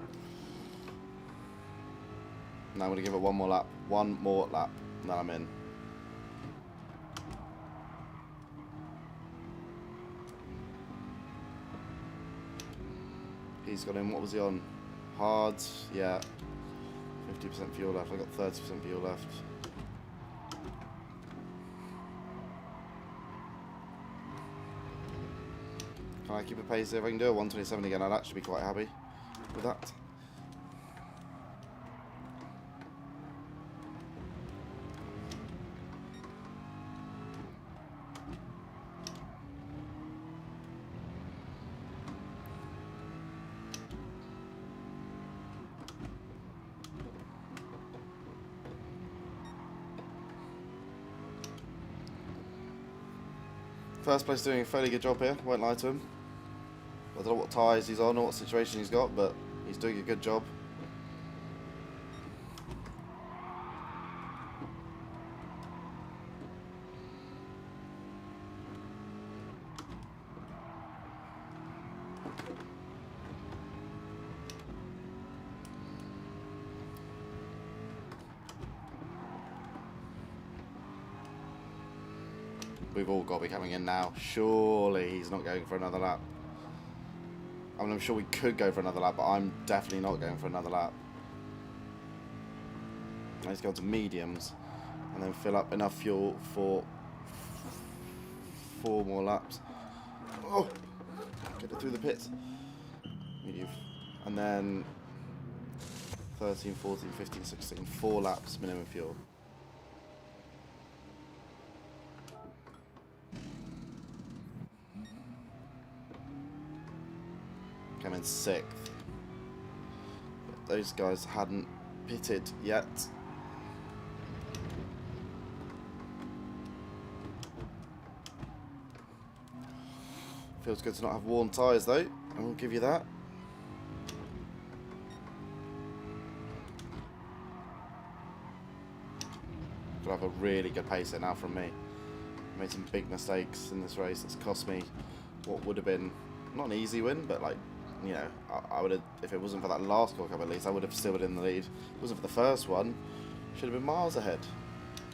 Now I'm going to give it one more lap. One more lap. And then I'm in. He's got in. What was he on? Hard. Yeah. 50% fuel left. I got 30% fuel left. Can I keep a pace? If I can do a 127 again, I'd actually be quite happy with that. First place doing a fairly good job here, won't lie to him. I don't know what tyres he's on or what situation he's got, but he's doing a good job. we've all got to be coming in now. Surely he's not going for another lap. I mean, I'm sure we could go for another lap, but I'm definitely not going for another lap. Let's go to mediums and then fill up enough fuel for 4 more laps. Oh, get it through the pits. And then 13, 14, 15, 16, 4 laps minimum fuel. Came in 6th. But those guys hadn't pitted yet. Feels good to not have worn tyres though, I will give you that. Could have a really good pace here now from me. Made some big mistakes in this race. It's cost me what would have been not an easy win, but like, you know, I would have, if it wasn't for that last World Cup at least, I would have still been in the lead. If it wasn't for the first one, should have been miles ahead.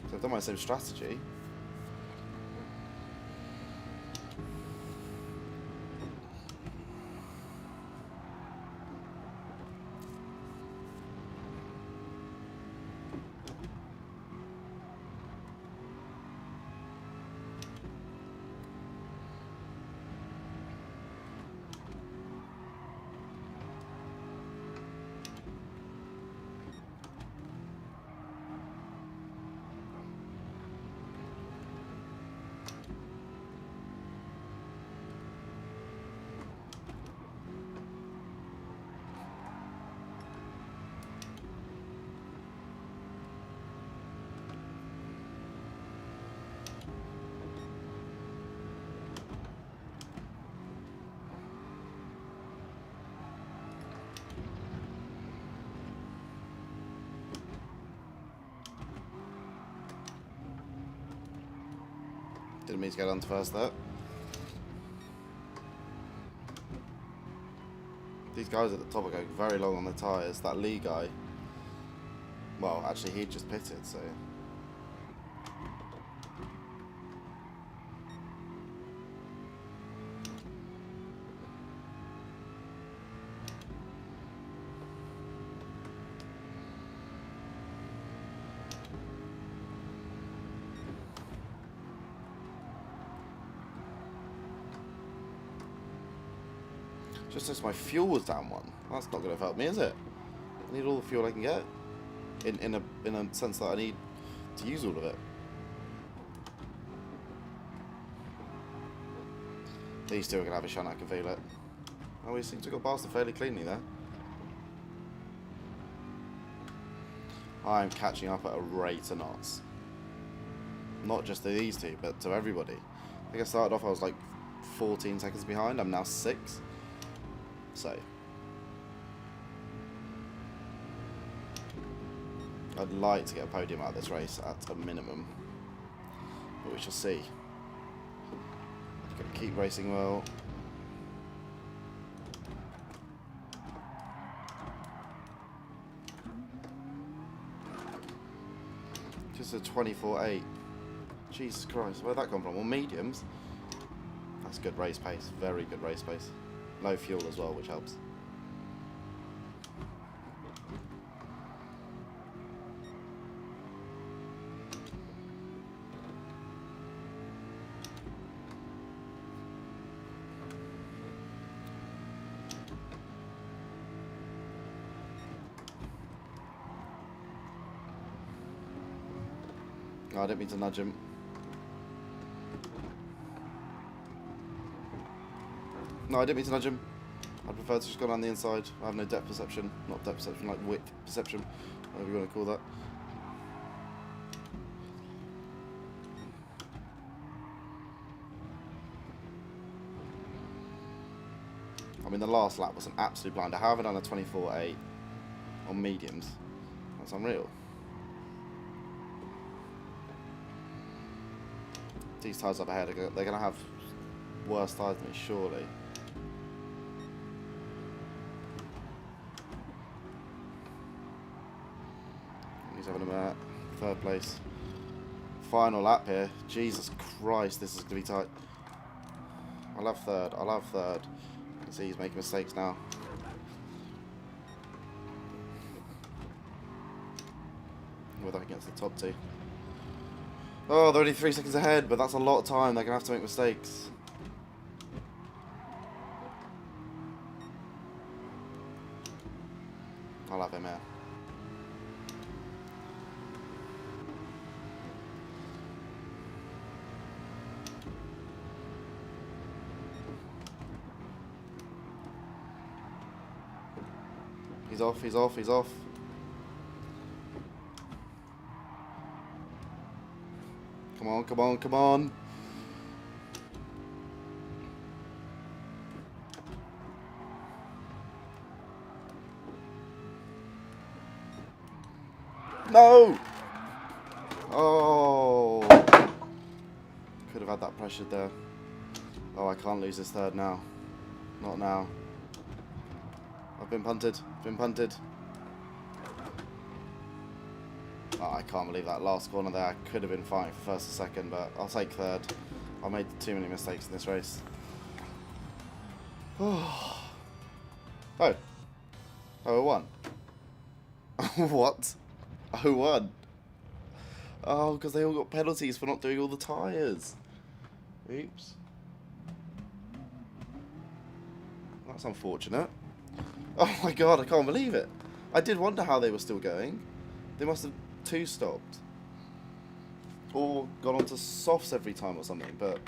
So I've done my same strategy. Didn't mean to go down to first there. These guys at the top are going very long on the tyres. That Lee guy, well, actually he just pitted, so. Just as my fuel was down 1. That's not going to help me, is it? I need all the fuel I can get. In a sense that I need to use all of it. These two are going to have a shun, I can feel it. Oh, we seem to have got past them fairly cleanly there. I'm catching up at a rate of knots. Not just to these two, but to everybody. I think I started off, I was like 14 seconds behind. I'm now 6. So, I'd like to get a podium out of this race at a minimum, but we shall see. I've got to keep racing well. Just a 24.8. Jesus Christ, where'd that come from? Well, mediums. That's good race pace, very good race pace. Low fuel as well, which helps. Oh, I didn't mean to nudge him. No, I didn't mean to nudge him. I'd prefer to just go down the inside. I have no depth perception. Not depth perception, like width perception. Whatever you want to call that. I mean, the last lap was an absolute blinder. How have I done a 24.8 on mediums? That's unreal. These tyres up ahead, they're going to have worse tyres than me, surely. He's having him at 3rd place. final lap here. Jesus Christ, this is going to be tight. I'll have third. I'll have third. See, he's making mistakes now. With that against the top two. Oh, they're only 3 seconds ahead, but that's a lot of time. They're going to have to make mistakes. I'll have him here. He's off, he's off, he's off. Come on, come on, come on. No! Oh! Could have had that pressured there. Oh, I can't lose this third now. Not now. I've been punted. Been punted. Oh, I can't believe that last corner there. I could have been fighting for first or second, but I'll take third. I made too many mistakes in this race. Oh. Oh. Oh, I won. What? I won. Oh, because they all got penalties for not doing all the tyres. Oops. That's unfortunate. Oh my god, I can't believe it. I did wonder how they were still going. They must have two stopped. Or gone on to softs every time or something, but